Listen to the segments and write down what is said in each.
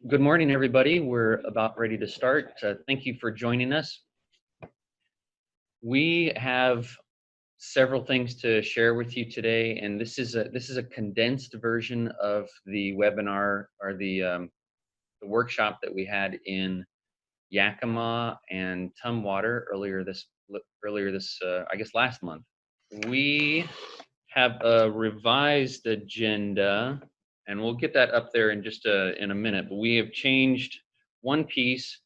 Good morning, everybody. We're about ready to start. Thank you for joining us. We have several things to share with you today, and this is a condensed version of the webinar or the workshop that we had in Yakima and Tumwater earlier this I guess last month. We have a revised agenda, and we'll get that up there in just in a minute. But we have changed one piece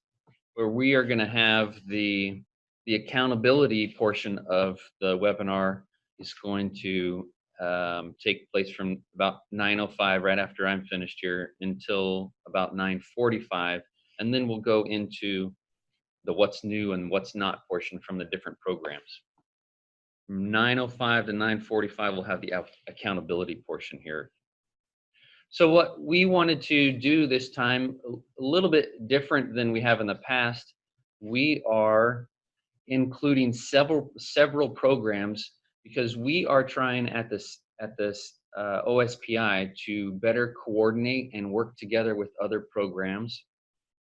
where we are going to have the accountability portion of the webinar is going to take place from about 9:05, right after I'm finished here, until about 9:45, and then we'll go into the what's new and what's not portion from the different programs. From 9:05 to 9:45, we'll have the accountability portion here. So what we wanted to do this time, a little bit different than we have in the past, we are including several programs because we are trying at this OSPI to better coordinate and work together with other programs,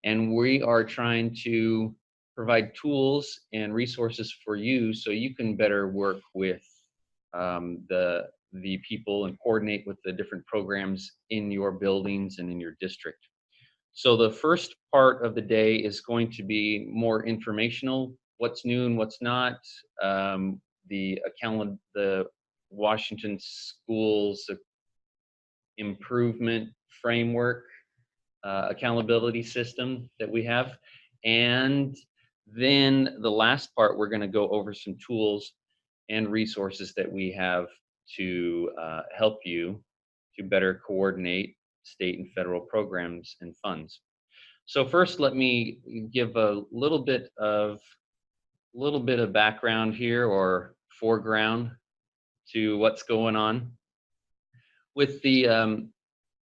and we are trying to provide tools and resources for you so you can better work with the people and coordinate with the different programs in your buildings and in your district. So the first part of the day is going to be more informational, what's new and what's not, the Washington Schools Improvement Framework accountability system that we have. And then the last part, we're going to go over some tools and resources that we have to help you to better coordinate state and federal programs and funds. So first, let me give a little bit of background here, or foreground, to what's going on with the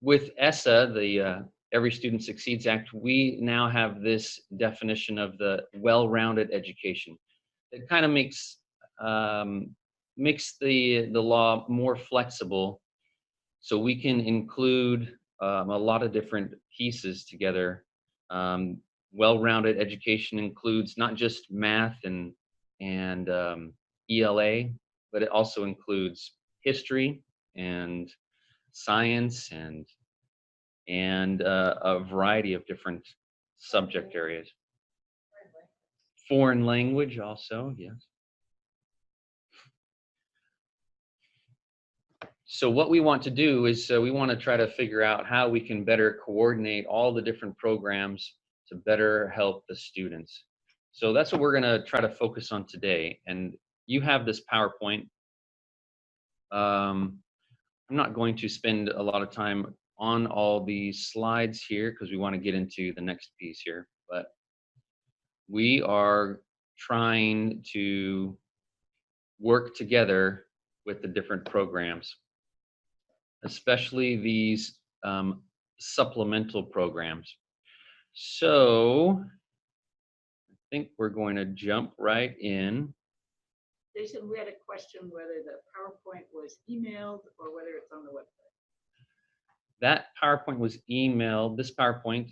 with ESSA, the Every Student Succeeds Act. We now have this definition of the well-rounded education that kind of makes the law more flexible, so we can include a lot of different pieces together. Well-rounded education includes not just math and ELA, but it also includes history and science and a variety of different subject areas. Foreign language also, yes. So what we want to do is we want to try to figure out how we can better coordinate all the different programs to better help the students. So that's what we're going to try to focus on today. And you have this PowerPoint. I'm not going to spend a lot of time on all these slides here because we want to get into the next piece here. But we are trying to work together with the different programs, especially these supplemental programs. So I think we're going to jump right in. Jason, we had a question whether the PowerPoint was emailed or whether it's on the website. That PowerPoint was emailed. This PowerPoint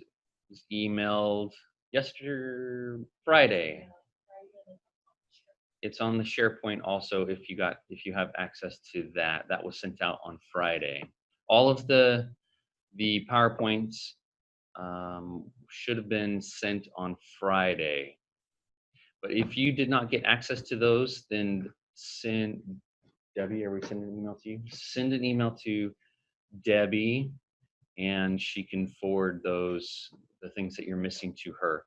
was emailed Friday. It's on the SharePoint also. If you have access to that, that was sent out on Friday. All of the PowerPoints should have been sent on Friday. But if you did not get access to those, then send Debbie. Are we sending an email to you? Send an email to Debbie, and she can forward the things that you're missing to her.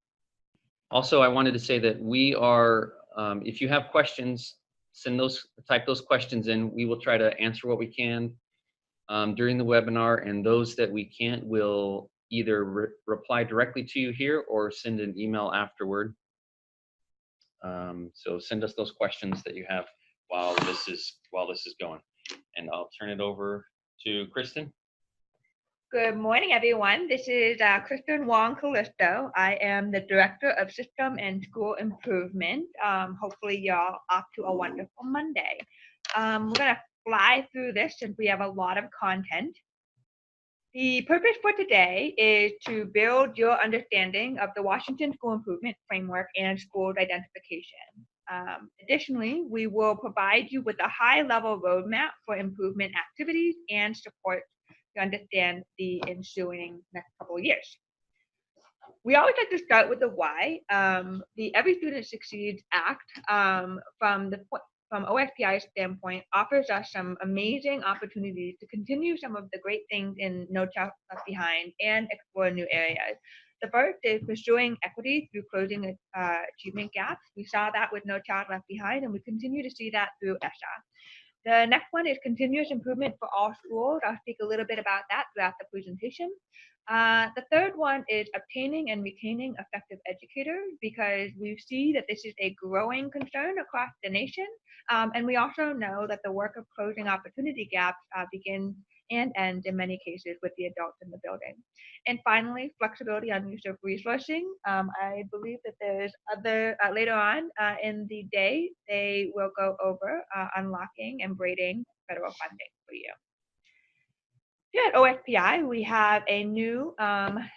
Also, I wanted to say that we are, if you have questions, type those questions in. We will try to answer what we can during the webinar, and those that we can't, will either reply directly to you here or send an email afterward. So send us those questions that you have while this is going, and I'll turn it over to Kristen. Good morning, everyone. This is Kristen Wong Callisto. I am the Director of System and School Improvement. Hopefully y'all off to a wonderful Monday. We're gonna fly through this since we have a lot of content. The purpose for today is to build your understanding of the Washington School Improvement Framework and schools identification. Additionally, we will provide you with a high-level roadmap for improvement activities and support to understand the ensuing next couple of years. We always like to start with the why. The Every Student Succeeds Act, from OSPI's standpoint, offers us some amazing opportunities to continue some of the great things in No Child Left Behind and explore new areas. The first is pursuing equity through closing achievement gaps. We saw that with No Child Left Behind, and we continue to see that through ESHA. The next one is continuous improvement for all schools. I'll speak a little bit about that throughout the presentation. The third one is obtaining and retaining effective educators, because we see that this is a growing concern across the nation. And we also know that the work of closing opportunity gaps begins and ends in many cases with the adults in the building. And finally, flexibility on use of resourcing. I believe that there's other, later on in the day, they will go over unlocking and braiding federal funding for you. Here at OSPI, we have a new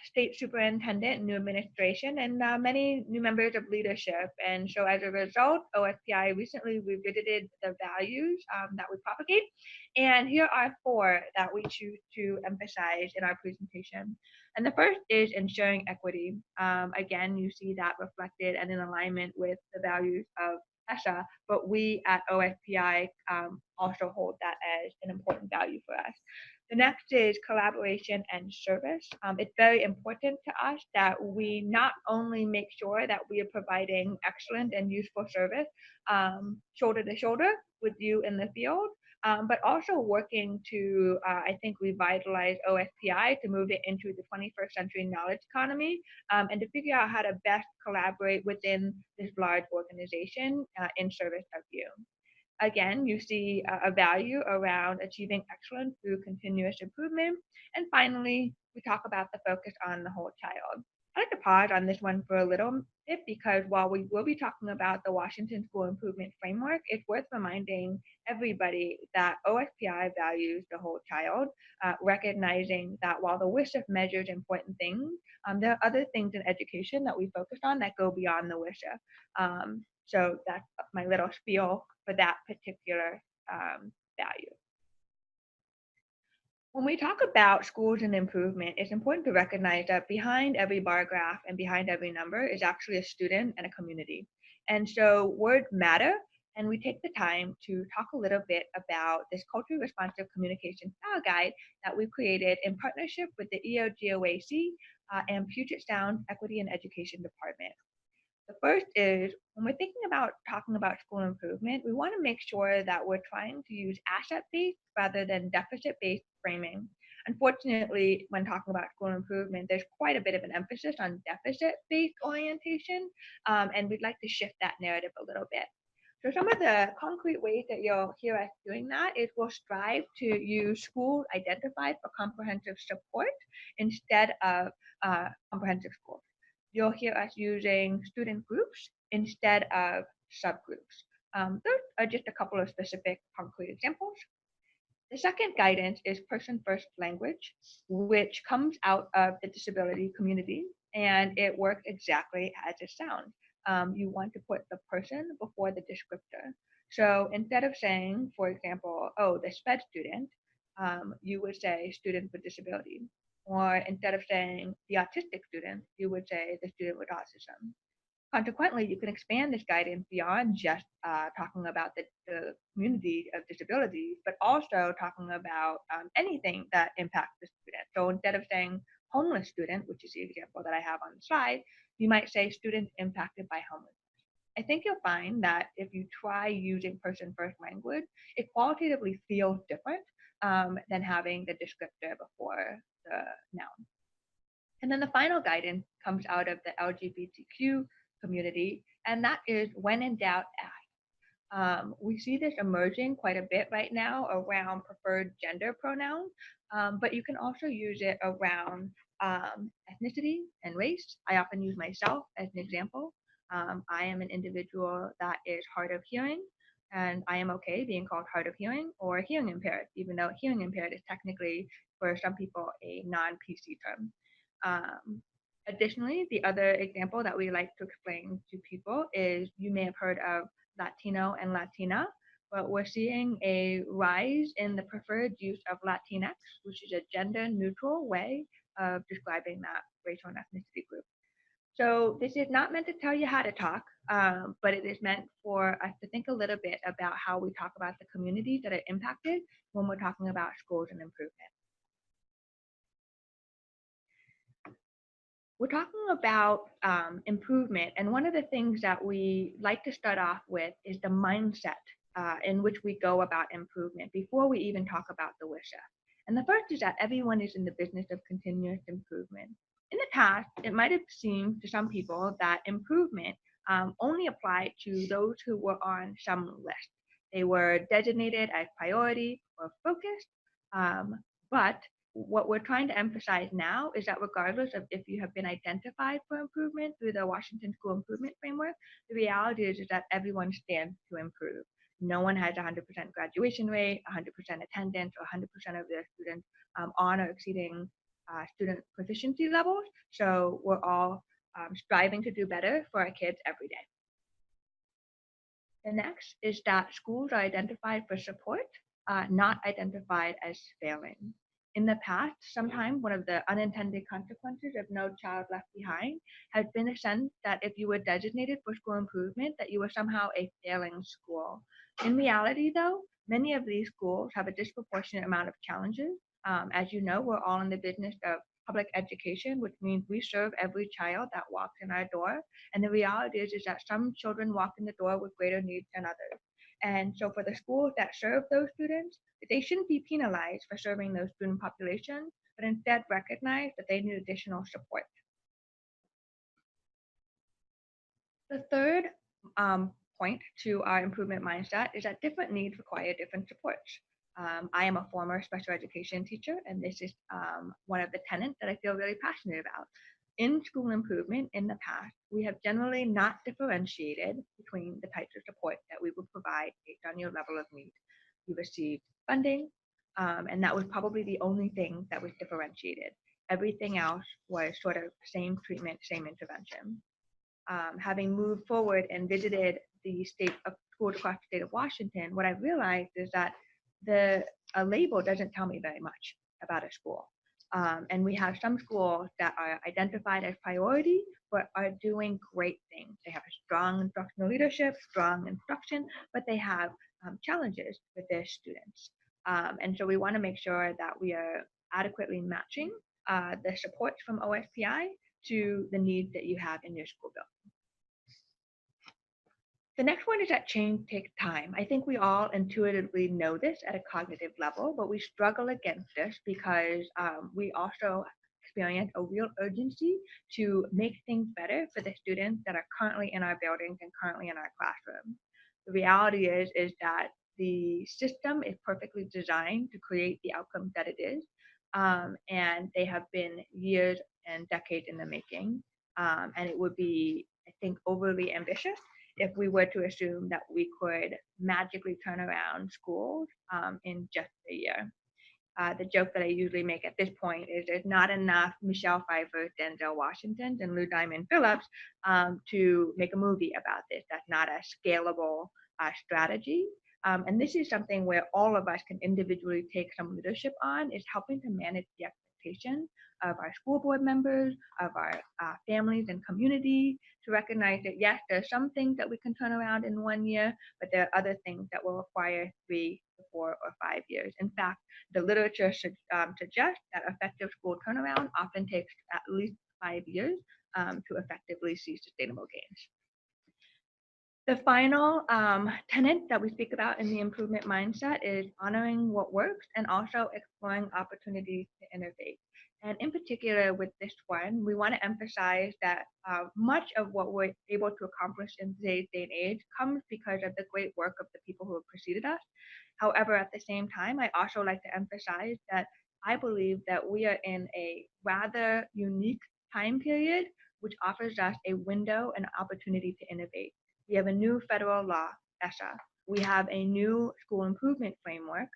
state superintendent, new administration, and many new members of leadership. And so as a result, OSPI recently revisited the values that we propagate. And here are 4 that we choose to emphasize in our presentation. And the first is ensuring equity. Again, you see that reflected and in alignment with the values of ESHA, but we at OSPI also hold that as an important value for us. The next is collaboration and service. It's very important to us that we not only make sure that we are providing excellent and useful service shoulder to shoulder with you in the field, but also working to, I think, revitalize OSPI to move it into the 21st century knowledge economy, and to figure out how to best collaborate within this large organization in service of you. Again, you see a value around achieving excellence through continuous improvement. And finally, we talk about the focus on the whole child. I'd like to pause on this one for a little bit, because while we will be talking about the Washington School Improvement Framework, it's worth reminding everybody that OSPI values the whole child, recognizing that while the wish of measures important things, there are other things in education that we focus on that go beyond the wish of. So that's my little spiel for that particular value. When we talk about schools and improvement, it's important to recognize that behind every bar graph and behind every number is actually a student and a community. And so words matter, and we take the time to talk a little bit about this culturally responsive communication style guide that we created in partnership with the EOGOAC and Puget Sound Equity and Education Department. The first is, when we're thinking about talking about school improvement, we want to make sure that we're trying to use asset-based rather than deficit-based framing. Unfortunately, when talking about school improvement, there's quite a bit of an emphasis on deficit-based orientation, and we'd like to shift that narrative a little bit. So some of the concrete ways that you'll hear us doing that is we'll strive to use schools identified for comprehensive support instead of comprehensive schools. You'll hear us using student groups instead of subgroups. Those are just a couple of specific concrete examples. The second guidance is person-first language, which comes out of the disability community, and it works exactly as it sounds. You want to put the person before the descriptor. So instead of saying, for example, oh, the SPED student, you would say student with disability. Or instead of saying the autistic student, you would say the student with autism. Consequently, you can expand this guidance beyond just talking about the community of disabilities, but also talking about anything that impacts the student. So instead of saying homeless student, which is the example that I have on the slide, you might say students impacted by homelessness. I think you'll find that if you try using person-first language, it qualitatively feels different than having the descriptor before the noun. And then the final guidance comes out of the LGBTQ community, and that is when in doubt, ask. We see this emerging quite a bit right now around preferred gender pronouns, but you can also use it around ethnicity and race. I often use myself as an example. I am an individual that is hard of hearing, and I am okay being called hard of hearing or hearing impaired, even though hearing impaired is technically for some people, a non-PC term. Additionally, the other example that we like to explain to people is you may have heard of Latino and Latina, but we're seeing a rise in the preferred use of Latinx, which is a gender neutral way of describing that racial and ethnicity group. So this is not meant to tell you how to talk, but it is meant for us to think a little bit about how we talk about the communities that are impacted when we're talking about schools and improvement. We're talking about improvement, and one of the things that we like to start off with is the mindset in which we go about improvement before we even talk about the WISHA. And the first is that everyone is in the business of continuous improvement. In the past, it might have seemed to some people that improvement only applied to those who were on some list. They were designated as priority or focused, but what we're trying to emphasize now is that regardless of if you have been identified for improvement through the Washington School Improvement Framework, the reality is that everyone stands to improve. No one has 100% graduation rate, 100% attendance, or 100% of their students on or exceeding student proficiency levels. So we're all striving to do better for our kids every day. The next is that schools are identified for support, not identified as failing. In the past, sometimes one of the unintended consequences of No Child Left Behind has been a sense that if you were designated for school improvement, that you were somehow a failing school. In reality, though, many of these schools have a disproportionate amount of challenges. As you know, we're all in the business of public education, which means we serve every child that walks in our door. And the reality is that some children walk in the door with greater needs than others. And so for the schools that serve those students, they shouldn't be penalized for serving those student populations, but instead recognize that they need additional support. The third point to our improvement mindset is that different needs require different supports. I am a former special education teacher, and this is one of the tenets that I feel really passionate about. In school improvement in the past, we have generally not differentiated between the types of support that we would provide based on your level of need. You received funding, and that was probably the only thing that was differentiated. Everything else was sort of same treatment, same intervention. Having moved forward and visited the state of schools across the state of Washington, what I've realized is that a label doesn't tell me very much about a school. And we have some schools that are identified as priority, but are doing great things. They have a strong instructional leadership, strong instruction, but they have challenges with their students. And so we want to make sure that we are adequately matching the supports from OSPI to the needs that you have in your school building. The next one is that change takes time. I think we all intuitively know this at a cognitive level, but we struggle against this because we also experience a real urgency to make things better for the students that are currently in our buildings and currently in our classrooms. The reality is that the system is perfectly designed to create the outcomes that it is, and they have been years and decades in the making, and it would be, I think, overly ambitious if we were to assume that we could magically turn around schools in just a year. The joke that I usually make at this point is there's not enough Michelle Pfeiffer, Denzel Washington, and Lou Diamond Phillips to make a movie about this. That's not a scalable strategy. And this is something where all of us can individually take some leadership on, is helping to manage the expectations of our school board members, of our families and community, to recognize that yes, there are some things that we can turn around in 1 year, but there are other things that will require 3 to 4 or 5 years. In fact, the literature suggests that effective school turnaround often takes at least 5 years to effectively see sustainable gains. The final tenet that we speak about in the improvement mindset is honoring what works and also exploring opportunities to innovate. And in particular with this one, we want to emphasize that much of what we're able to accomplish in today's day and age comes because of the great work of the people who have preceded us. However, at the same time, I also like to emphasize that I believe that we are in a rather unique time period, which offers us a window and opportunity to innovate. We have a new federal law, ESSA. We have a new school improvement framework,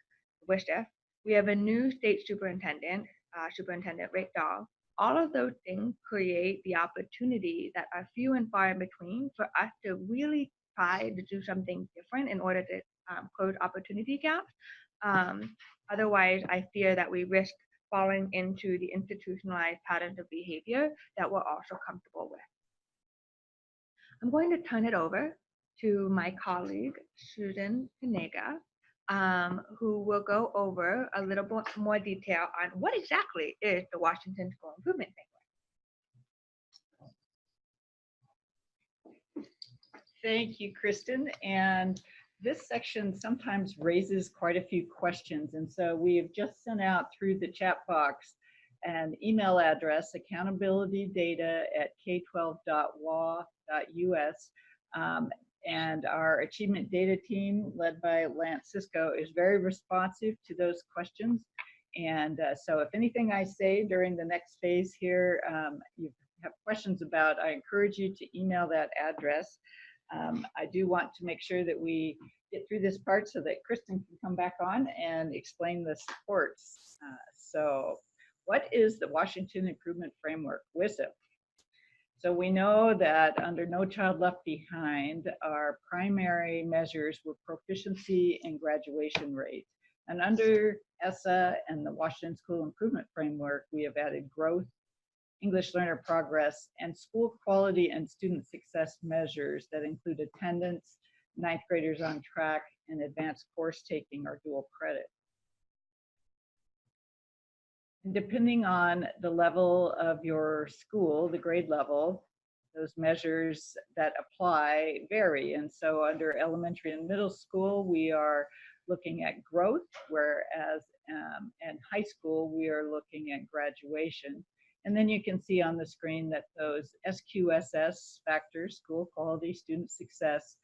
WISHA. We have a new state superintendent, Superintendent Rick Dahl. All of those things create the opportunity that are few and far in between for us to really try to do something different in order to close opportunity gaps. Otherwise, I fear that we risk falling into the institutionalized patterns of behavior that we're also comfortable with. I'm going to turn it over to my colleague, Susan Kanega, who will go over a little bit more detail on what exactly is the Washington School Improvement Framework. Thank you, Kristen. And this section sometimes raises quite a few questions. And so we have just sent out through the chat box an email address, accountabilitydata@k12.wa.us. And our achievement data team, led by Lance Cisco, is very responsive to those questions. And so if anything I say during the next phase here, you have questions about, I encourage you to email that address. I do want to make sure that we get through this part so that Kristen can come back on and explain the supports. So what is the Washington Improvement Framework, WISIP? So we know that under No Child Left Behind, our primary measures were proficiency and graduation rate. And under ESSA and the Washington School Improvement Framework, we have added growth, English learner progress, and school quality and student success measures that include attendance, ninth graders on track, and advanced course taking or dual credit. And depending on the level of your school, the grade level, those measures that apply vary. And so under elementary and middle school, we are looking at growth, whereas in high school, we are looking at graduation. And then you can see on the screen that those SQSS factors, school quality, student success,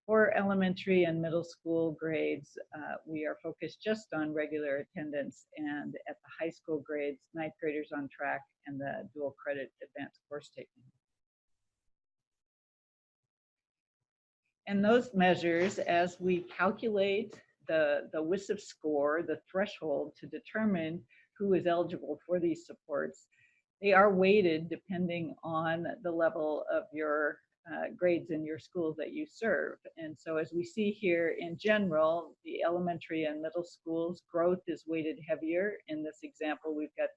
for elementary and middle school grades, we are focused just on regular attendance, and at the high school grades, ninth graders on track and the dual credit advanced course taking. And those measures, as we calculate the WISIP score, the threshold to determine who is eligible for these supports, they are weighted depending on the level of your grades in your schools that you serve. And so as we see here in general, the elementary and middle schools, growth is weighted heavier. In this example, we've got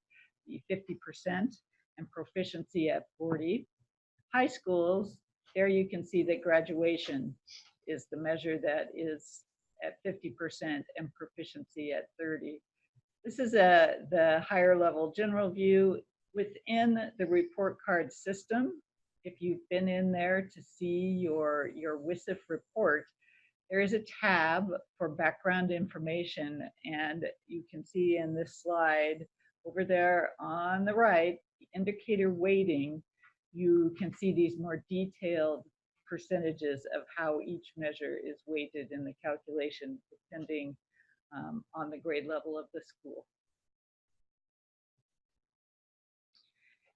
the 50% and proficiency at 40. High schools, there you can see that graduation is the measure that is at 50% and proficiency at 30. This is the higher level general view. Within the report card system, if you've been in there to see your WISIP report, there is a tab for background information, and you can see in this slide over there on the right, the indicator weighting, you can see these more detailed percentages of how each measure is weighted in the calculation depending on the grade level of the school.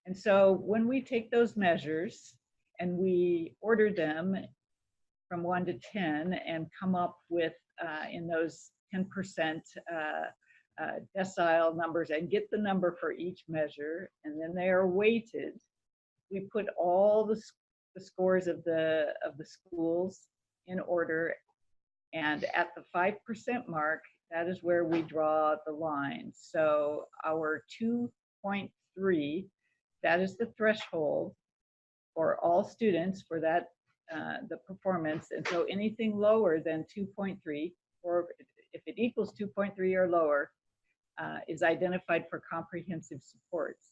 And so when we take those measures and we order them from 1 to 10 and come up with in those 10% decile numbers and get the number for each measure, and then they are weighted, we put all the scores of the schools in order, and at the 5% mark, that is where we draw the line. So our 2.3, that is the threshold for all students for that the performance. And so anything lower than 2.3, or if it equals 2.3 or lower, is identified for comprehensive supports.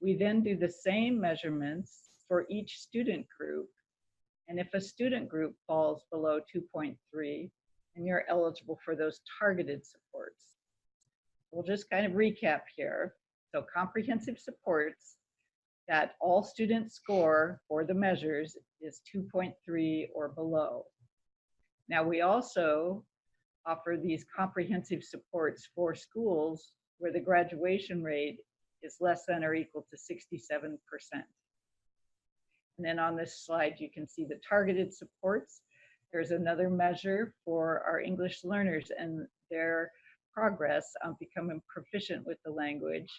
We then do the same measurements for each student group. And if a student group falls below 2.3, then you're eligible for those targeted supports. We'll just kind of recap here. So comprehensive supports, that all students score for the measures is 2.3 or below. Now we also offer these comprehensive supports for schools where the graduation rate is less than or equal to 67%. And then on this slide, you can see the targeted supports. There's another measure for our English learners, and their progress on becoming proficient with the language.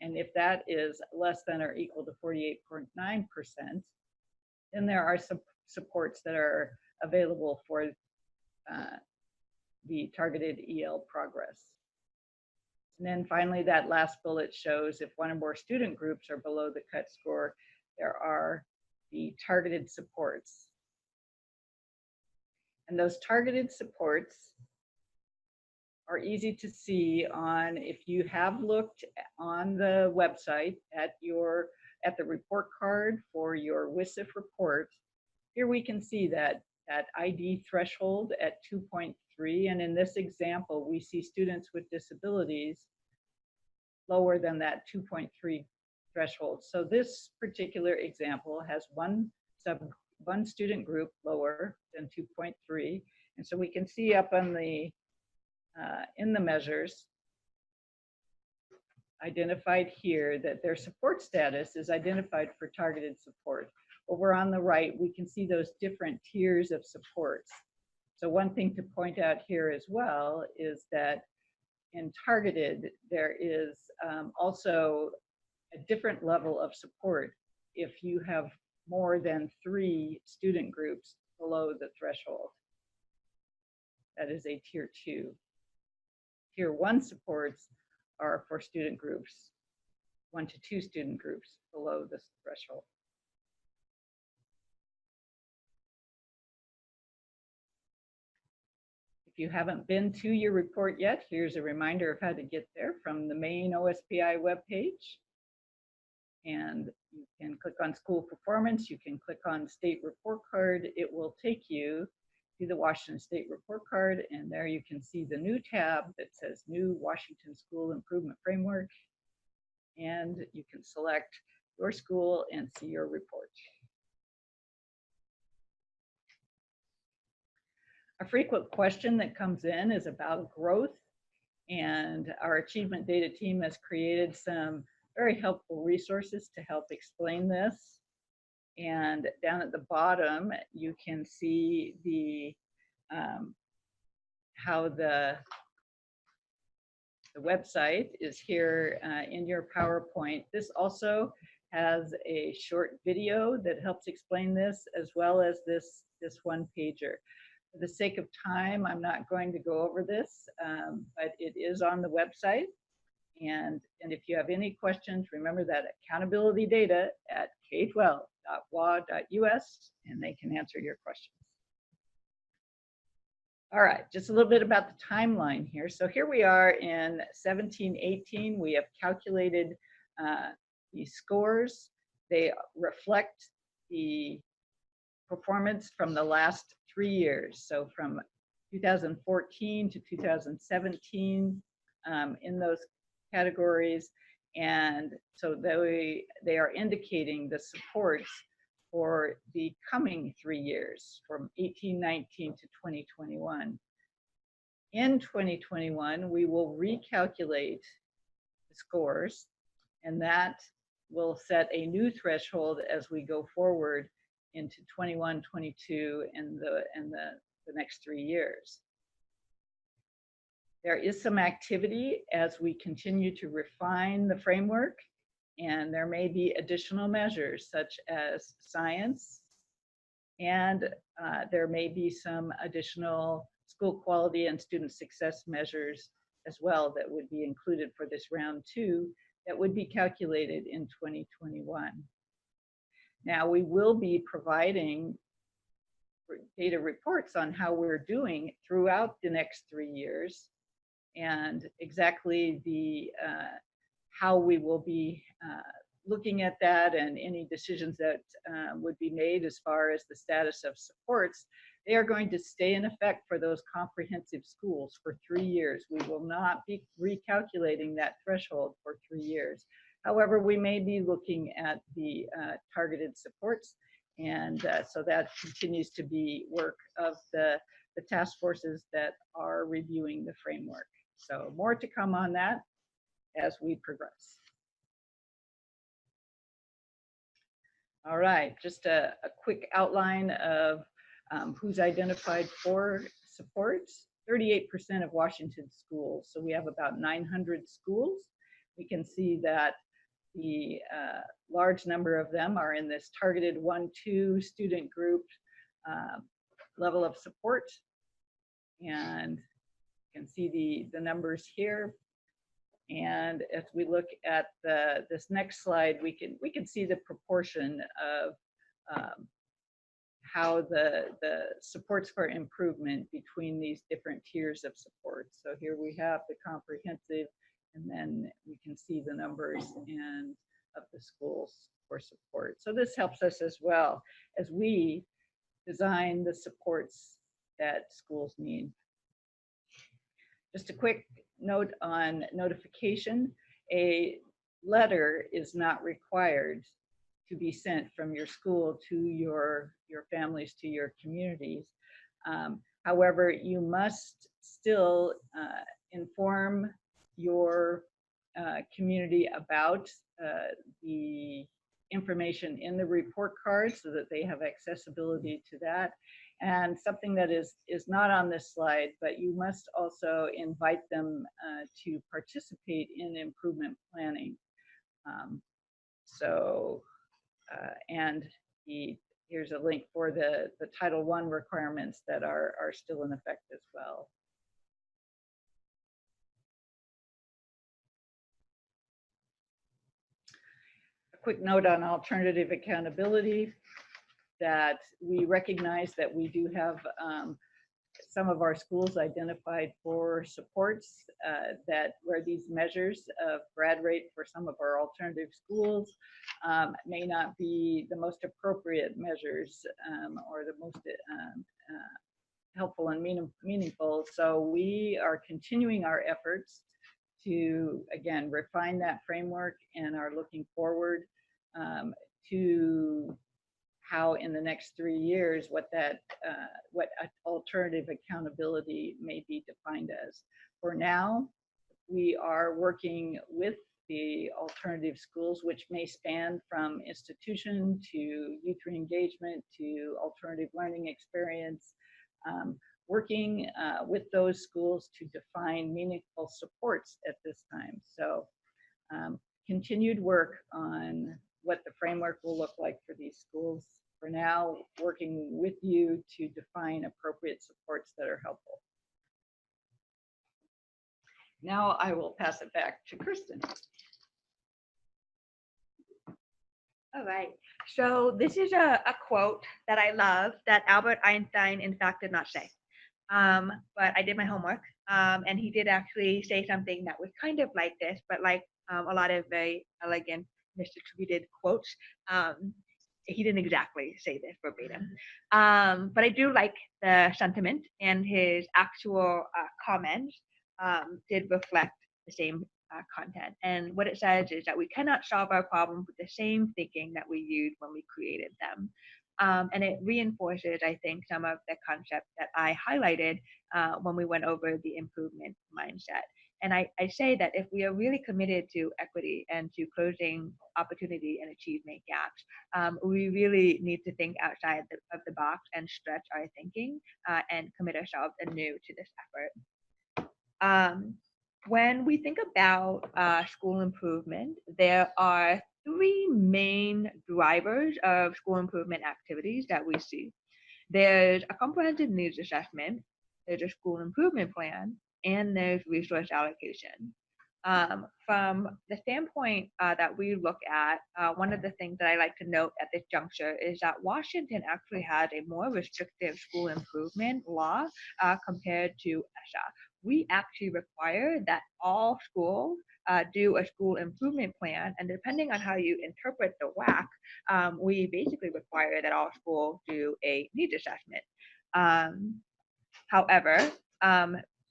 And if that is less than or equal to 48.9%, then there are some supports that are available for the targeted EL progress. And then finally, that last bullet shows if one or more student groups are below the cut score, there are the targeted supports. And those targeted supports are easy to see on, if you have looked on the website at the report card for your WSIF report. Here we can see that ID threshold at 2.3, and in this example, we see students with disabilities lower than that 2.3 threshold. So this particular example has one student group lower than 2.3, and so we can see up on the in the measures identified here that their support status is identified for targeted support. Over on the right, we can see those different tiers of supports. So one thing to point out here as well is that in targeted, there is also a different level of support if you have more than 3 student groups below the threshold. That is a tier 2. Tier 1 supports are for student groups, 1 to 2 student groups below this threshold. If you haven't been to your report yet, here's a reminder of how to get there from the main OSPI webpage. And you can click on school performance, you can click on state report card. It will take you to the Washington State report card, and there you can see the new tab that says New Washington School Improvement Framework, and you can select your school and see your report. A frequent question that comes in is about growth, and our achievement data team has created some very helpful resources to help explain this. And down at the bottom, you can see the how the website is here in your PowerPoint. This also has a short video that helps explain this, as well as this one pager. For the sake of time, I'm not going to go over this, but it is on the website. And if you have any questions, remember that accountability data at k12.wa.us, and they can answer your questions. All right, just a little bit about the timeline here. So here we are in 17-18. We have calculated the scores. They reflect the performance from the last 3 years. So from 2014 to 2017 in those categories, and so they are indicating the supports for the coming 3 years, from 18-19 to 2021. In 2021, we will recalculate the scores, and that will set a new threshold as we go forward into 21, 22, and the next 3 years. There is some activity as we continue to refine the framework, and there may be additional measures such as science, and there may be some additional school quality and student success measures as well that would be included for this round 2 that would be calculated in 2021. Now, we will be providing data reports on how we're doing throughout the next 3 years, and exactly the how we will be looking at that, and any decisions that would be made as far as the status of supports. They are going to stay in effect for those comprehensive schools for 3 years. We will not be recalculating that threshold for 3 years. However, we may be looking at the targeted supports, and so that continues to be work of the task forces that are reviewing the framework. So more to come on that as we progress. All right, just a quick outline of who's identified for supports. 38% of Washington schools. So we have about 900 schools. We can see that the large number of them are in this targeted 1-2 student group level of support. And you can see the numbers here. And as we look at this next slide, we can see the proportion of how the supports for improvement between these different tiers of support. So here we have the comprehensive, and then we can see the numbers and of the schools for support. So this helps us as well as we design the supports that schools need. Just a quick note on notification. A letter is not required to be sent from your school to your families, to your communities. However, you must still inform your community about the information in the report card so that they have accessibility to that. And something that is not on this slide, but you must also invite them to participate in improvement planning. And here's a link for the Title I requirements that are still in effect as well. A quick note on alternative accountability, that we recognize that we do have some of our schools identified for supports that where these measures of grad rate for some of our alternative schools may not be the most appropriate measures or the most helpful and meaningful. So we are continuing our efforts to, again, refine that framework, and are looking forward to how in the next 3 years what alternative accountability may be defined as. For now, we are working with the alternative schools, which may span from institution to youth re-engagement to alternative learning experience, working with those schools to define meaningful supports at this time. So continued work on what the framework will look like for these schools. For now, working with you to define appropriate supports that are helpful. Now I will pass it back to Kristen. All right. So this is a quote that I love that Albert Einstein, in fact, did not say. But I did my homework, and he did actually say something that was kind of like this, but like a lot of very elegant, misdistributed quotes. He didn't exactly say this verbatim, but I do like the sentiment, and his actual comments did reflect the same content. And what it says is that we cannot solve our problems with the same thinking that we used when we created them. And it reinforces, I think, some of the concepts that I highlighted when we went over the improvement mindset. And I say that if we are really committed to equity and to closing opportunity and achievement gaps, we really need to think outside of the box and stretch our thinking and commit ourselves anew to this effort. When we think about school improvement, there are 3 main drivers of school improvement activities that we see. There's a comprehensive needs assessment, there's a school improvement plan, and there's resource allocation. From the standpoint that we look at, one of the things that I like to note at this juncture is that Washington actually has a more restrictive school improvement law compared to ESHA. We actually require that all schools do a school improvement plan, and depending on how you interpret the WAC, we basically require that all schools do a needs assessment. However,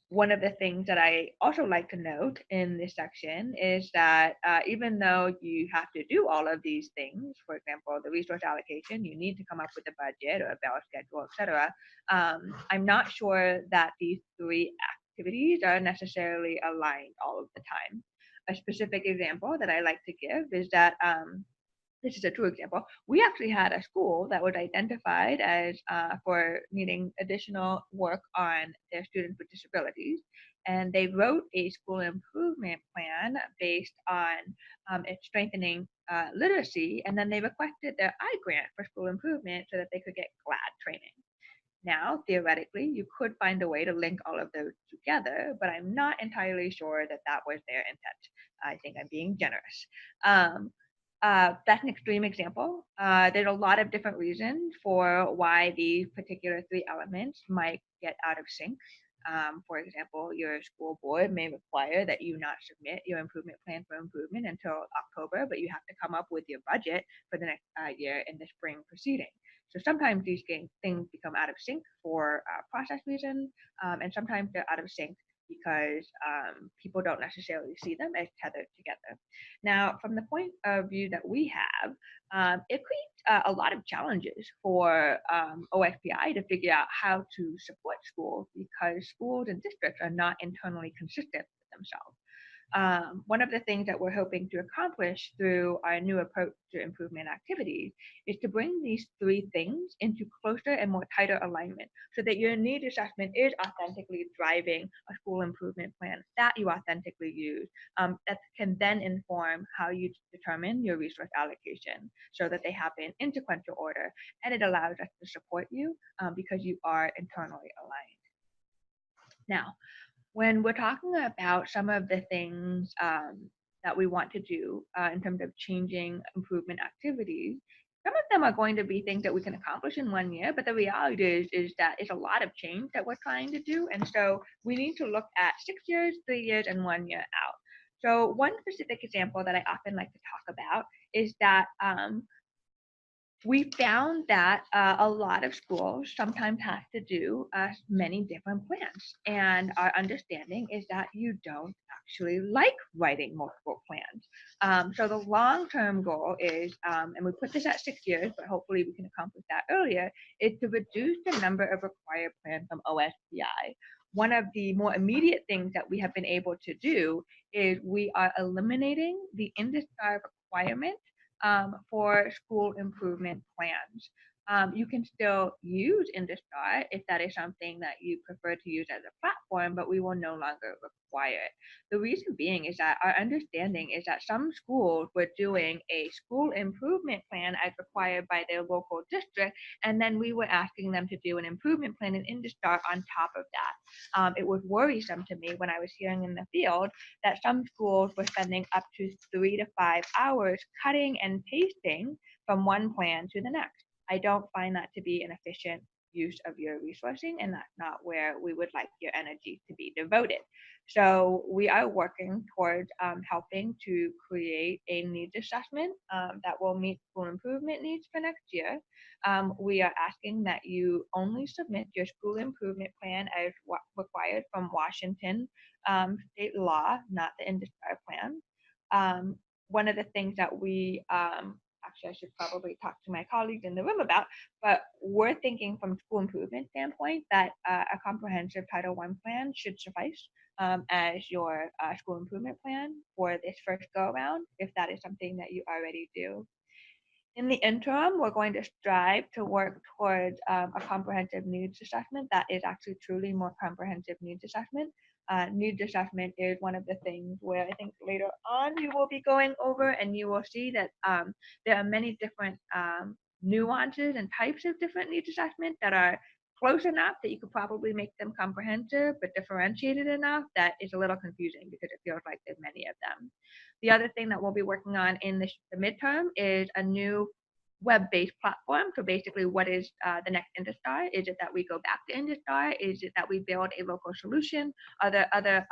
one of the things that I also like to note in this section is that even though you have to do all of these things, for example, the resource allocation, you need to come up with a budget or a balanced schedule, etc. I'm not sure that these 3 activities are necessarily aligned all of the time. A specific example that I like to give is that this is a true example. We actually had a school that was identified as for needing additional work on their students with disabilities, and they wrote a school improvement plan based on it strengthening literacy, and then they requested their I grant for school improvement so that they could get GLAD training. Now, theoretically, you could find a way to link all of those together, but I'm not entirely sure that that was their intent. I think I'm being generous. Um, that's an extreme example. There's a lot of different reasons for why these particular three elements might get out of sync. For example, your school board may require that you not submit your improvement plan for improvement until October, but you have to come up with your budget for the next year in the spring proceeding. So sometimes these things become out of sync for process reasons, and sometimes they're out of sync because people don't necessarily see them as tethered together. Now, from the point of view that we have, it creates a lot of challenges for OSPI to figure out how to support schools because schools and districts are not internally consistent with themselves. One of the things that we're hoping to accomplish through our new approach to improvement activities is to bring these three things into closer and more tighter alignment so that your need assessment is authentically driving a school improvement plan that you authentically use, that can then inform how you determine your resource allocation so that they happen in sequential order, and it allows us to support you because you are internally aligned. Now, when we're talking about some of the things that we want to do in terms of changing improvement activities, some of them are going to be things that we can accomplish in 1 year, but the reality is that it's a lot of change that we're trying to do. And so we need to look at 6 years, 3 years, and 1 year out. So one specific example that I often like to talk about is that we found that a lot of schools sometimes have to do many different plans. And our understanding is that you don't actually like writing multiple plans. So the long-term goal is, and we put this at 6 years, but hopefully we can accomplish that earlier, is to reduce the number of required plans from OSPI. One of the more immediate things that we have been able to do is we are eliminating the InduStar requirement for school improvement plans. You can still use InduStar if that is something that you prefer to use as a platform, but we will no longer require it. The reason being is that our understanding is that some schools were doing a school improvement plan as required by their local district, and then we were asking them to do an improvement plan in InduStar on top of that. It was worrisome to me when I was hearing in the field that some schools were spending up to 3 to 5 hours cutting and pasting from one plan to the next. I don't find that to be an efficient use of your resourcing, and that's not where we would like your energy to be devoted. So we are working towards helping to create a needs assessment that will meet school improvement needs for next year. We are asking that you only submit your school improvement plan as required from Washington state law, not the InduStar plan. One of the things that we actually I should probably talk to my colleagues in the room about, but we're thinking from school improvement standpoint that a comprehensive Title I plan should suffice as your school improvement plan for this first go around, if that is something that you already do. In the interim, we're going to strive to work towards a comprehensive needs assessment that is actually truly more comprehensive needs assessment. Needs assessment is one of the things where I think later on you will be going over and you will see that there are many different nuances and types of different needs assessment that are close enough that you could probably make them comprehensive, but differentiated enough that it's a little confusing because it feels like there's many of them. The other thing that we'll be working on in the midterm is a new web-based platform. So basically, what is the next InduStar? Is it that we go back to InduStar? Is it that we build a local solution? Are there other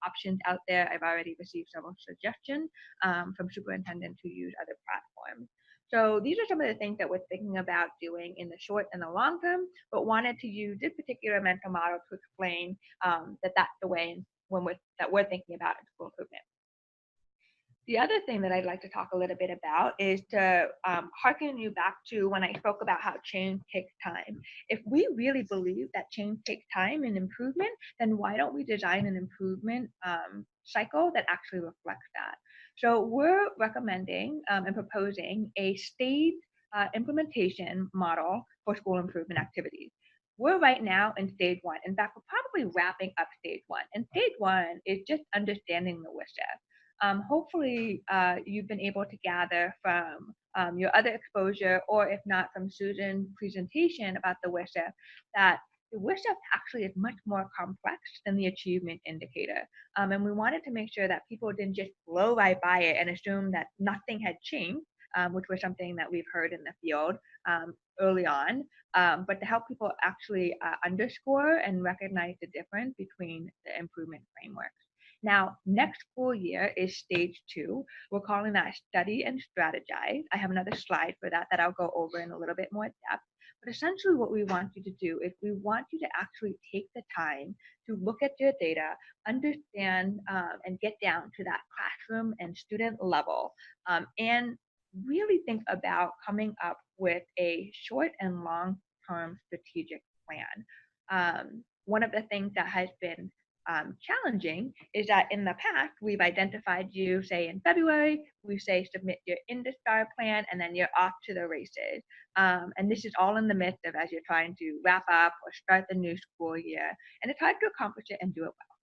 options out there? I've already received several suggestions from superintendents who use other platforms. So these are some of the things that we're thinking about doing in the short and the long term, but wanted to use this particular mental model to explain that that's the way that we're thinking about in school improvement. The other thing that I'd like to talk a little bit about is to harken you back to when I spoke about how change takes time. If we really believe that change takes time and improvement, then why don't we design an improvement cycle that actually reflects that? So we're recommending and proposing a stage implementation model for school improvement activities. We're right now in stage one. In fact, we're probably wrapping up stage one. And stage one is just understanding the WSIF. Hopefully, you've been able to gather from your other exposure, or if not from Susan's presentation about the WSIF, that the WSIF actually is much more complex than the achievement indicator. And we wanted to make sure that people didn't just blow right by it and assume that nothing had changed, which was something that we've heard in the field early on, but to help people actually underscore and recognize the difference between the improvement frameworks. Now, next school year is stage 2. We're calling that study and strategize. I have another slide for that I'll go over in a little bit more depth. But essentially what we want you to do is we want you to actually take the time to look at your data, understand and get down to that classroom and student level, and really think about coming up with a short and long-term strategic plan. One of the things that has been challenging is that in the past, we've identified you, say in February, we say submit your IndyStar plan, and then you're off to the races. And this is all in the midst of as you're trying to wrap up or start the new school year. And it's hard to accomplish it and do it well.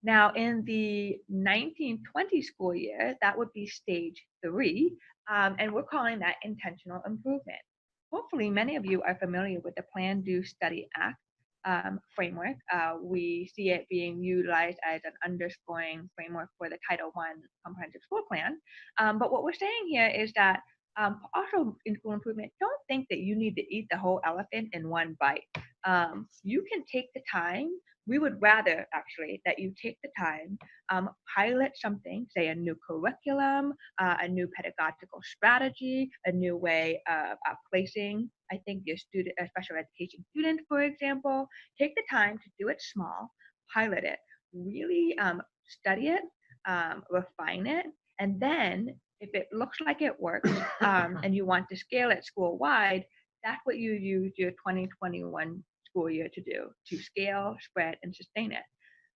Now, in the 1920 school year, that would be stage 3, and we're calling that intentional improvement. Hopefully, many of you are familiar with the Plan, Do, Study, Act framework. We see it being utilized as an underscoring framework for the Title I Comprehensive School Plan. But what we're saying here is that also in school improvement, don't think that you need to eat the whole elephant in one bite. You can take the time. We would rather actually that you take the time, pilot something, say a new curriculum, a new pedagogical strategy, a new way of placing, I think, your student, special education student, for example. Take the time to do it small, pilot it, really study it, refine it, and then if it looks like it works and you want to scale it school-wide, that's what you use your 2021 school year to do, to scale, spread, and sustain it.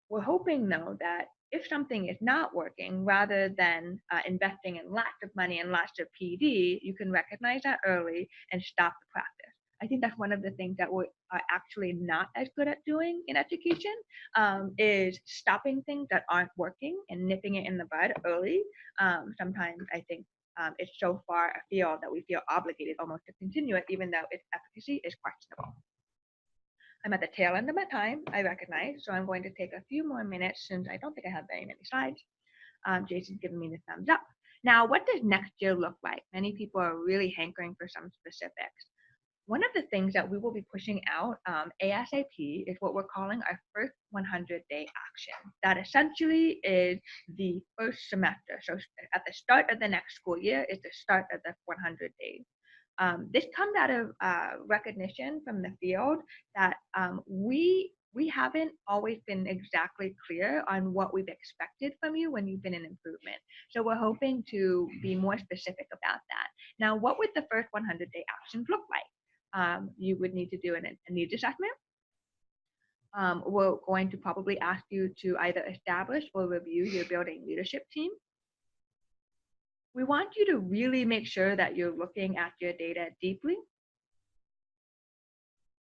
We're hoping, though, that if something is not working, rather than investing in lots of money and lots of PD, you can recognize that early and stop the practice. I think that's one of the things that we are actually not as good at doing in education, is stopping things that aren't working and nipping it in the bud early. Sometimes I think it's so far afield that we feel obligated almost to continue it, even though its efficacy is questionable. I'm at the tail end of my time, I recognize, so I'm going to take a few more minutes since I don't think I have very many slides. Jason's giving me the thumbs up. Now, what does next year look like? Many people are really hankering for some specifics. One of the things that we will be pushing out ASAP is what we're calling our first 100-day action. That essentially is the first semester. So at the start of the next school year is the start of the 100 days. This comes out of recognition from the field that we haven't always been exactly clear on what we've expected from you when you've been in improvement. So we're hoping to be more specific about that. Now, what would the first 100-day actions look like? You would need to do a needs assessment. We're going to probably ask you to either establish or review your building leadership team. We want you to really make sure that you're looking at your data deeply.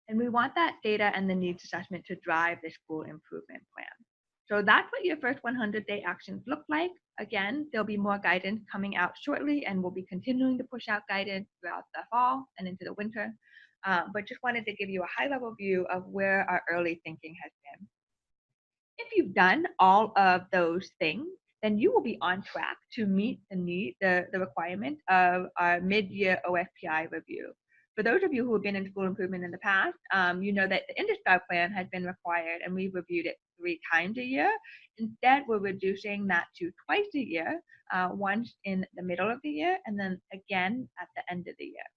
And we want that data and the needs assessment to drive the school improvement plan. So that's what your first 100-day actions look like. Again, there'll be more guidance coming out shortly, and we'll be continuing to push out guidance throughout the fall and into the winter. But just wanted to give you a high-level view of where our early thinking has been. If you've done all of those things, then you will be on track to meet the requirement of our mid-year OSPI review. For those of you who have been in school improvement in the past, you know that the IndyStar plan has been required and we've reviewed it 3 times a year. Instead, we're reducing that to twice a year, once in the middle of the year and then again at the end of the year.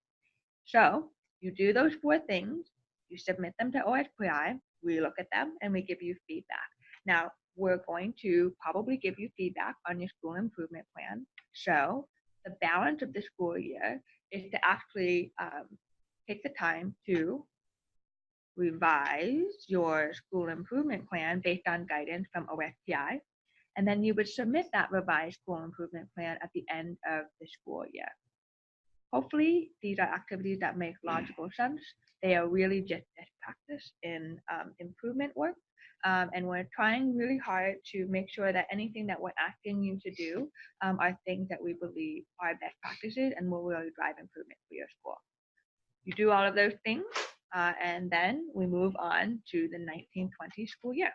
So you do those 4 things, you submit them to OSPI, we look at them and we give you feedback. Now, we're going to probably give you feedback on your school improvement plan. So the balance of the school year is to actually take the time to revise your school improvement plan based on guidance from OSPI. And then you would submit that revised school improvement plan at the end of the school year. Hopefully, these are activities that make logical sense. They are really just best practice in improvement work. And we're trying really hard to make sure that anything that we're asking you to do are things that we believe are best practices and will really drive improvement for your school. You do all of those things, and then we move on to the 1920 school year.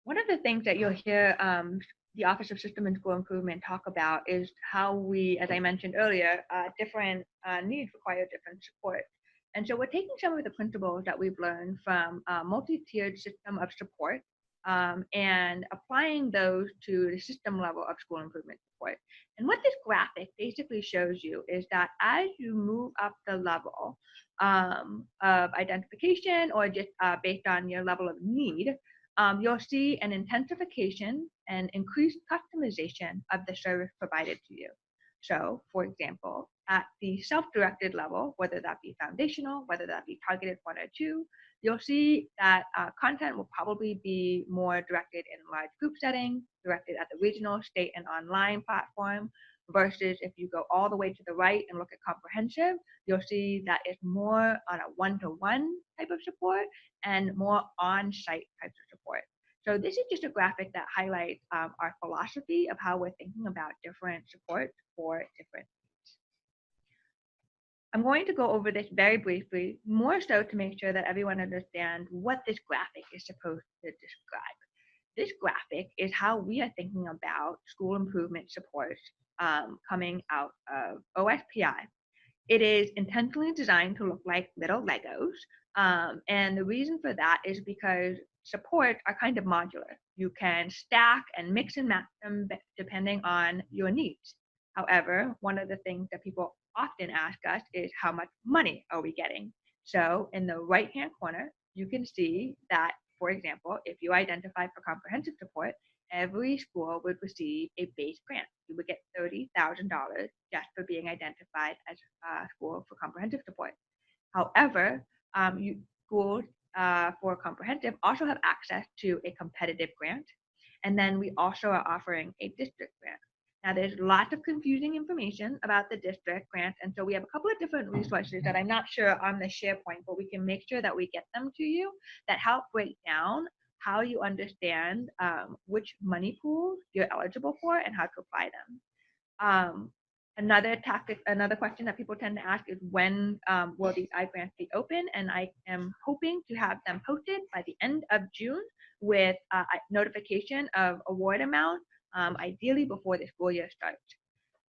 One of the things that you'll hear the Office of System and School Improvement talk about is how we, as I mentioned earlier, different needs require different support. And so we're taking some of the principles that we've learned from a multi-tiered system of support and applying those to the system level of school improvement support. And what this graphic basically shows you is that as you move up the level of identification or just based on your level of need, you'll see an intensification and increased customization of the service provided to you. So, for example, at the self-directed level, whether that be foundational, whether that be targeted 1 or 2, you'll see that content will probably be more directed in large group settings, directed at the regional, state, and online platform, versus if you go all the way to the right and look at comprehensive, you'll see that it's more on a one-to-one type of support and more on-site types of support. So this is just a graphic that highlights our philosophy of how we're thinking about different supports for different needs. I'm going to go over this very briefly, more so to make sure that everyone understands what this graphic is supposed to describe. This graphic is how we are thinking about school improvement supports coming out of OSPI. It is intentionally designed to look like little Legos. And the reason for that is because supports are kind of modular. You can stack and mix and match them depending on your needs. However, one of the things that people often ask us is how much money are we getting? So in the right-hand corner, you can see that, for example, if you identify for comprehensive support, every school would receive a base grant. You would get $30,000 just for being identified as a school for comprehensive support. However, schools for comprehensive also have access to a competitive grant. And then we also are offering a district grant. Now, there's lots of confusing information about the district grants, and so we have a couple of different resources that I'm not sure on the SharePoint, but we can make sure that we get them to you that help break down how you understand which money pools you're eligible for and how to apply them. Another question that people tend to ask is when will these iGrants be open? And I am hoping to have them posted by the end of June with a notification of award amount, ideally before the school year starts.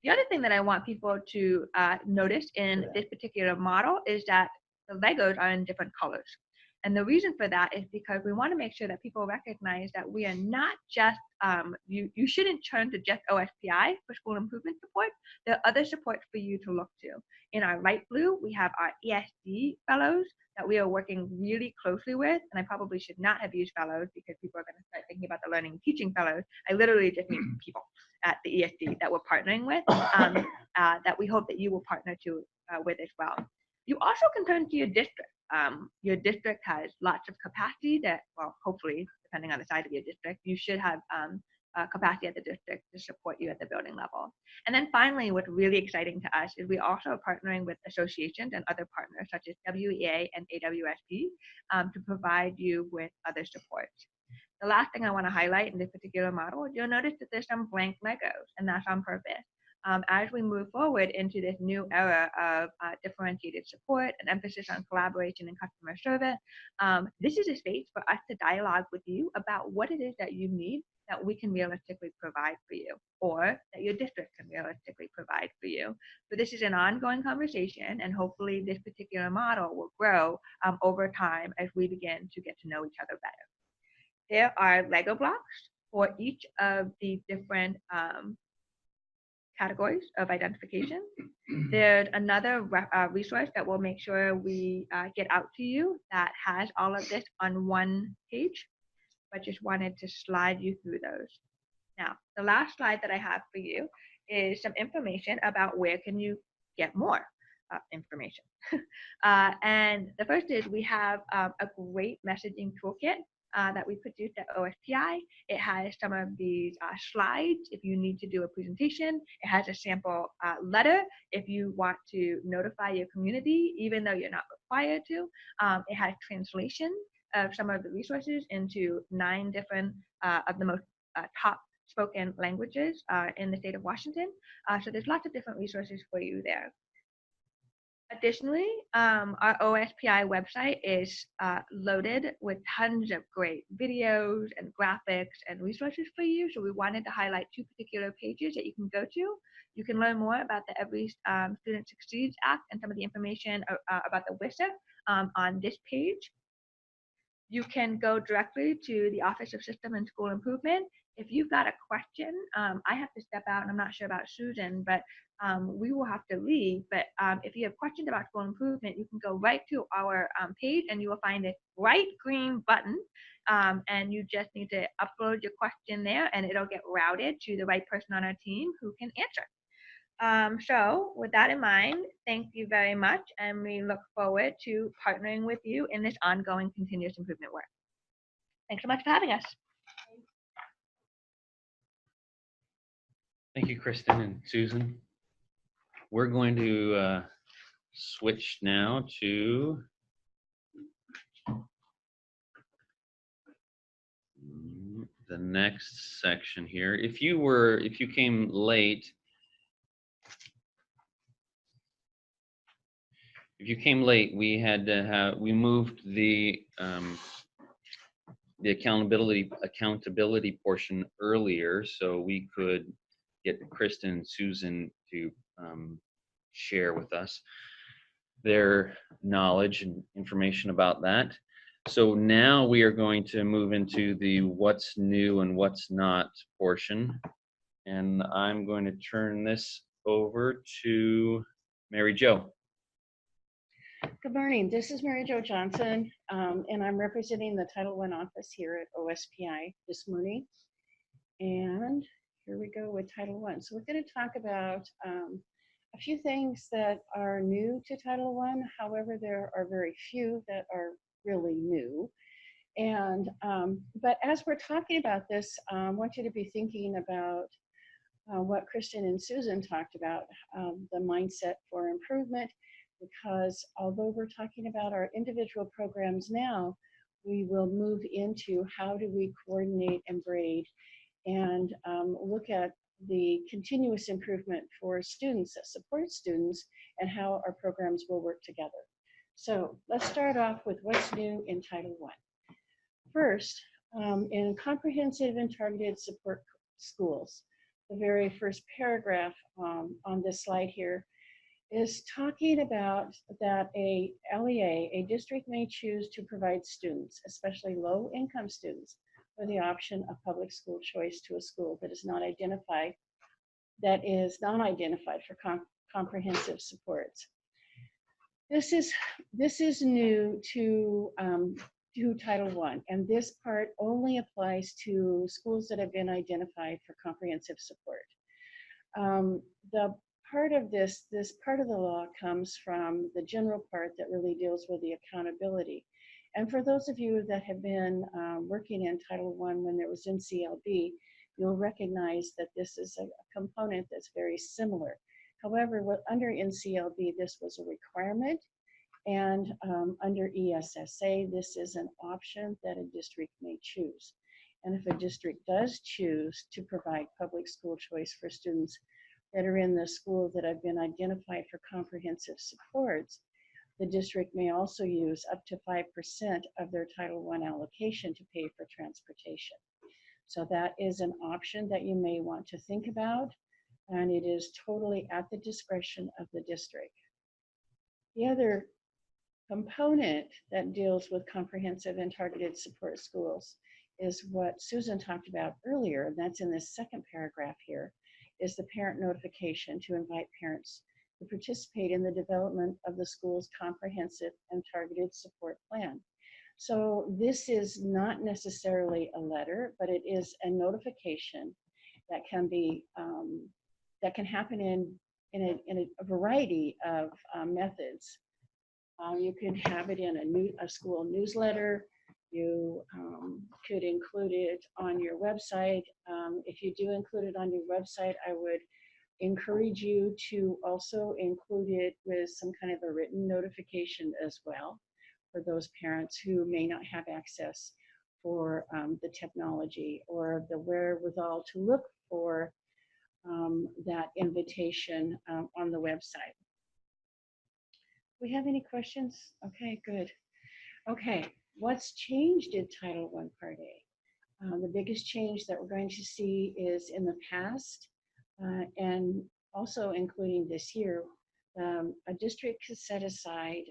The other thing that I want people to notice in this particular model is that the Legos are in different colors. And the reason for that is because we want to make sure that people recognize that we are not just, you shouldn't turn to just OSPI for school improvement support. There are other supports for you to look to. In our light blue, we have our ESD fellows that we are working really closely with. And I probably should not have used fellows because people are going to start thinking about the learning and teaching fellows. I literally just mean people at the ESD that we're partnering with, that we hope that you will partner with as well. You also can turn to your district. Your district has lots of capacity that, well, hopefully, depending on the size of your district, you should have capacity at the district to support you at the building level. And then finally, what's really exciting to us is we also are partnering with associations and other partners such as WEA and AWSP to provide you with other supports. The last thing I want to highlight in this particular model is you'll notice that there's some blank Legos, and that's on purpose. As we move forward into this new era of differentiated support and emphasis on collaboration and customer service, this is a space for us to dialogue with you about what it is that you need that we can realistically provide for you, or that your district can realistically provide for you. So this is an ongoing conversation, and hopefully this particular model will grow over time as we begin to get to know each other better. There are Lego blocks for each of the different categories of identification. There's another resource that we'll make sure we get out to you that has all of this on one page, but just wanted to slide you through those. Now, the last slide that I have for you is some information about where can you get more information. And the first is we have a great messaging toolkit that we produced at OSPI. It has some of these slides if you need to do a presentation. It has a sample letter if you want to notify your community, even though you're not required to. It has translation of some of the resources into 9 different of the most top spoken languages in the state of Washington. So there's lots of different resources for you there. Additionally, our OSPI website is loaded with tons of great videos and graphics and resources for you. So we wanted to highlight 2 particular pages that you can go to. You can learn more about the Every Student Succeeds Act and some of the information about the WISA on this page. You can go directly to the Office of System and School Improvement. If you've got a question, I have to step out, and I'm not sure about Susan, but we will have to leave. But if you have questions about school improvement, you can go right to our page, and you will find a bright green button, and you just need to upload your question there, and it'll get routed to the right person on our team who can answer. So with that in mind, thank you very much, and we look forward to partnering with you in this ongoing continuous improvement work. Thanks so much for having us. Thank you, Kristen and Susan. We're going to switch now to the next section here. If you came late, we moved the accountability portion earlier, so we could get Kristen and Susan to share with us their knowledge and information about that. So now we are going to move into the what's new and what's not portion. And I'm going to turn this over to Mary Jo. Good morning. This is Mary Jo Johnson, and I'm representing the Title I office here at OSPI this morning. And here we go with Title I. So we're going to talk about a few things that are new to Title I. However, there are very few that are really new. And but as we're talking about this, I want you to be thinking about what Kristen and Susan talked about, the mindset for improvement. Because although we're talking about our individual programs now, we will move into how do we coordinate and grade and look at the continuous improvement for students that support students and how our programs will work together. So let's start off with what's new in Title I. First, in comprehensive and targeted support schools, the very first paragraph on this slide here is talking about that a LEA, a district may choose to provide students, especially low-income students, with the option of public school choice to a school that is not identified for comprehensive supports. This is new to Title I, and this part only applies to schools that have been identified for comprehensive support. The part of this part of the law comes from the general part that really deals with the accountability. And for those of you that have been working in Title I when there was NCLB, you'll recognize that this is a component that's very similar. However, under NCLB, this was a requirement, and under ESSA, this is an option that a district may choose. And if a district does choose to provide public school choice for students that are in the school that have been identified for comprehensive supports, the district may also use up to 5% of their Title I allocation to pay for transportation. So that is an option that you may want to think about, and it is totally at the discretion of the district. The other component that deals with comprehensive and targeted support schools is what Susan talked about earlier, and that's in this second paragraph here, is the parent notification to invite parents to participate in the development of the school's comprehensive and targeted support plan. So this is not necessarily a letter, but it is a notification that can be that can happen in a variety of methods. You can have it in a school newsletter. You could include it on your website. If you do include it on your website, I would encourage you to also include it with some kind of a written notification as well for those parents who may not have access for the technology or the wherewithal to look for that invitation on the website. We have any questions? Okay, good. Okay, what's changed in Title I Part A? The biggest change that we're going to see is in the past, and also including this year, a district could set aside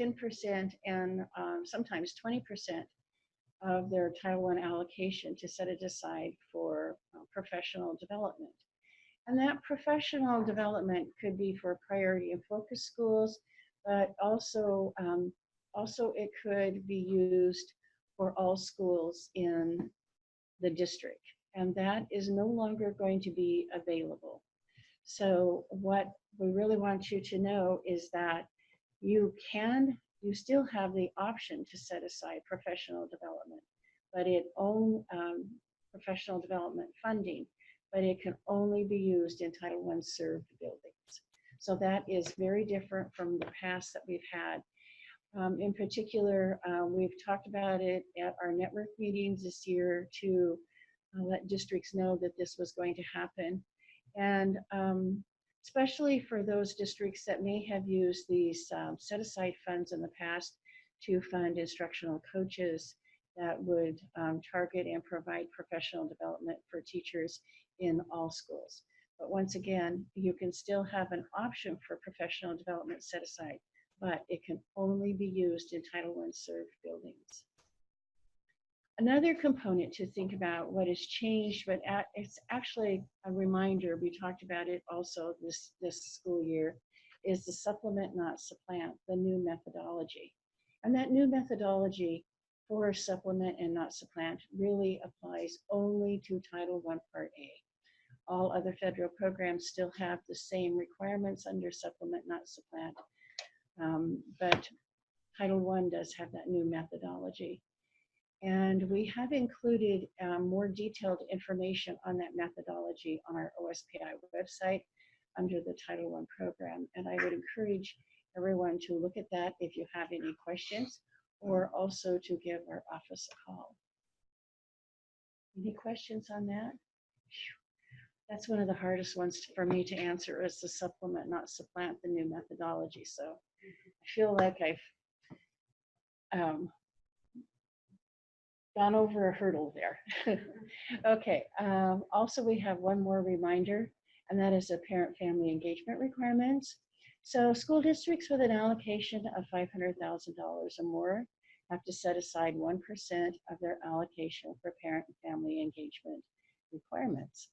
10% and sometimes 20% of their Title I allocation to set it aside for professional development. And that professional development could be for priority and focus schools, but also it could be used for all schools in the district. And that is no longer going to be available. So what we really want you to know is that you still have the option to set aside professional development, but professional development funding, but it can only be used in Title I served buildings. So that is very different from the past that we've had. In particular, we've talked about it at our network meetings this year to let districts know that this was going to happen. And especially for those districts that may have used these set aside funds in the past to fund instructional coaches that would target and provide professional development for teachers in all schools. But once again, you can still have an option for professional development set aside, but it can only be used in Title I served buildings. Another component to think about what has changed, but it's actually a reminder, we talked about it also this school year, is the supplement, not supplant, the new methodology. And that new methodology for supplement and not supplant really applies only to Title I Part A. All other federal programs still have the same requirements under supplement, not supplant. But Title I does have that new methodology. And we have included more detailed information on that methodology on our OSPI website under the Title I program. And I would encourage everyone to look at that if you have any questions, or also to give our office a call. Any questions on that? That's one of the hardest ones for me to answer, is the supplement, not supplant, the new methodology. So I feel like I've gone over a hurdle there. Okay, also we have one more reminder, and that is the parent-family engagement requirements. So school districts with an allocation of $500,000 or more have to set aside 1% of their allocation for parent and family engagement requirements.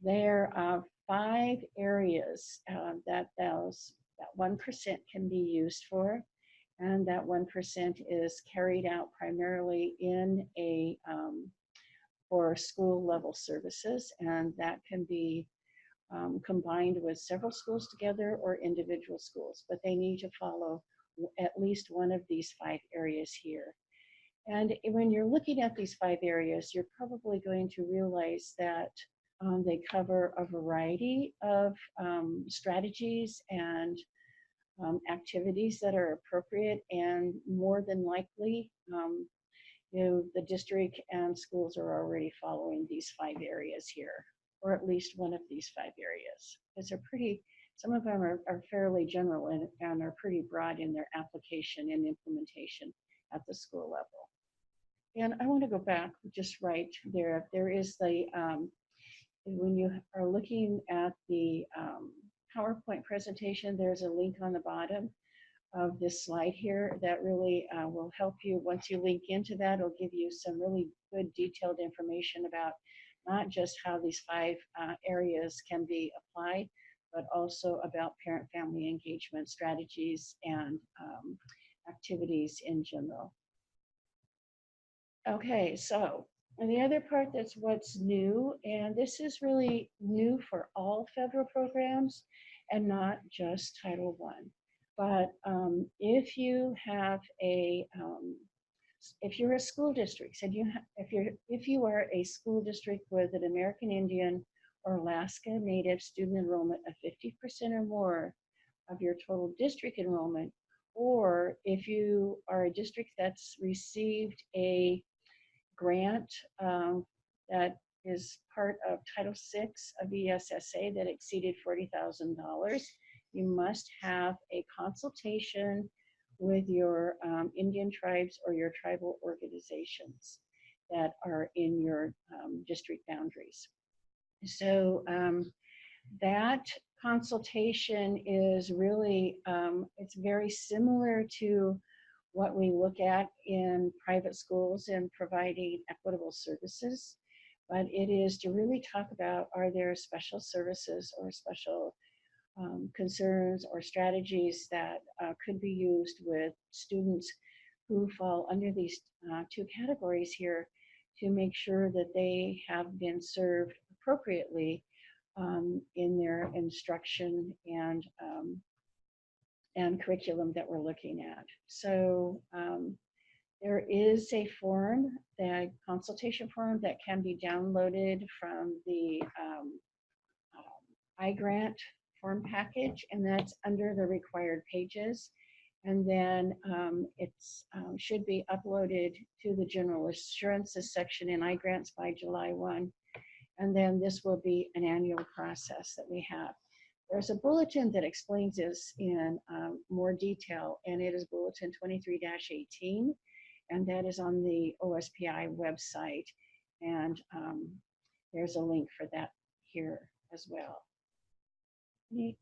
There are 5 areas that 1% can be used for, and that 1% is carried out primarily in for school level services, and that can be combined with several schools together or individual schools, but they need to follow at least one of these 5 areas here. And when you're looking at these 5 areas, you're probably going to realize that they cover a variety of strategies and activities that are appropriate, and more than likely, the district and schools are already following these 5 areas here, or at least one of these 5 areas. Because they're pretty, some of them are fairly general and are pretty broad in their application and implementation at the school level. And I want to go back just right there. There is the, when you are looking at the PowerPoint presentation, there's a link on the bottom of this slide here that really will help you. Once you link into that, it'll give you some really good detailed information about not just how these 5 areas can be applied, but also about parent-family engagement strategies and activities in general. Okay, so, and the other part that's what's new, and this is really new for all federal programs and not just Title I. But if you have a If you're a school district, said if you are a school district with an American Indian or Alaska Native student enrollment of 50% or more of your total district enrollment, or if you are a district that's received a grant that is part of Title VI of ESSA that exceeded $40,000, you must have a consultation with your Indian tribes or your tribal organizations that are in your district boundaries. So that consultation is really, it's very similar to what we look at in private schools and providing equitable services, but it is to really talk about, are there special services or special concerns or strategies that could be used with students who fall under these two categories here to make sure that they have been served appropriately in their instruction and curriculum that we're looking at. So there is a form, the consultation form, that can be downloaded from the iGrant form package, and that's under the required pages. And then it's should be uploaded to the general assurances section in iGrants by July 1. And then this will be an annual process that we have. There's a bulletin that explains this in more detail, and it is Bulletin 23-18, and that is on the OSPI website. And there's a link for that here as well. Any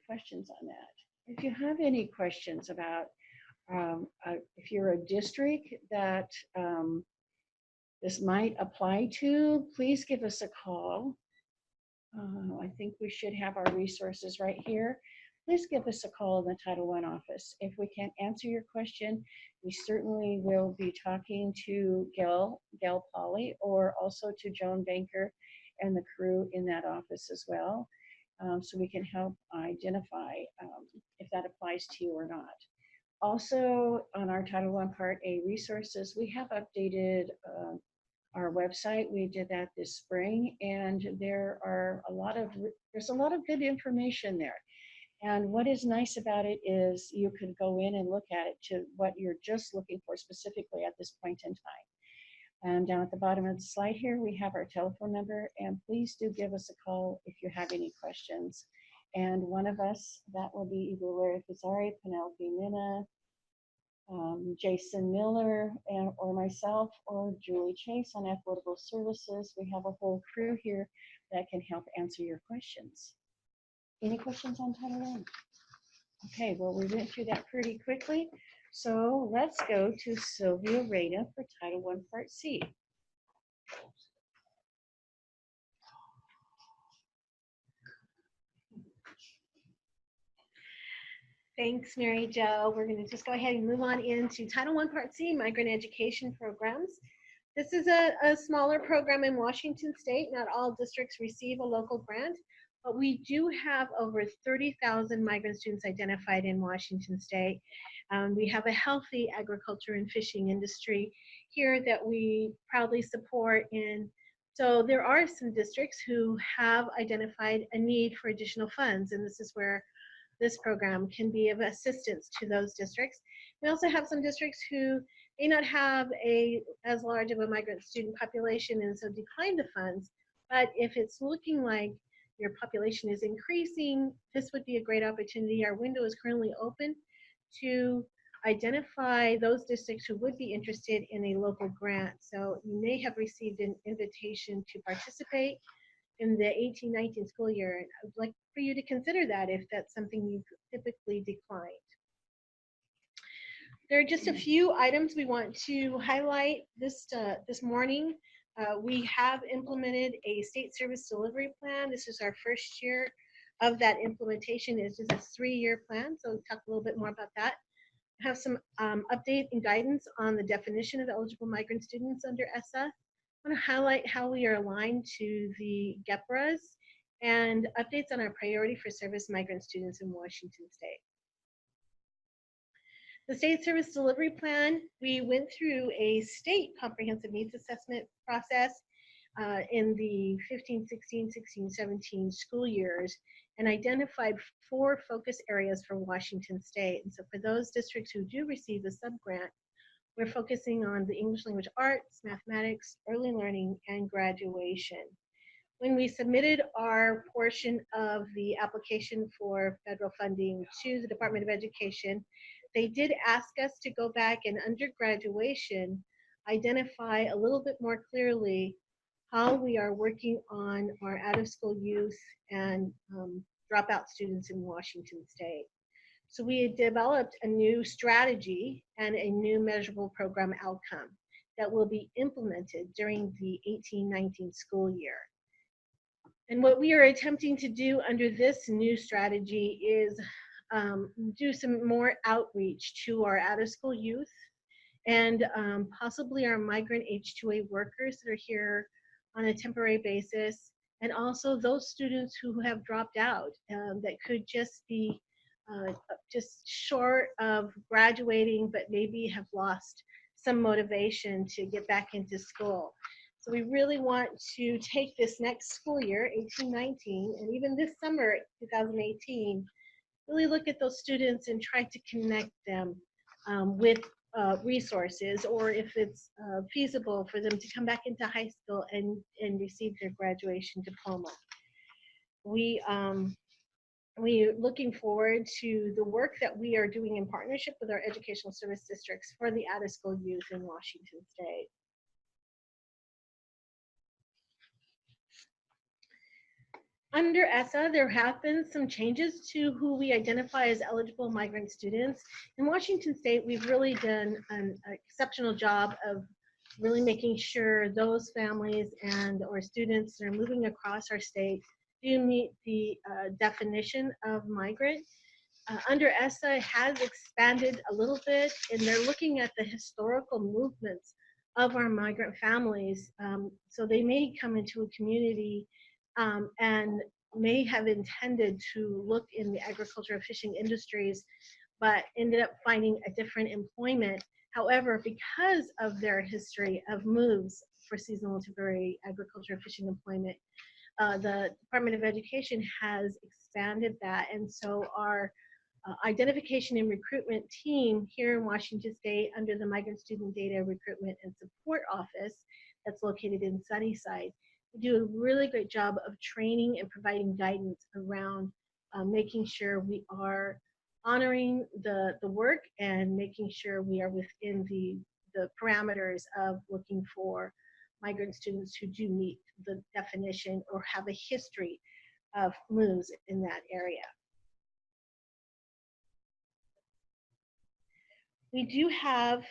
questions on that? If you have any questions about if you're a district that this might apply to, please give us a call. I think we should have our resources right here. Please give us a call in the Title I office. If we can't answer your question, we certainly will be talking to Gail Polly, or also to Joan Banker and the crew in that office as well. So we can help identify if that applies to you or not. Also, on our Title I Part A resources, we have updated our website. We did that this spring, and there's a lot of good information there. And what is nice about it is you can go in and look at it to what you're just looking for specifically at this point in time. And down at the bottom of the slide here, we have our telephone number, and please do give us a call if you have any questions. And one of us, that will be either Larry Pizzari, Penelope Minna, Jason Miller, or myself, or Julie Chase on Equitable Services. We have a whole crew here that can help answer your questions. Any questions on Title I? Okay, well, we went through that pretty quickly. So let's go to Sylvia Rada for Title I Part C. Thanks, Mary Jo. We're going to just go ahead and move on into Title I Part C, Migrant Education Programs. This is a smaller program in Washington State. Not all districts receive a local grant, but we do have over 30,000 migrant students identified in Washington State. We have a healthy agriculture and fishing industry here that we proudly support. And so there are some districts who have identified a need for additional funds, and this is where this program can be of assistance to those districts. We also have some districts who may not have as large of a migrant student population and so decline the funds, but if it's looking like your population is increasing, this would be a great opportunity. Our window is currently open to identify those districts who would be interested in a local grant. So you may have received an invitation to participate in the 18-19 school year. And I would like for you to consider that if that's something you've typically declined. There are just a few items we want to highlight this morning. We have implemented a state service delivery plan. This is our first year of that implementation. It's just a 3-year plan, so we'll talk a little bit more about that. I have some update and guidance on the definition of eligible migrant students under ESSA. I want to highlight how we are aligned to the GEPRAs and updates on our priority for service migrant students in Washington State. The state service delivery plan, we went through a state comprehensive needs assessment process in the 15, 16, 16, 17 school years and identified 4 focus areas for Washington State. And so for those districts who do receive the sub-grant, we're focusing on the English language arts, mathematics, early learning, and graduation. When we submitted our portion of the application for federal funding to the Department of Education, they did ask us to go back and under graduation, identify a little bit more clearly how we are working on our out-of-school youth and dropout students in Washington State. So we had developed a new strategy and a new measurable program outcome that will be implemented during the 18-19 school year. And what we are attempting to do under this new strategy is do some more outreach to our out-of-school youth and possibly our migrant H-2A workers that are here on a temporary basis, and also those students who have dropped out that could just be just short of graduating, but maybe have lost some motivation to get back into school. So we really want to take this next school year, 18-19, and even this summer, 2018, really look at those students and try to connect them with resources, or if it's feasible for them to come back into high school and receive their graduation diploma. We're looking forward to the work that we are doing in partnership with our educational service districts for the out-of-school youth in Washington State. Under ESSA, there have been some changes to who we identify as eligible migrant students. In Washington State, we've really done an exceptional job of really making sure those families and or students that are moving across our state do meet the definition of migrant. Under ESSA, it has expanded a little bit, and they're looking at the historical movements of our migrant families. So they may come into a community and may have intended to look in the agriculture or fishing industries, but ended up finding a different employment. However, because of their history of moves for seasonal temporary agriculture or fishing employment, the Department of Education has expanded that. And so our identification and recruitment team here in Washington State under the Migrant Student Data Recruitment and Support Office that's located in Sunnyside, we do a really great job of training and providing guidance around making sure we are honoring the work and making sure we are within the parameters of looking for migrant students who do meet the definition or have a history of moves in that area. We do have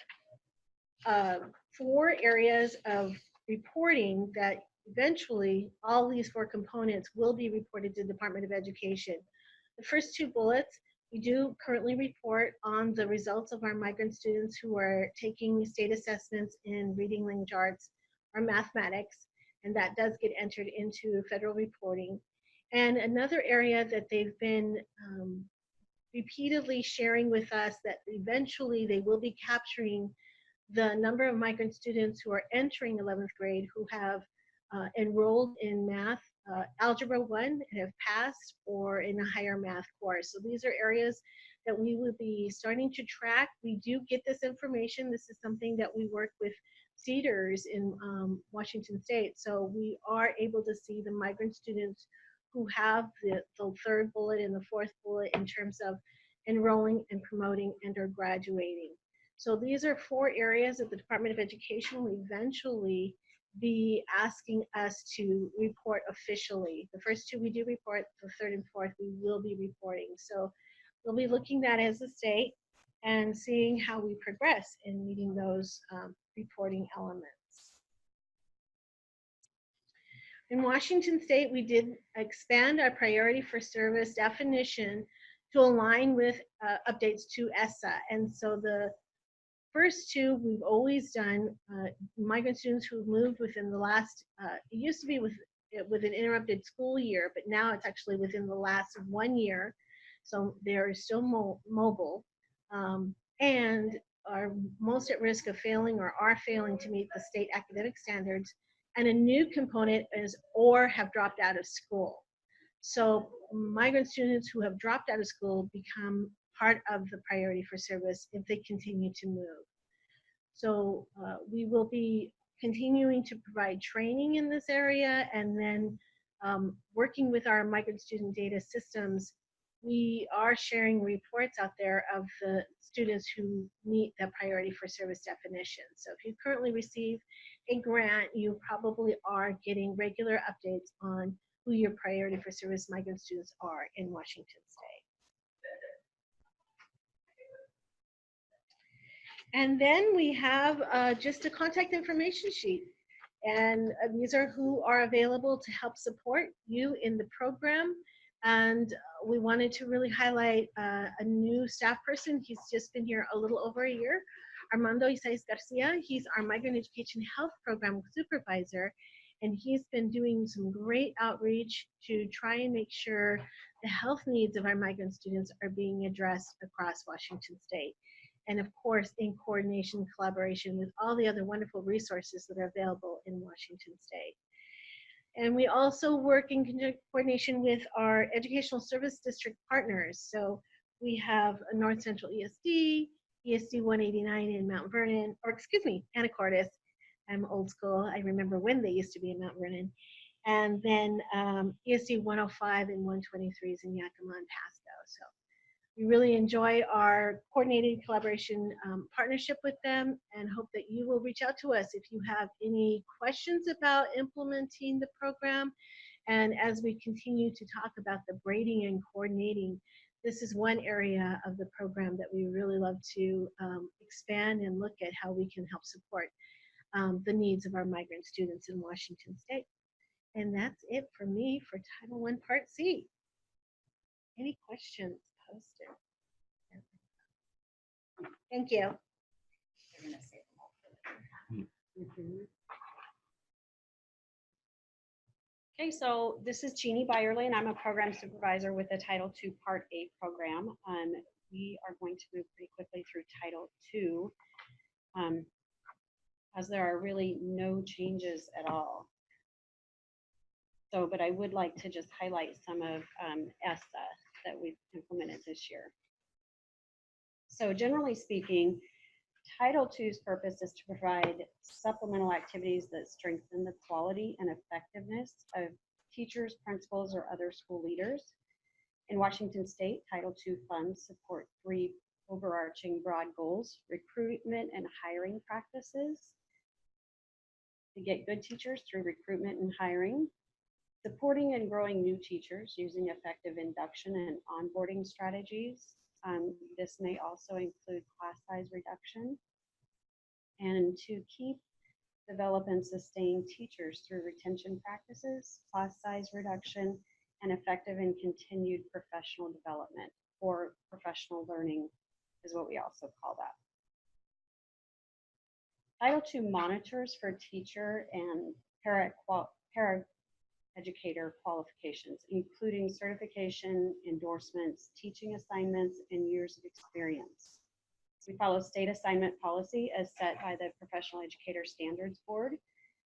4 areas of reporting that eventually all these 4 components will be reported to the Department of Education. The first 2 bullets, we do currently report on the results of our migrant students who are taking state assessments in reading, language arts, or mathematics, and that does get entered into federal reporting. And another area that they've been repeatedly sharing with us that eventually they will be capturing the number of migrant students who are entering 11th grade who have enrolled in math, Algebra 1 and have passed, or in a higher math course. So these are areas that we will be starting to track. We do get this information. This is something that we work with CEDARS in Washington State. So we are able to see the migrant students who have the 3rd bullet and the 4th bullet in terms of enrolling and promoting and or graduating. So these are 4 areas that the Department of Education will eventually be asking us to report officially. The first 2 we do report, the 3rd and 4th we will be reporting. So we'll be looking at as a state and seeing how we progress in meeting those reporting elements. In Washington State, we did expand our priority for service definition to align with updates to ESSA. And so the first 2 we've always done migrant students who moved within the last, it used to be with an interrupted school year, but now it's actually within the last 1 year. So they're still mobile. and are most at risk of failing or are failing to meet the state academic standards. And a new component is or have dropped out of school. So migrant students who have dropped out of school become part of the priority for service if they continue to move. So we will be continuing to provide training in this area, and then working with our migrant student data systems, we are sharing reports out there of the students who meet the priority for service definition. So if you currently receive a grant, you probably are getting regular updates on who your priority for service migrant students are in Washington State. And then we have just a contact information sheet. And these are who are available to help support you in the program. And we wanted to really highlight a new staff person. He's just been here a little over a year. Armando Isaias Garcia, he's our Migrant Education Health Program Supervisor. And he's been doing some great outreach to try and make sure the health needs of our migrant students are being addressed across Washington State. And of course, in coordination, collaboration with all the other wonderful resources that are available in Washington State. And we also work in coordination with our educational service district partners. So we have a North Central ESD, ESD 189 in Mount Vernon, or excuse me, Anacortes. I'm old school. I remember when they used to be in Mount Vernon. And then ESD 105 and 123 is in Yakima and Pasco. So we really enjoy our coordinated collaboration partnership with them, and hope that you will reach out to us if you have any questions about implementing the program. And as we continue to talk about the braiding and coordinating, this is one area of the program that we really love to expand and look at how we can help support the needs of our migrant students in Washington State. And that's it for me for Title I Part C. Any questions posted? Thank you. Okay, so this is Jeannie Byerly, and I'm a program supervisor with the Title II Part A program. We are going to move pretty quickly through Title II, as there are really no changes at all. So, but I would like to just highlight some of ESSA that we've implemented this year. So generally speaking, Title II's purpose is to provide supplemental activities that strengthen the quality and effectiveness of teachers, principals, or other school leaders. In Washington State, Title II funds support 3 overarching broad goals: recruitment and hiring practices, to get good teachers through recruitment and hiring, supporting and growing new teachers using effective induction and onboarding strategies. This may also include class size reduction, and to keep, develop, and sustain teachers through retention practices, class size reduction, and effective and continued professional development, or professional learning is what we also call that. Title II monitors for teacher and para-educator qualifications, including certification, endorsements, teaching assignments, and years of experience. We follow state assignment policy as set by the Professional Educator Standards Board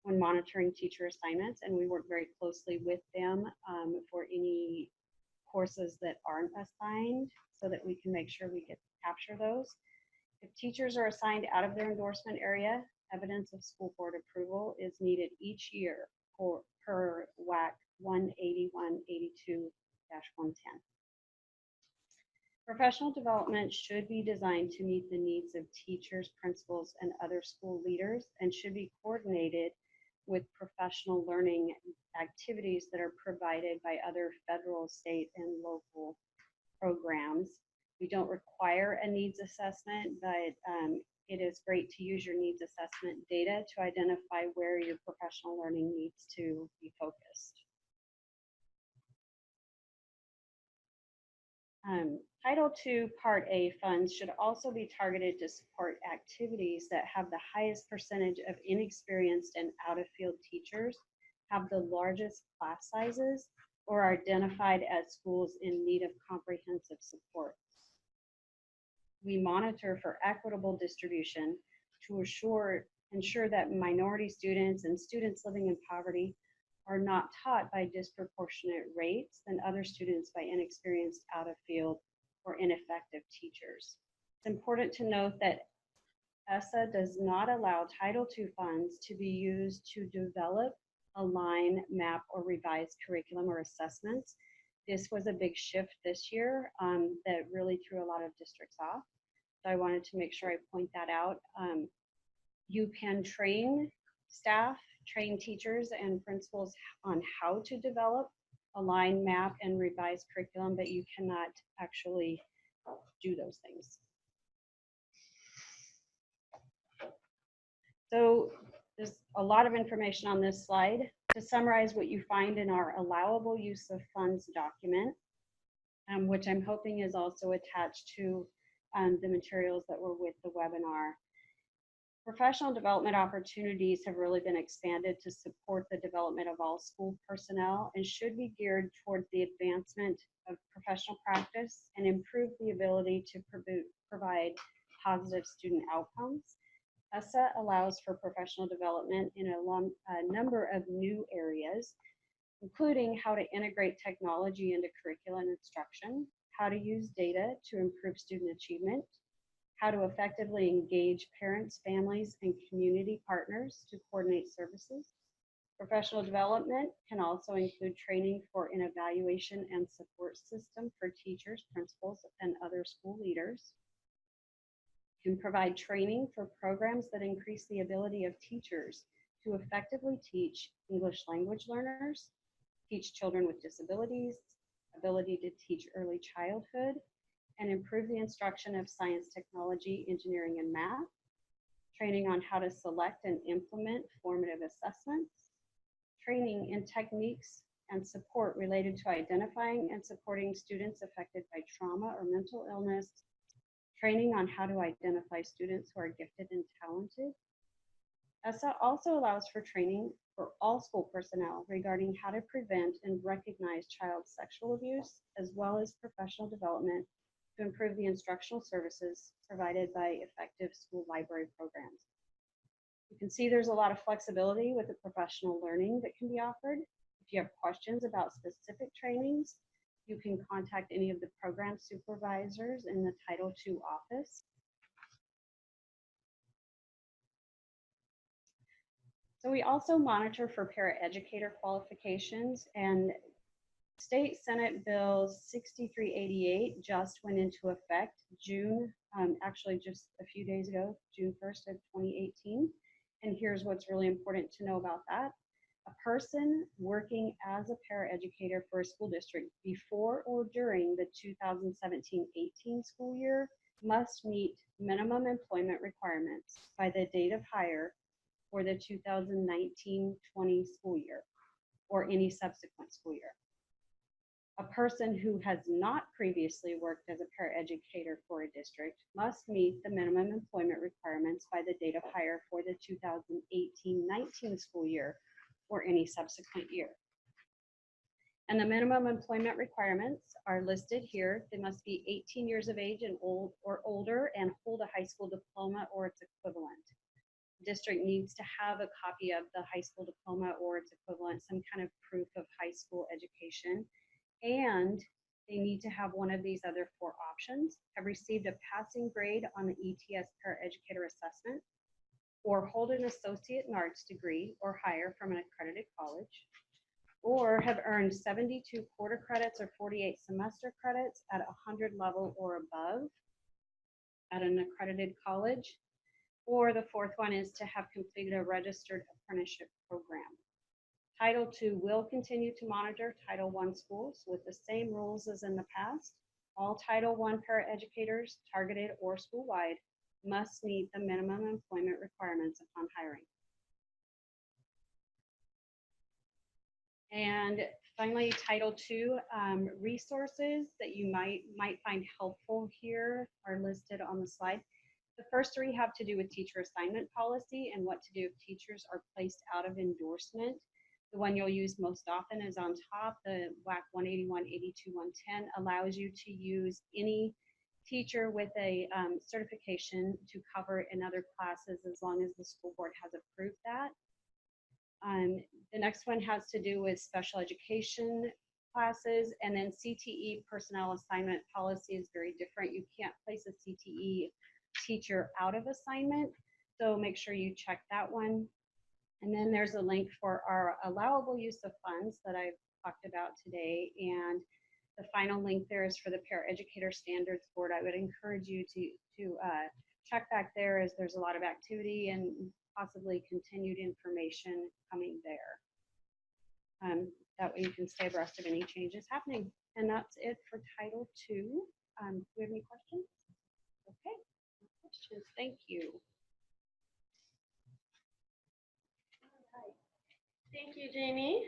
when monitoring teacher assignments, and we work very closely with them for any courses that aren't assigned, so that we can make sure we capture those. If teachers are assigned out of their endorsement area, evidence of school board approval is needed each year per WAC 18182-110. Professional development should be designed to meet the needs of teachers, principals, and other school leaders, and should be coordinated with professional learning activities that are provided by other federal, state, and local programs. We don't require a needs assessment, but it is great to use your needs assessment data to identify where your professional learning needs to be focused. Title II Part A funds should also be targeted to support activities that have the highest percentage of inexperienced and out-of-field teachers, have the largest class sizes, or are identified as schools in need of comprehensive support. We monitor for equitable distribution to ensure that minority students and students living in poverty are not taught by disproportionate rates than other students by inexperienced, out of field, or ineffective teachers. It's important to note that ESSA does not allow Title II funds to be used to develop, align, map, or revise curriculum or assessments. This was a big shift this year that really threw a lot of districts off. So I wanted to make sure I point that out. You can train staff, train teachers and principals on how to develop, align, map, and revise curriculum, but you cannot actually do those things. So there's a lot of information on this slide. To summarize what you find in our allowable use of funds document, which I'm hoping is also attached to the materials that were with the webinar. Professional development opportunities have really been expanded to support the development of all school personnel and should be geared towards the advancement of professional practice and improve the ability to provide positive student outcomes. ESSA allows for professional development in a number of new areas, including how to integrate technology into curriculum and instruction, how to use data to improve student achievement, how to effectively engage parents, families, and community partners to coordinate services. Professional development can also include training for an evaluation and support system for teachers, principals, and other school leaders. Can provide training for programs that increase the ability of teachers to effectively teach English language learners, teach children with disabilities, ability to teach early childhood, and improve the instruction of science, technology, engineering, and math, training on how to select and implement formative assessments, training in techniques and support related to identifying and supporting students affected by trauma or mental illness, training on how to identify students who are gifted and talented. ESSA also allows for training for all school personnel regarding how to prevent and recognize child sexual abuse, as well as professional development to improve the instructional services provided by effective school library programs. You can see there's a lot of flexibility with the professional learning that can be offered. If you have questions about specific trainings, you can contact any of the program supervisors in the Title II office. So we also monitor for paraeducator qualifications, and State Senate Bill 6388 just went into effect June, actually just a few days ago, June 1st of 2018. And here's what's really important to know about that. A person working as a paraeducator for a school district before or during the 2017-18 school year must meet minimum employment requirements by the date of hire for the 2019-20 school year or any subsequent school year. A person who has not previously worked as a paraeducator for a district must meet the minimum employment requirements by the date of hire for the 2018-19 school year or any subsequent year. And the minimum employment requirements are listed here. They must be 18 years of age and older and hold a high school diploma or its equivalent. The district needs to have a copy of the high school diploma or its equivalent, some kind of proof of high school education. And they need to have one of these other four options: have received a passing grade on the ETS paraeducator assessment, or hold an associate in arts degree or higher from an accredited college, or have earned 72 quarter credits or 48 semester credits at 100 level or above at an accredited college, or the fourth one is to have completed a registered apprenticeship program. Title II will continue to monitor Title I schools with the same rules as in the past. All Title I paraeducators, targeted or school-wide, must meet the minimum employment requirements upon hiring. And finally, Title II resources that you might find helpful here are listed on the slide. The first three have to do with teacher assignment policy and what to do if teachers are placed out of endorsement. The one you'll use most often is on top. The WAC 181, 82, 110 allows you to use any teacher with a certification to cover in other classes as long as the school board has approved that. The next one has to do with special education classes, and then CTE personnel assignment policy is very different. You can't place a CTE teacher out of assignment, so make sure you check that one. And then there's a link for our allowable use of funds that I've talked about today, and the final link there is for the Paraeducator Standards Board. I would encourage you to check back there, as there's a lot of activity and possibly continued information coming there. That way you can stay abreast of any changes happening. And that's it for Title II. Do we have any questions? Okay, no questions. Thank you. Thank you, Jamie.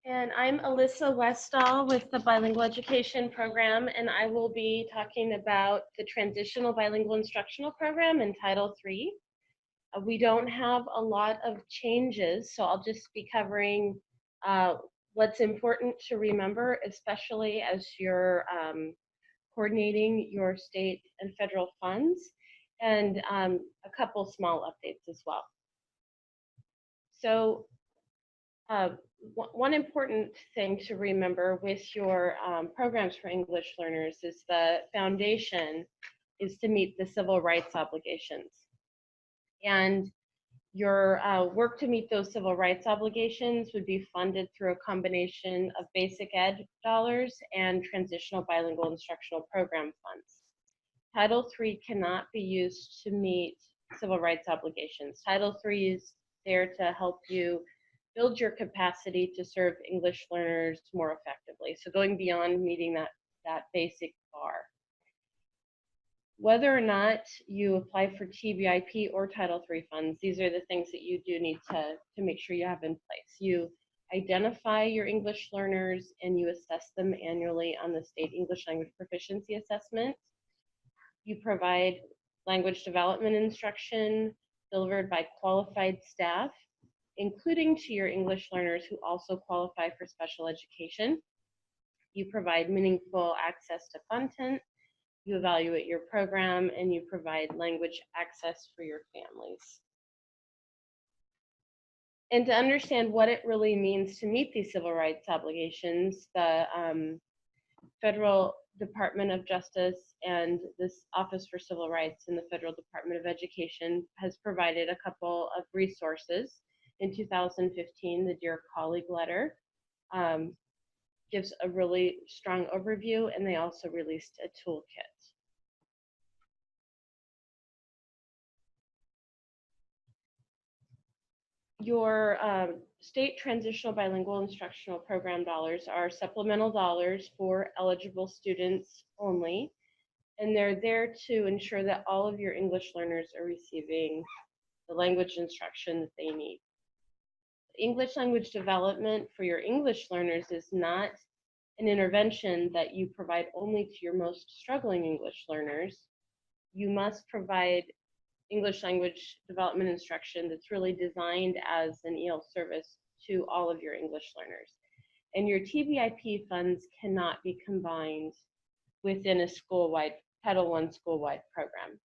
And I'm Alyssa Westall with the Bilingual Education Program, and I will be talking about the Transitional Bilingual Instructional Program in Title III. We don't have a lot of changes, so I'll just be covering what's important to remember, especially as you're coordinating your state and federal funds, and a couple small updates as well. So one important thing to remember with your programs for English learners is the foundation is to meet the civil rights obligations. And your work to meet those civil rights obligations would be funded through a combination of basic ed dollars and transitional bilingual instructional program funds. Title III cannot be used to meet civil rights obligations. Title III is there to help you build your capacity to serve English learners more effectively. So going beyond meeting that basic bar. Whether or not you apply for TBIP or Title III funds, these are the things that you do need to make sure you have in place. You identify your English learners and you assess them annually on the state English language proficiency assessment. You provide language development instruction delivered by qualified staff, including to your English learners who also qualify for special education. You provide meaningful access to content. You evaluate your program, and you provide language access for your families. And to understand what it really means to meet these civil rights obligations, the Federal Department of Justice and this Office for Civil Rights in the Federal Department of Education has provided a couple of resources. In 2015, the Dear Colleague letter gives a really strong overview, and they also released a toolkit. Your state transitional bilingual instructional program dollars are supplemental dollars for eligible students only, and they're there to ensure that all of your English learners are receiving the language instruction that they need. English language development for your English learners is not an intervention that you provide only to your most struggling English learners. You must provide English language development instruction that's really designed as an EL service to all of your English learners. And your TBIP funds cannot be combined within a school-wide, Title I school-wide program.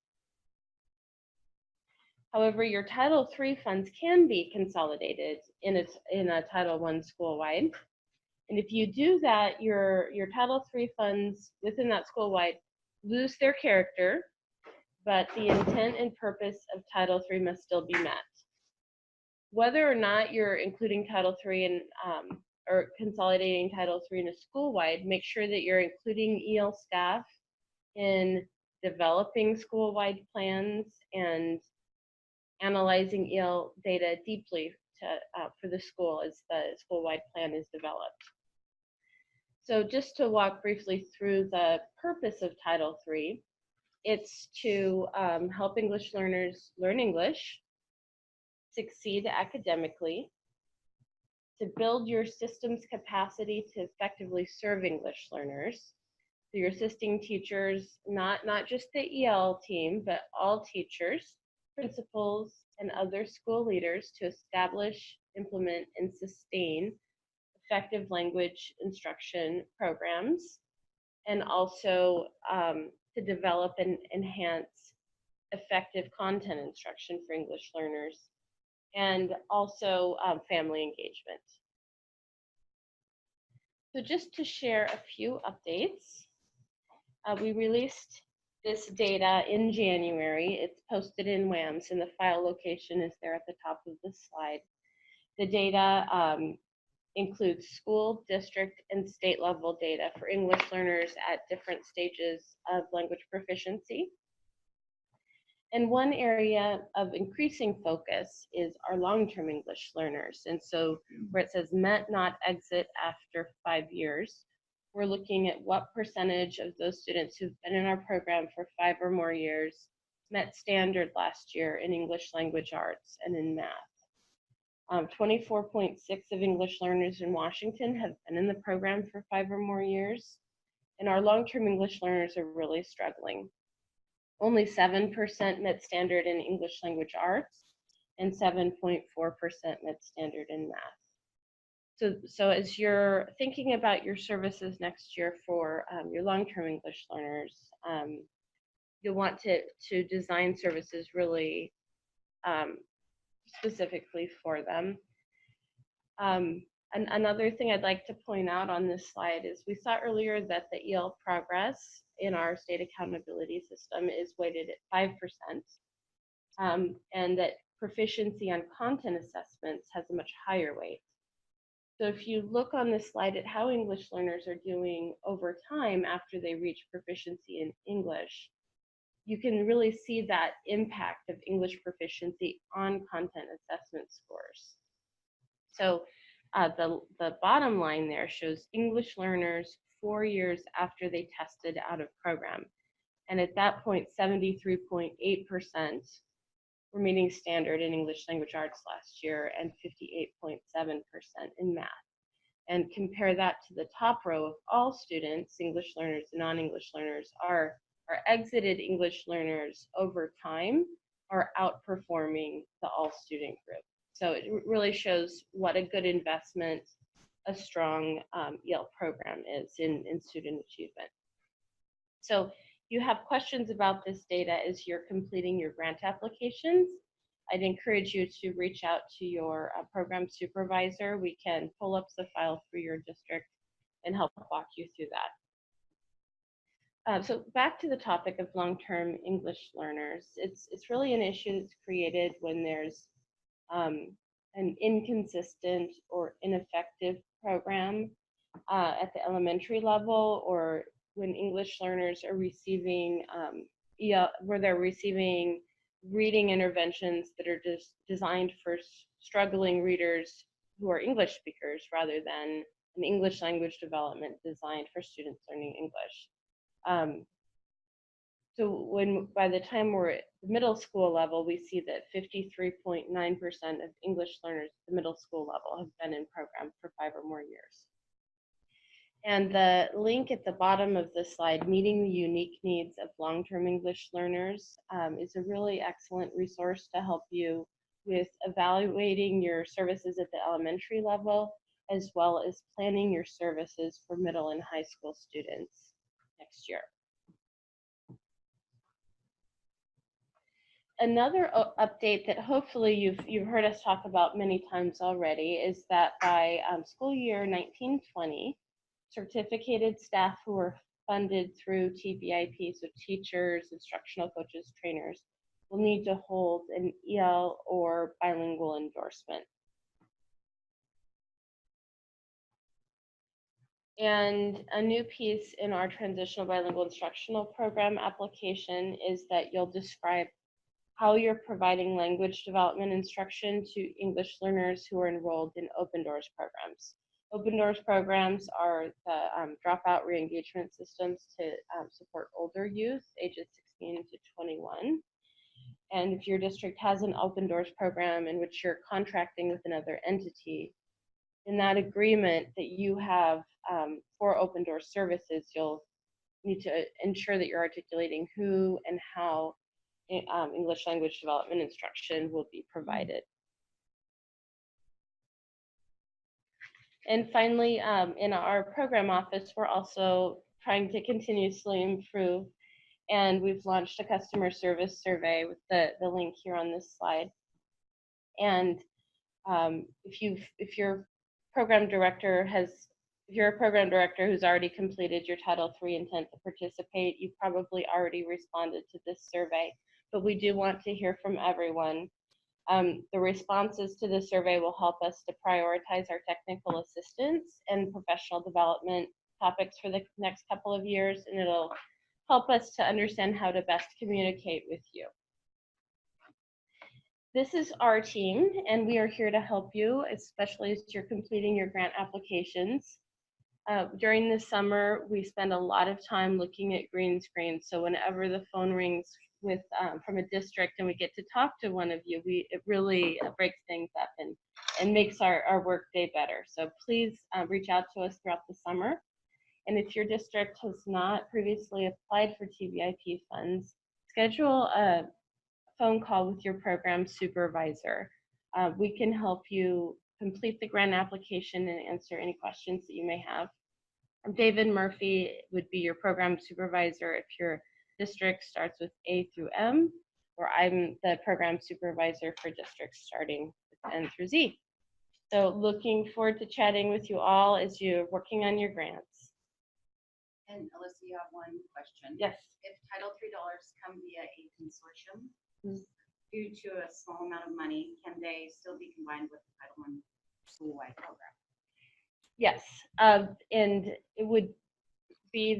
However, your Title III funds can be consolidated in a Title I school-wide. And if you do that, your Title III funds within that school-wide lose their character, but the intent and purpose of Title III must still be met. Whether or not you're including Title III in, or consolidating Title III in a school-wide, make sure that you're including EL staff in developing school-wide plans and analyzing EL data deeply for the school as the school-wide plan is developed. So just to walk briefly through the purpose of Title III, it's to help English learners learn English, succeed academically, to build your system's capacity to effectively serve English learners. So you're assisting teachers, not just the EL team, but all teachers, principals, and other school leaders to establish, implement, and sustain effective language instruction programs and also to develop and enhance effective content instruction for English learners, and also family engagement. So just to share a few updates, we released this data in January. It's posted in WAMS, and the file location is there at the top of the slide. The data includes school, district, and state level data for English learners at different stages of language proficiency. And one area of increasing focus is our long-term English learners. And so where it says met, not exit after 5 years, we're looking at what percentage of those students who've been in our program for 5 or more years met standard last year in English language arts and in math. 24.6 of English learners in Washington have been in the program for 5 or more years, and our long-term English learners are really struggling. Only 7% met standard in English language arts, and 7.4% met standard in math. So as you're thinking about your services next year for your long-term English learners, you'll want to design services really specifically for them. And another thing I'd like to point out on this slide is we saw earlier that the EL progress in our state accountability system is weighted at 5%, and that proficiency on content assessments has a much higher weight. So if you look on this slide at how English learners are doing over time after they reach proficiency in English, you can really see that impact of English proficiency on content assessment scores. So the bottom line there shows English learners 4 years after they tested out of program. And at that point, 73.8% were meeting standard in English language arts last year and 58.7% in math. And compare that to the top row of all students, English learners and non-English learners, our exited English learners over time are outperforming the all student group. So it really shows what a good investment a strong EL program is in student achievement. So you have questions about this data as you're completing your grant applications. I'd encourage you to reach out to your program supervisor. We can pull up the file for your district and help walk you through that. So back to the topic of long-term English learners. It's really an issue that's created when there's an inconsistent or ineffective program at the elementary level, or when English learners are receiving where they're receiving reading interventions that are just designed for struggling readers who are English speakers rather than an English language development designed for students learning English. So by the time we're at the middle school level, we see that 53.9% of English learners at the middle school level have been in program for 5 or more years. And the link at the bottom of the slide, Meeting the Unique Needs of Long-Term English Learners, is a really excellent resource to help you with evaluating your services at the elementary level, as well as planning your services for middle and high school students next year. Another update that hopefully you've heard us talk about many times already is that by school year 1920, certificated staff who are funded through TVIP, so teachers, instructional coaches, trainers, will need to hold an EL or bilingual endorsement. And a new piece in our transitional bilingual instructional program application is that you'll describe how you're providing language development instruction to English learners who are enrolled in Open Doors programs. Open Doors programs are the dropout re-engagement systems to support older youth, ages 16 to 21. And if your district has an Open Doors program in which you're contracting with another entity, in that agreement that you have for Open Doors services, you'll need to ensure that you're articulating who and how English language development instruction will be provided. And finally, in our program office, we're also trying to continuously improve. And we've launched a customer service survey with the link here on this slide. And if your program director if you're a program director who's already completed your Title III intent to participate, you probably already responded to this survey, but we do want to hear from everyone. The responses to this survey will help us to prioritize our technical assistance and professional development topics for the next couple of years, and it'll help us to understand how to best communicate with you. This is our team, and we are here to help you, especially as you're completing your grant applications. During the summer, we spend a lot of time looking at green screens, so whenever the phone rings from a district and we get to talk to one of you, it really breaks things up and makes our work day better. So please reach out to us throughout the summer. And if your district has not previously applied for TVIP funds, schedule a phone call with your program supervisor. We can help you complete the grant application and answer any questions that you may have. David Murphy would be your program supervisor if your district starts with A through M, or I'm the program supervisor for districts starting with N through Z. So looking forward to chatting with you all as you're working on your grants. And Alyssa, you have one question. Yes. If Title III dollars come via a consortium, due to a small amount of money, can they still be combined with the Title I school-wide program? Yes, and it would be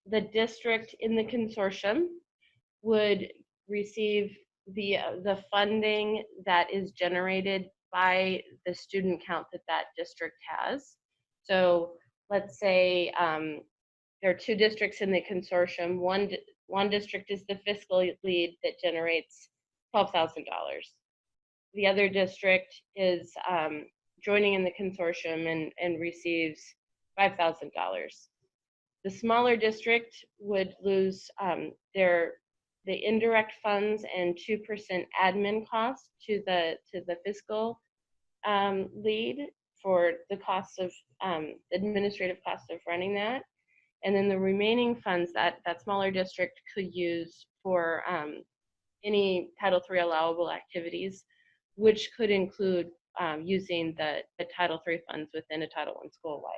the district in the consortium would receive the funding that is generated by the student count that district has. So let's say there are two districts in the consortium. One district is the fiscal lead that generates $12,000. The other district is joining in the consortium and receives $5,000. The smaller district would lose the indirect funds and 2% admin costs to the fiscal lead for the costs of administrative costs of running that. And then the remaining funds that smaller district could use for any Title III allowable activities, which could include using the Title III funds within a Title I school-wide.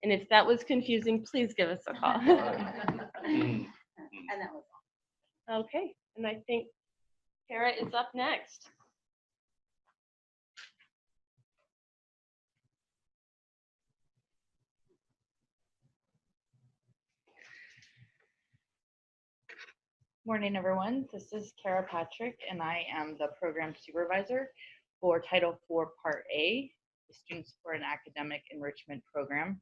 And if that was confusing, please give us a call. And that was all. Okay, and I think Kara is up next. Morning, everyone. This is Kara Patrick, and I am the program supervisor for Title IV Part A, the Student Support and Academic Enrichment Program.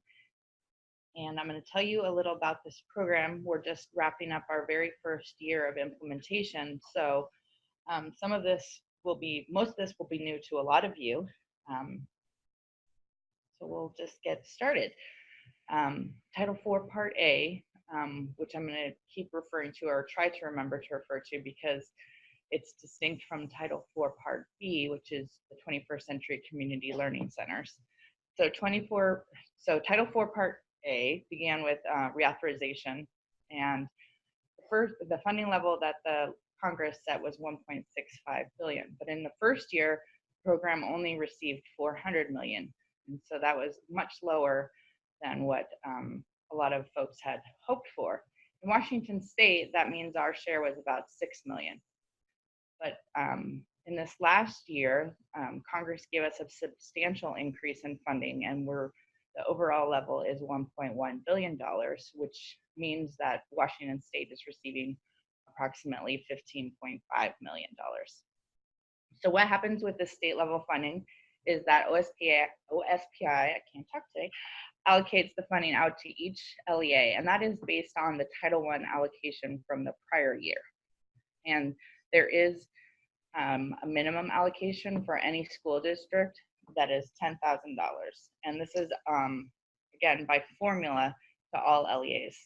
And I'm going to tell you a little about this program. We're just wrapping up our very first year of implementation. So most of this will be new to a lot of you. So we'll just get started. Title IV Part A, which I'm going to keep referring to or try to remember to refer to because it's distinct from Title IV Part B, which is the 21st Century Community Learning Centers. So Title IV Part A began with reauthorization, and the funding level that the Congress set was $1.65 billion. But in the first year, the program only received $400 million, and so that was much lower than what a lot of folks had hoped for. In Washington State, that means our share was about $6 million. But in this last year, Congress gave us a substantial increase in funding, and the overall level is $1.1 billion, which means that Washington State is receiving approximately $15.5 million. So what happens with the state level funding is that OSPI, I can't talk today, allocates the funding out to each LEA, and that is based on the Title I allocation from the prior year. And there is a minimum allocation for any school district that is $10,000. And this is, again, by formula to all LEAs.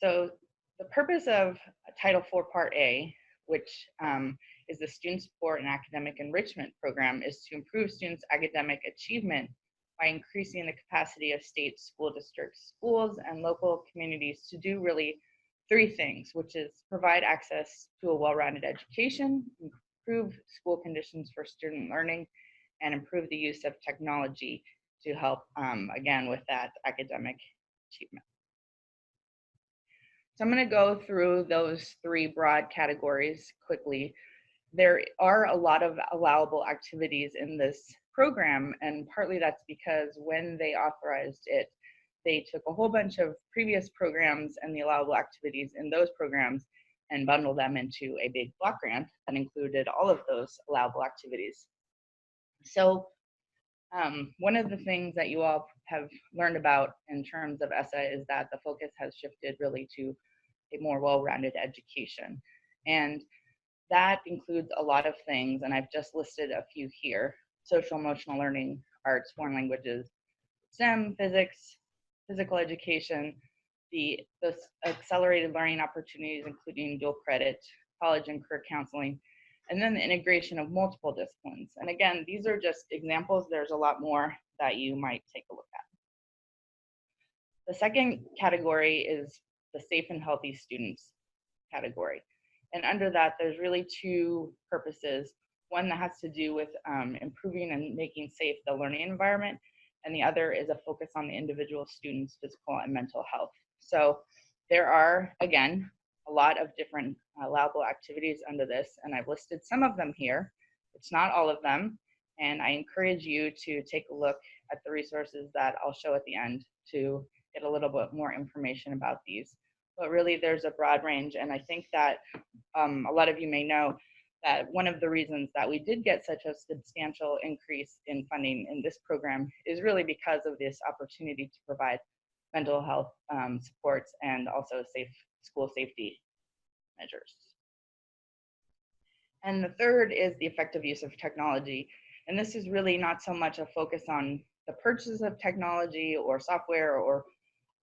So the purpose of Title IV Part A, which is the Student Support and Academic Enrichment Program, is to improve students' academic achievement by increasing the capacity of state school districts, schools, and local communities to do really three things, which is provide access to a well-rounded education, improve school conditions for student learning, and improve the use of technology to help, again, with that academic achievement. So I'm going to go through those three broad categories quickly. There are a lot of allowable activities in this program, and partly that's because when they authorized it, they took a whole bunch of previous programs and the allowable activities in those programs and bundled them into a big block grant that included all of those allowable activities. So one of the things that you all have learned about in terms of ESSA is that the focus has shifted really to a more well-rounded education. And that includes a lot of things, and I've just listed a few here: social emotional learning, arts, foreign languages, STEM, physics, physical education, the accelerated learning opportunities, including dual credit, college and career counseling, and then the integration of multiple disciplines. And again, these are just examples. There's a lot more that you might take a look at. The second category is the safe and healthy students category. And under that, there's really two purposes. One that has to do with improving and making safe the learning environment, and the other is a focus on the individual student's physical and mental health. So there are, again, a lot of different allowable activities under this, and I've listed some of them here. It's not all of them, and I encourage you to take a look at the resources that I'll show at the end to get a little bit more information about these. But really, there's a broad range, and I think that a lot of you may know that one of the reasons that we did get such a substantial increase in funding in this program is really because of this opportunity to provide mental health supports and also safe school safety measures. And the third is the effective use of technology. And this is really not so much a focus on the purchase of technology or software or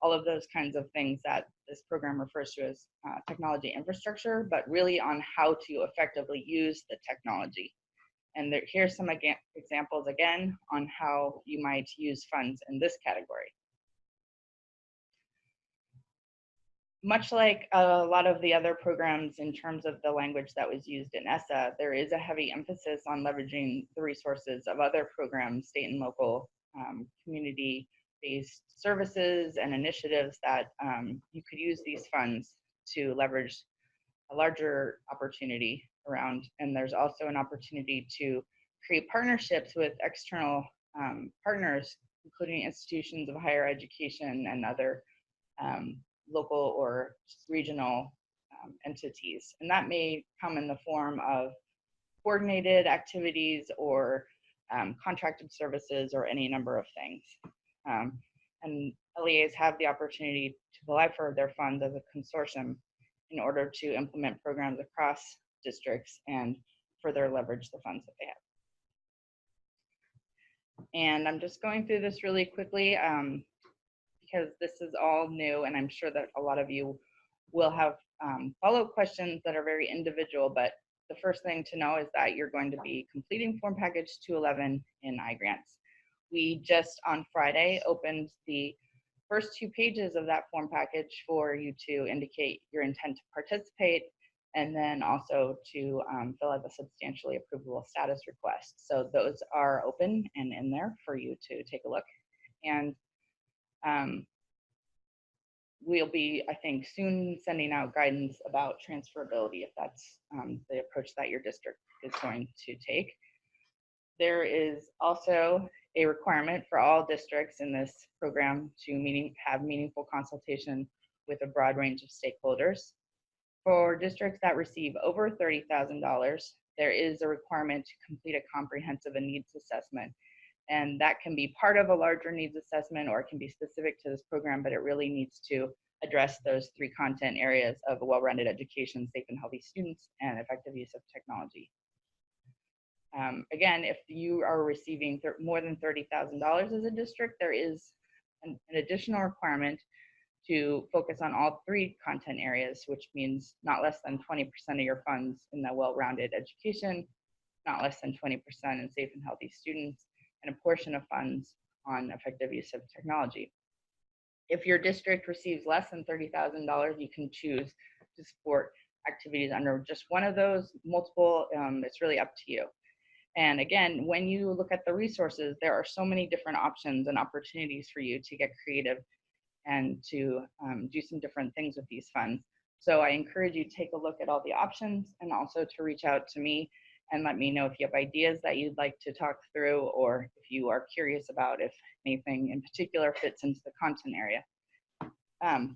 all of those kinds of things that this program refers to as technology infrastructure, but really on how to effectively use the technology. And here's some examples again on how you might use funds in this category. Much like a lot of the other programs in terms of the language that was used in ESSA, there is a heavy emphasis on leveraging the resources of other programs, state and local community-based services and initiatives that you could use these funds to leverage a larger opportunity around. And there's also an opportunity to create partnerships with external partners, including institutions of higher education and other local or regional entities. And that may come in the form of coordinated activities or contracted services or any number of things. And LEAs have the opportunity to apply for their funds as a consortium in order to implement programs across districts and further leverage the funds that they have. And I'm just going through this really quickly because this is all new, and I'm sure that a lot of you will have follow-up questions that are very individual, but the first thing to know is that you're going to be completing form package 211 in iGrants. We just on Friday opened the first 2 pages of that form package for you to indicate your intent to participate, and then also to fill out the substantially approvable status request. So those are open and in there for you to take a look. And we'll be, I think, soon sending out guidance about transferability if that's the approach that your district is going to take. There is also a requirement for all districts in this program to have meaningful consultation with a broad range of stakeholders. For districts that receive over $30,000, there is a requirement to complete a comprehensive and needs assessment. And that can be part of a larger needs assessment, or it can be specific to this program, but it really needs to address those 3 content areas of a well-rounded education, safe and healthy students, and effective use of technology. Again, if you are receiving more than $30,000 as a district, there is an additional requirement to focus on all 3 content areas, which means not less than 20% of your funds in the well-rounded education, not less than 20% in safe and healthy students, and a portion of funds on effective use of technology. If your district receives less than $30,000, you can choose to support activities under just one of those, multiple, it's really up to you. And again, when you look at the resources, there are so many different options and opportunities for you to get creative and to do some different things with these funds. So I encourage you to take a look at all the options and also to reach out to me and let me know if you have ideas that you'd like to talk through, or if you are curious about if anything in particular fits into the content area.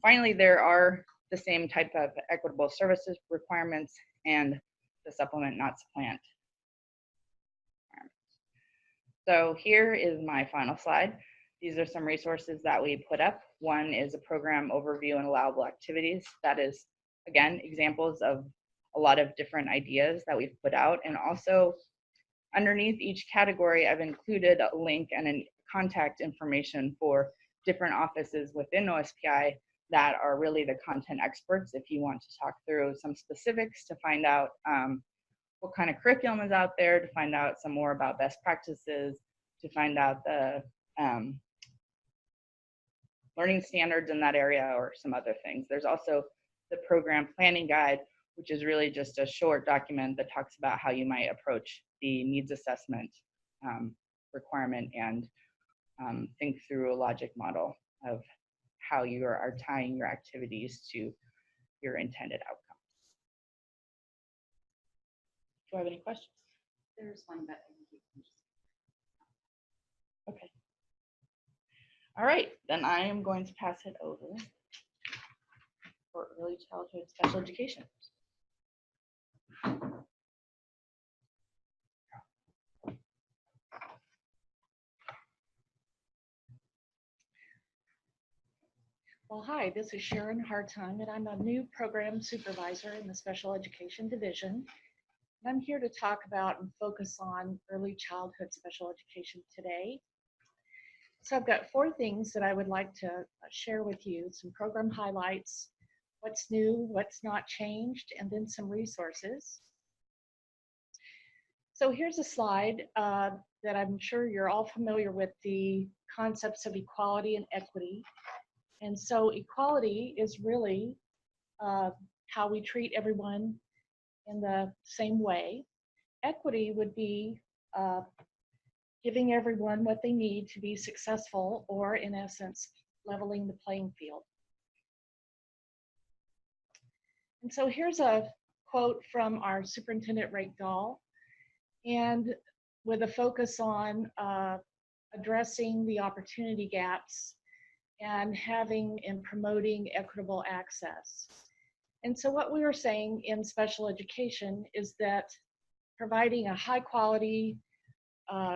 Finally, there are the same type of equitable services requirements and the supplement, not supplant. So here is my final slide. These are some resources that we put up. One is a program overview and allowable activities. That is, again, examples of a lot of different ideas that we've put out. And also underneath each category, I've included a link and a contact information for different offices within OSPI that are really the content experts if you want to talk through some specifics to find out what kind of curriculum is out there, to find out some more about best practices, to find out the learning standards in that area, or some other things. There's also the program planning guide, which is really just a short document that talks about how you might approach the needs assessment requirement and think through a logic model of how you are tying your activities to your intended outcome. Do I have any questions? There's one, but I think you can just. Okay. All right, then I am going to pass it over for early childhood special education. Well, hi, this is Sharon Hartung, and I'm a new program supervisor in the special education division. And I'm here to talk about and focus on early childhood special education today. So I've got 4 things that I would like to share with you: some program highlights, what's new, what's not changed, and then some resources. So here's a slide that I'm sure you're all familiar with, the concepts of equality and equity. And so equality is really how we treat everyone in the same way. Equity would be giving everyone what they need to be successful, or in essence, leveling the playing field. And so here's a quote from our superintendent, Rake Dahl, and with a focus on addressing the opportunity gaps and having and promoting equitable access. And so what we were saying in special education is that providing a high quality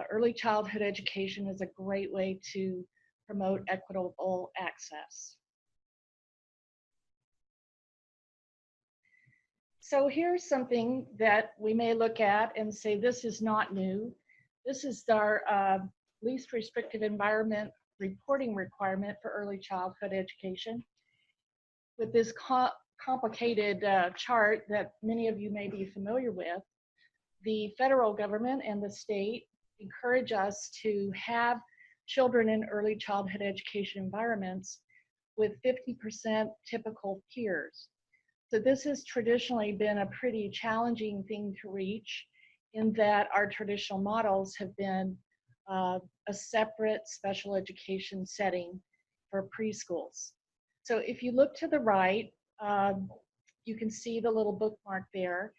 early childhood education is a great way to promote equitable access. So here's something that we may look at and say, this is not new. This is our least restrictive environment reporting requirement for early childhood education. With this complicated chart that many of you may be familiar with, the federal government and the state encourage us to have children in early childhood education environments with 50% typical peers. So this has traditionally been a pretty challenging thing to reach, in that our traditional models have been a separate special education setting for preschools. So if you look to the right, you can see the little bookmark there.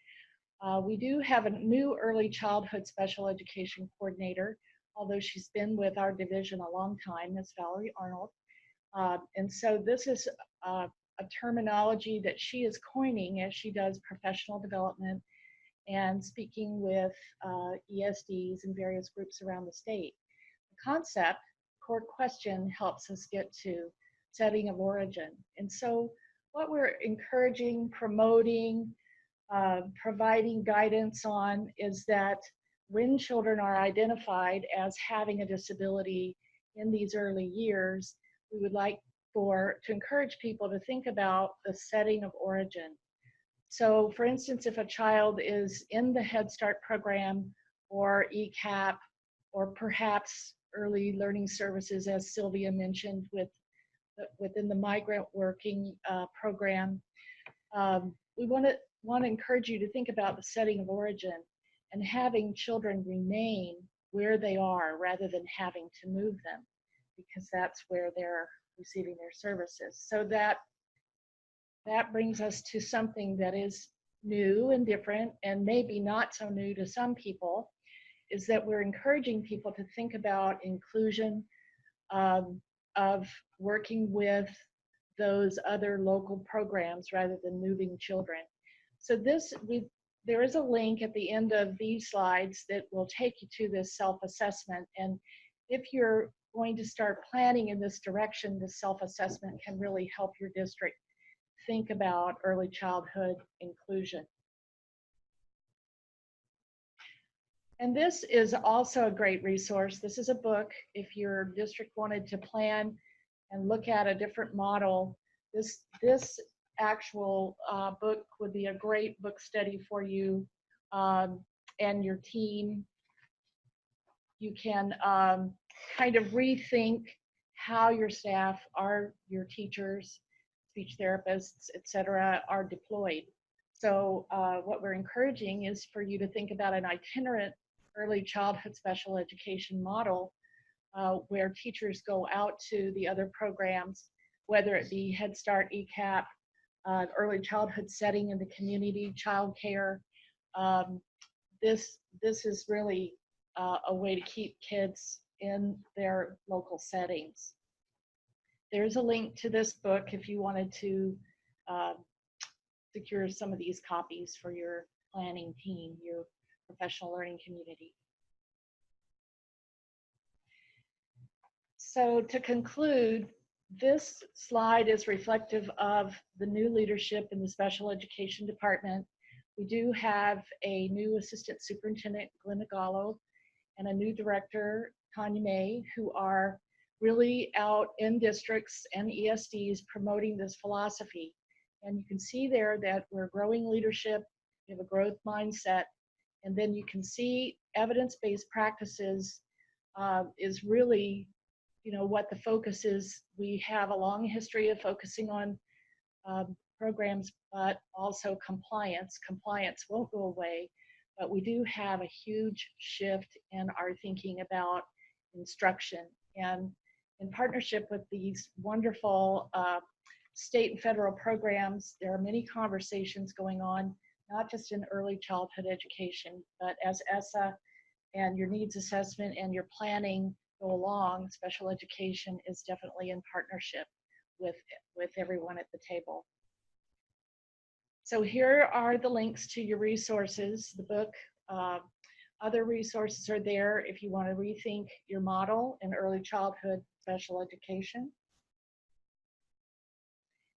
We do have a new early childhood special education coordinator, although she's been with our division a long time, Ms. Valerie Arnold. And so this is a terminology that she is coining as she does professional development and speaking with ESDs and various groups around the state. The concept, core question, helps us get to setting of origin. And so what we're encouraging, promoting, providing guidance on is that when children are identified as having a disability in these early years, we would like to encourage people to think about the setting of origin. So for instance, if a child is in the Head Start program or ECAP, or perhaps early learning services, as Sylvia mentioned, within the migrant working program. We want to encourage you to think about the setting of origin and having children remain where they are rather than having to move them, because that's where they're receiving their services. So that brings us to something that is new and different, and maybe not so new to some people, is that we're encouraging people to think about inclusion of working with those other local programs rather than moving children. So there is a link at the end of these slides that will take you to this self-assessment. And if you're going to start planning in this direction, the self-assessment can really help your district think about early childhood inclusion. And this is also a great resource. This is a book. If your district wanted to plan and look at a different model, this actual book would be a great book study for you and your team. You can kind of rethink how your staff, your teachers, speech therapists, etc., are deployed. So what we're encouraging is for you to think about an itinerant early childhood special education model where teachers go out to the other programs, whether it be Head Start, ECAP, early childhood setting in the community, childcare. This is really a way to keep kids in their local settings. There's a link to this book if you wanted to secure some of these copies for your planning team, your professional learning community. So to conclude, this slide is reflective of the new leadership in the special education department. We do have a new assistant superintendent, Glenn Gallo, and a new director, Tanya May, who are really out in districts and ESDs promoting this philosophy. And you can see there that we're growing leadership, we have a growth mindset, and then you can see evidence-based practices is really, what the focus is. We have a long history of focusing on programs, but also compliance. Compliance won't go away, but we do have a huge shift in our thinking about instruction. And in partnership with these wonderful state and federal programs, there are many conversations going on, not just in early childhood education, but as ESSA and your needs assessment and your planning go along, special education is definitely in partnership with everyone at the table. So here are the links to your resources, the book. Other resources are there if you want to rethink your model in early childhood special education.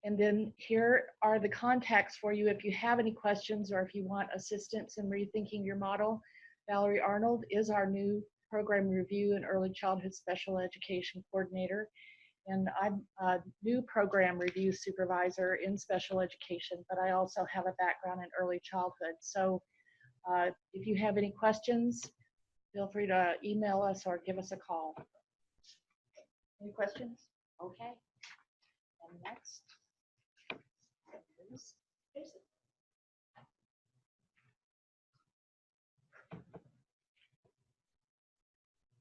And then here are the contacts for you if you have any questions or if you want assistance in rethinking your model. Valerie Arnold is our new program review and early childhood special education coordinator. And I'm a new program review supervisor in special education, but I also have a background in early childhood. So if you have any questions, feel free to email us or give us a call. Any questions? Okay. And next.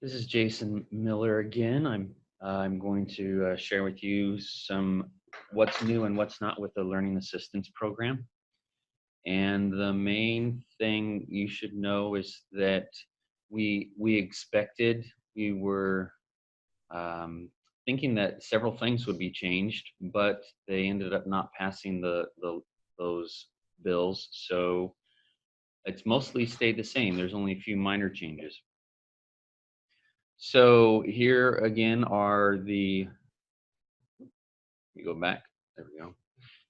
This is Jason Miller again. I'm going to share with you some what's new and what's not with the Learning Assistance Program. And the main thing you should know is that we were thinking that several things would be changed, but they ended up not passing those bills. So it's mostly stayed the same. There's only a few minor changes. So here again are you go back, there we go.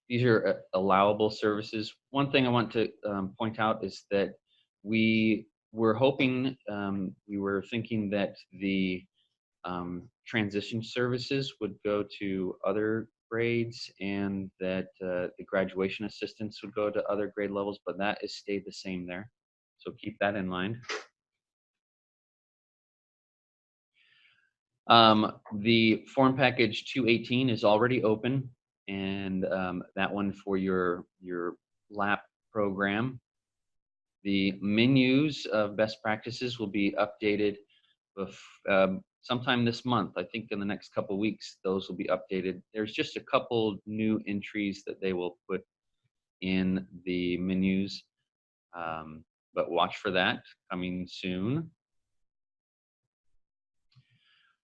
These are allowable services. One thing I want to point out is that we were hoping, we were thinking that the transition services would go to other grades and that the graduation assistance would go to other grade levels, but that has stayed the same there. So keep that in mind. The form package 218 is already open, and that one for your LAP program. The menus of best practices will be updated sometime this month. I think in the next couple of weeks, those will be updated. There's just a couple new entries that they will put in the menus, but watch for that coming soon.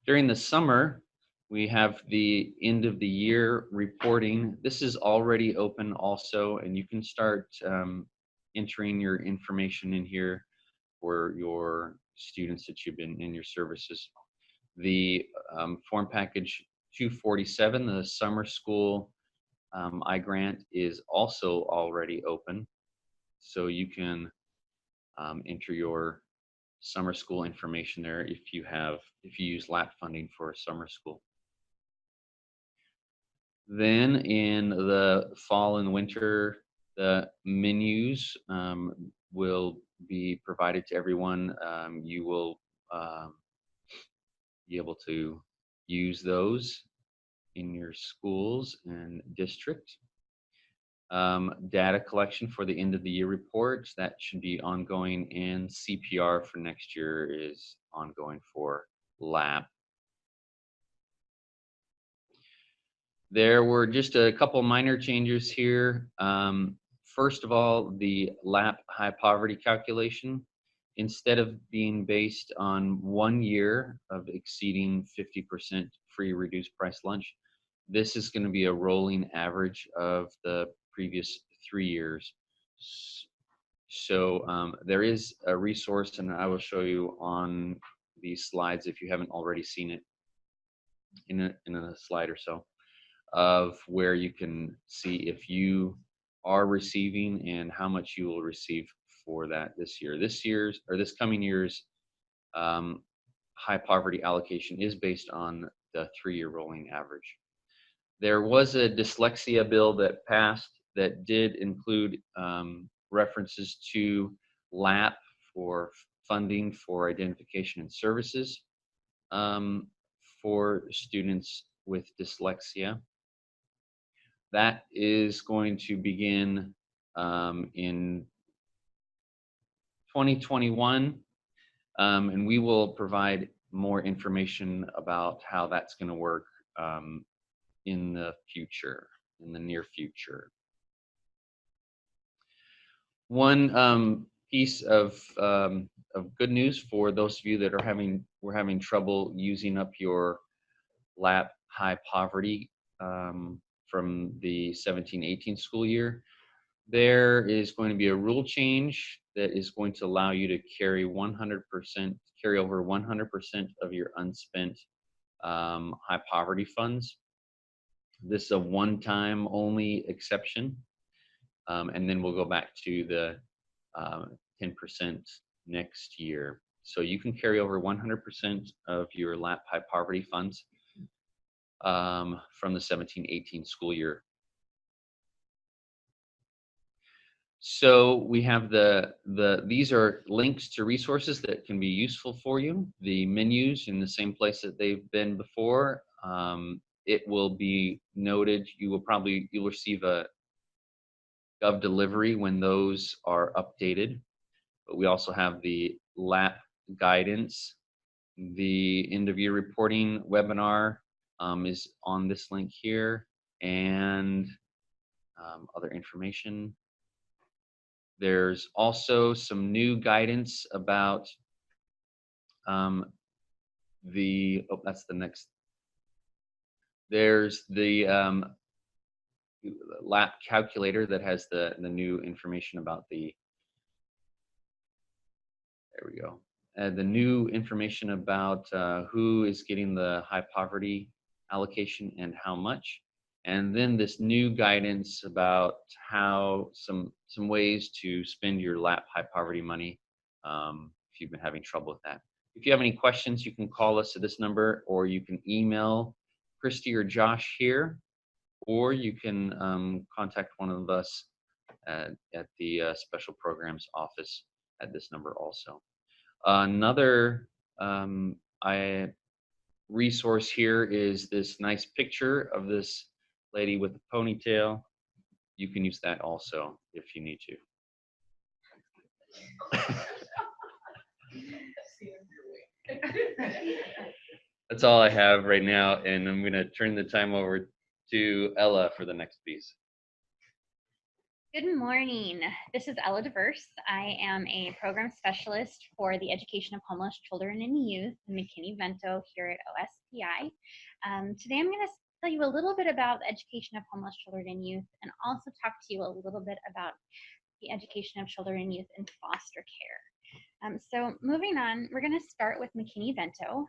During the summer, we have the end of the year reporting. This is already open also, and you can start entering your information in here for your students that you've been in your services. The form package 247, the summer school iGrant, is also already open. So you can enter your summer school information there if you use LAP funding for summer school. Then in the fall and winter, the menus will be provided to everyone. You will be able to use those in your schools and district. Data collection for the end of the year reports, that should be ongoing, and CPR for next year is ongoing for LAP. There were just a couple minor changes here. First of all, the LAP high poverty calculation, instead of being based on 1 year of exceeding 50% free reduced price lunch, this is going to be a rolling average of the previous 3 years. So there is a resource, and I will show you on these slides if you haven't already seen it in a slide or so, of where you can see if you are receiving and how much you will receive for that this year. This coming year's high poverty allocation is based on the 3-year rolling average. There was a dyslexia bill that passed that did include references to LAP for funding for identification and services for students with dyslexia. That is going to begin in 2021, and we will provide more information about how that's going to work in the future, in the near future. One piece of good news for those of you that were having trouble using up your LAP high poverty from the 17-18 school year, there is going to be a rule change that is going to allow you to carry over 100% of your unspent high poverty funds. This is a one-time only exception, and then we'll go back to the 10% next year. So you can carry over 100% of your LAP high poverty funds from the 17-18 school year. So we have these are links to resources that can be useful for you. The menus in the same place that they've been before. It will be noted, you'll receive a Gov delivery when those are updated. But we also have the LAP guidance. The end of year reporting webinar is on this link here, and other information. There's also some new guidance about that's the next. There's the LAP calculator that has the new information about there we go. The new information about who is getting the high poverty allocation and how much. And then this new guidance about how some ways to spend your LAP high poverty money if you've been having trouble with that. If you have any questions, you can call us at this number, or you can email Christy or Josh here, or you can contact one of us at the special programs office at this number also. Another resource here is this nice picture of this lady with a ponytail. You can use that also if you need to. That's all I have right now, and I'm going to turn the time over to Ella for the next piece. Good morning. This is Ella DeVerse. I am a program specialist for the education of homeless children and youth in McKinney-Vento here at OSPI. Today I'm going to tell you a little bit about the education of homeless children and youth, and also talk to you a little bit about the education of children and youth in foster care. So moving on, we're going to start with McKinney-Vento.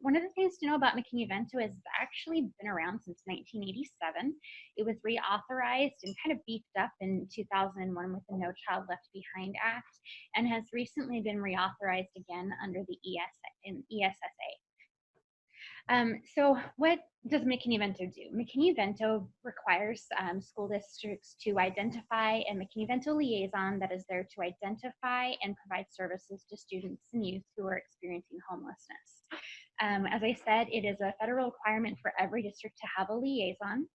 One of the things to know about McKinney-Vento is it's actually been around since 1987. It was reauthorized and kind of beefed up in 2001 with the No Child Left Behind Act, and has recently been reauthorized again under the ESSA. So what does McKinney-Vento do? McKinney-Vento requires school districts to identify a McKinney-Vento liaison that is there to identify and provide services to students and youth who are experiencing homelessness. As I said, it is a federal requirement for every district to have a liaison.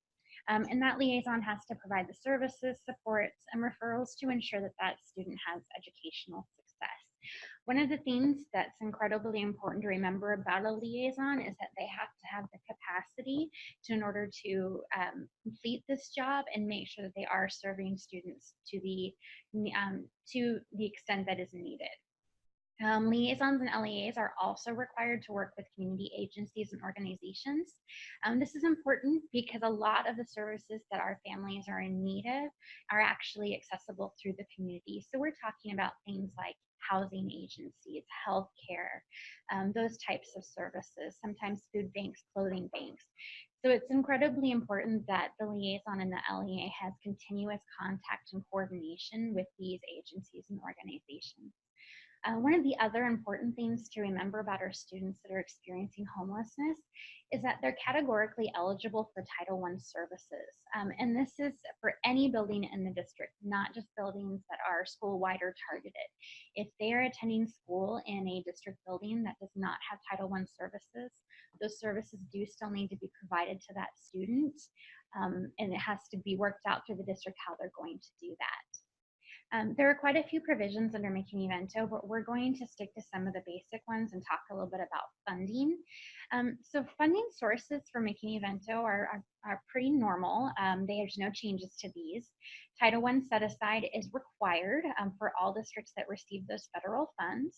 And that liaison has to provide the services, supports, and referrals to ensure that that student has educational success. One of the things that's incredibly important to remember about a liaison is that they have to have the capacity in order to complete this job and make sure that they are serving students to the extent that is needed. Liaisons and LEAs are also required to work with community agencies and organizations. This is important because a lot of the services that our families are in need of are actually accessible through the community. So we're talking about things like housing agencies, healthcare, those types of services, sometimes food banks, clothing banks. So it's incredibly important that the liaison and the LEA has continuous contact and coordination with these agencies and organizations. One of the other important things to remember about our students that are experiencing homelessness is that they're categorically eligible for Title I services. And this is for any building in the district, not just buildings that are school-wide or targeted. If they are attending school in a district building that does not have Title I services, those services do still need to be provided to that student. And it has to be worked out through the district how they're going to do that. There are quite a few provisions under McKinney-Vento, but we're going to stick to some of the basic ones and talk a little bit about funding. So funding sources for McKinney-Vento are pretty normal. There's no changes to these. Title I set aside is required for all districts that receive those federal funds.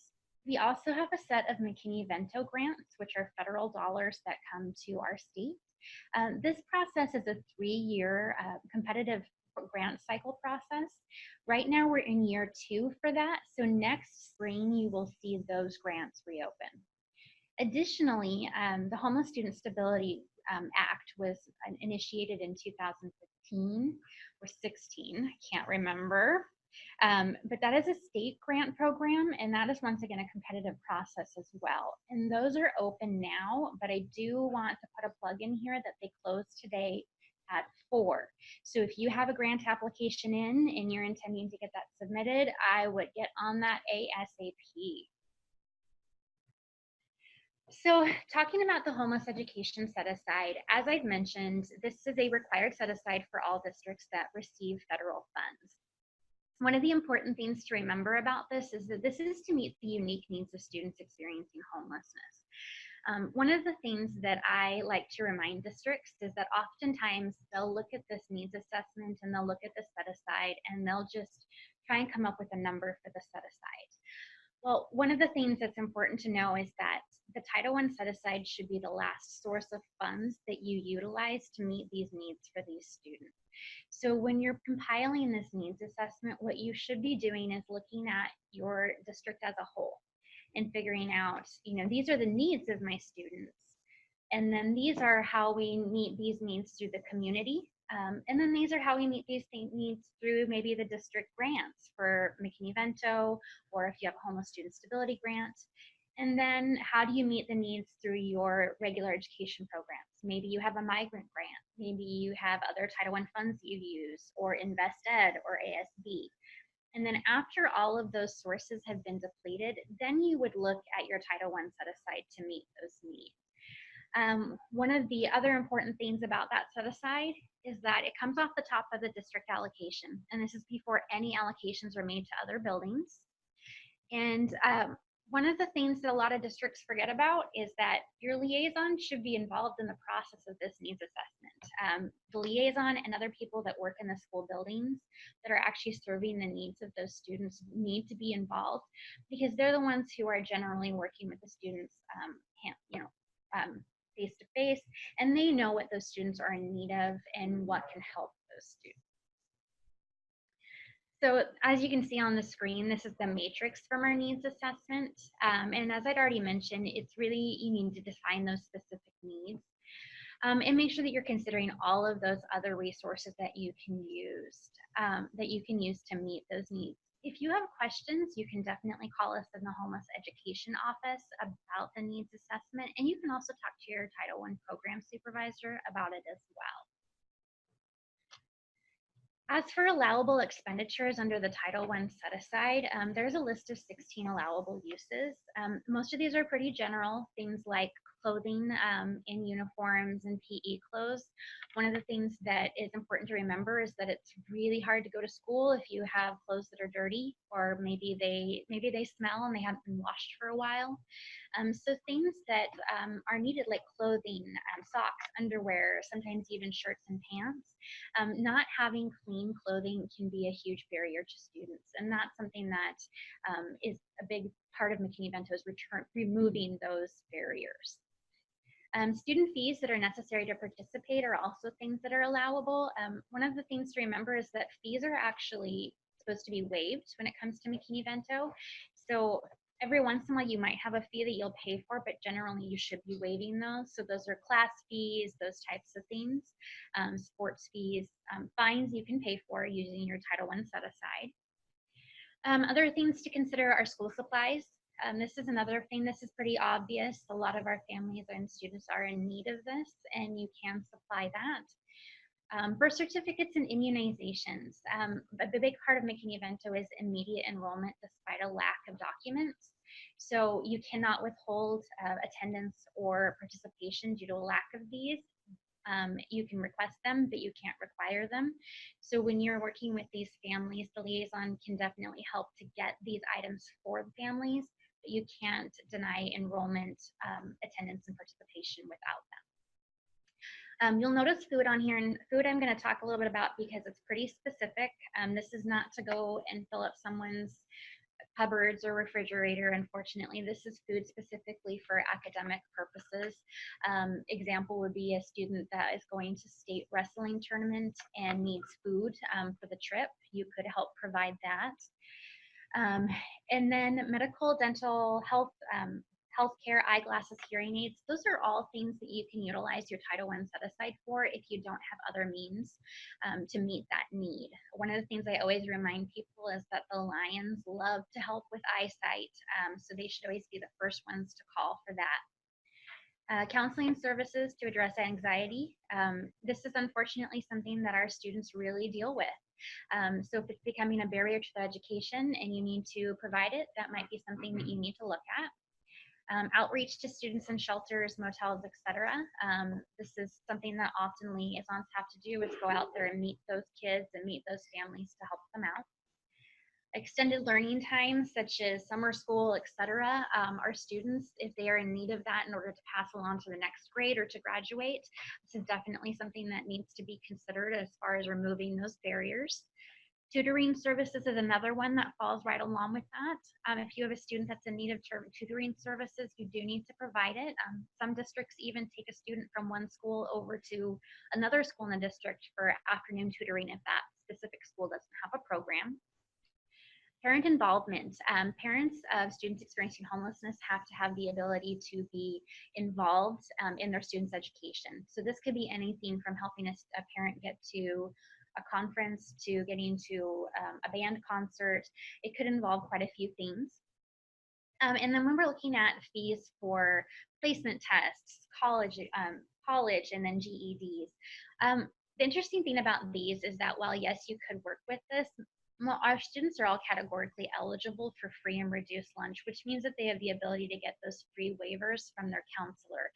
We also have a set of McKinney-Vento grants, which are federal dollars that come to our state. This process is a 3-year competitive grant cycle process. Right now we're in year 2 for that. So next spring you will see those grants reopen. Additionally, the Homeless Student Stability Act was initiated in 2015 or 16, I can't remember. But that is a state grant program, and that is once again a competitive process as well. And those are open now, but I do want to put a plug in here that they close today at 4. So if you have a grant application in and you're intending to get that submitted, I would get on that ASAP. So talking about the homeless education set aside, as I've mentioned, this is a required set aside for all districts that receive federal funds. One of the important things to remember about this is that this is to meet the unique needs of students experiencing homelessness. One of the things that I like to remind districts is that oftentimes they'll look at this needs assessment and they'll look at the set aside and they'll just try and come up with a number for the set aside. Well, one of the things that's important to know is that the Title I set aside should be the last source of funds that you utilize to meet these needs for these students. So when you're compiling this needs assessment, what you should be doing is looking at your district as a whole and figuring out, these are the needs of my students. And then these are how we meet these needs through the community. And then these are how we meet these needs through maybe the district grants for McKinney-Vento, or if you have a homeless student stability grant. And then how do you meet the needs through your regular education programs? Maybe you have a migrant grant. Maybe you have other Title I funds that you use, or Invest Ed or ASB. And then after all of those sources have been depleted, then you would look at your Title I set aside to meet those needs. One of the other important things about that set aside is that it comes off the top of the district allocation, and this is before any allocations are made to other buildings. And one of the things that a lot of districts forget about is that your liaison should be involved in the process of this needs assessment. The liaison and other people that work in the school buildings that are actually serving the needs of those students need to be involved, because they're the ones who are generally working with the students, face to face, and they know what those students are in need of and what can help those students. So as you can see on the screen, this is the matrix from our needs assessment. And as I'd already mentioned, it's really, you need to define those specific needs and make sure that you're considering all of those other resources that you can use to meet those needs. If you have questions, you can definitely call us in the Homeless Education Office about the needs assessment, and you can also talk to your Title I program supervisor about it as well. As for allowable expenditures under the Title I set aside, there's a list of 16 allowable uses. Most of these are pretty general, things like clothing and uniforms and PE clothes. One of the things that is important to remember is that it's really hard to go to school if you have clothes that are dirty, or maybe they smell and they haven't been washed for a while. So things that are needed, like clothing, socks, underwear, sometimes even shirts and pants. Not having clean clothing can be a huge barrier to students, and that's something that is a big part of McKinney-Vento's removing those barriers. Student fees that are necessary to participate are also things that are allowable. One of the things to remember is that fees are actually supposed to be waived when it comes to McKinney-Vento. So every once in a while you might have a fee that you'll pay for, but generally you should be waiving those. So those are class fees, those types of things, sports fees, fines you can pay for using your Title I set aside. Other things to consider are school supplies. This is another thing. This is pretty obvious. A lot of our families and students are in need of this, and you can supply that. Birth certificates and immunizations. A big part of McKinney-Vento is immediate enrollment despite a lack of documents. So you cannot withhold attendance or participation due to a lack of these. You can request them, but you can't require them. So when you're working with these families, the liaison can definitely help to get these items for the families, but you can't deny enrollment, attendance, and participation without them. You'll notice food on here, and food I'm going to talk a little bit about because it's pretty specific. This is not to go and fill up someone's cupboards or refrigerator. Unfortunately, this is food specifically for academic purposes. Example would be a student that is going to state wrestling tournament and needs food for the trip. You could help provide that. And then medical, dental, healthcare, eyeglasses, hearing aids, those are all things that you can utilize your Title I set aside for if you don't have other means to meet that need. One of the things I always remind people is that the Lions love to help with eyesight, so they should always be the first ones to call for that. Counseling services to address anxiety. This is unfortunately something that our students really deal with. So if it's becoming a barrier to their education and you need to provide it, that might be something that you need to look at. Outreach to students in shelters, motels, etc. This is something that often liaisons have to do, is go out there and meet those kids and meet those families to help them out. Extended learning time, such as summer school, etc. Our students, if they are in need of that in order to pass along to the next grade or to graduate, this is definitely something that needs to be considered as far as removing those barriers. Tutoring services is another one that falls right along with that. If you have a student that's in need of tutoring services, you do need to provide it. Some districts even take a student from one school over to another school in the district for afternoon tutoring if that specific school doesn't have a program. Parent involvement. Parents of students experiencing homelessness have to have the ability to be involved in their students' education. So this could be anything from helping a parent get to a conference to getting to a band concert. It could involve quite a few things. And then when we're looking at fees for placement tests, college, and then GEDs, the interesting thing about these is that while yes, you could work with this, our students are all categorically eligible for free and reduced lunch, which means that they have the ability to get those free waivers from their counselor.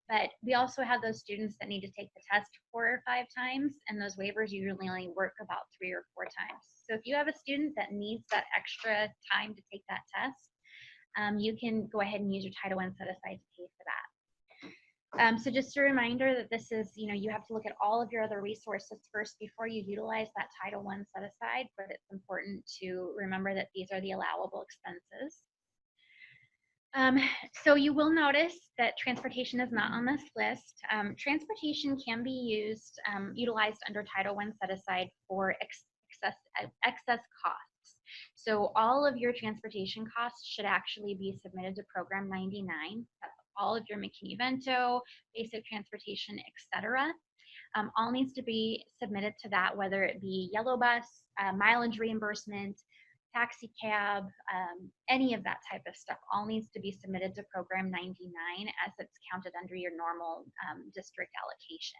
But we also have those students that need to take the test 4 or 5 times, and those waivers usually only work about 3 or 4 times. So if you have a student that needs that extra time to take that test, you can go ahead and use your Title I set aside to pay for that. So just a reminder that this is, you have to look at all of your other resources first before you utilize that Title I set aside, but it's important to remember that these are the allowable expenses. So you will notice that transportation is not on this list. Transportation can be utilized under Title I set aside for excess costs. So all of your transportation costs should actually be submitted to Program 99. That's all of your McKinney-Vento, basic transportation, etc. All needs to be submitted to that, whether it be yellow bus, mileage reimbursement, taxi cab, any of that type of stuff, all needs to be submitted to Program 99 as it's counted under your normal district allocation.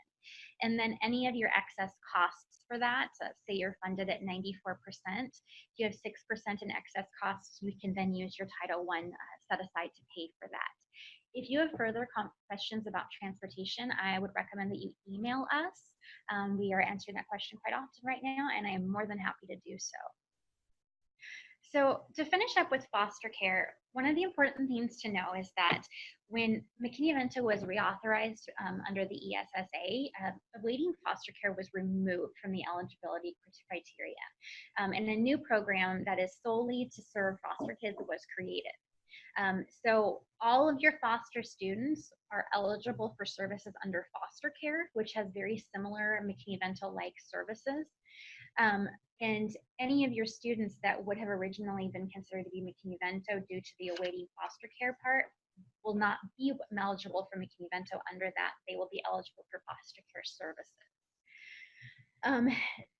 And then any of your excess costs for that, say you're funded at 94%, if you have 6% in excess costs, you can then use your Title I set aside to pay for that. If you have further questions about transportation, I would recommend that you email us. We are answering that question quite often right now, and I am more than happy to do so. So to finish up with foster care, one of the important things to know is that when McKinney-Vento was reauthorized under the ESSA, awaiting foster care was removed from the eligibility criteria. And a new program that is solely to serve foster kids was created. So all of your foster students are eligible for services under foster care, which has very similar McKinney-Vento-like services. And any of your students that would have originally been considered to be McKinney-Vento due to the awaiting foster care part will not be eligible for McKinney-Vento under that. They will be eligible for foster care services.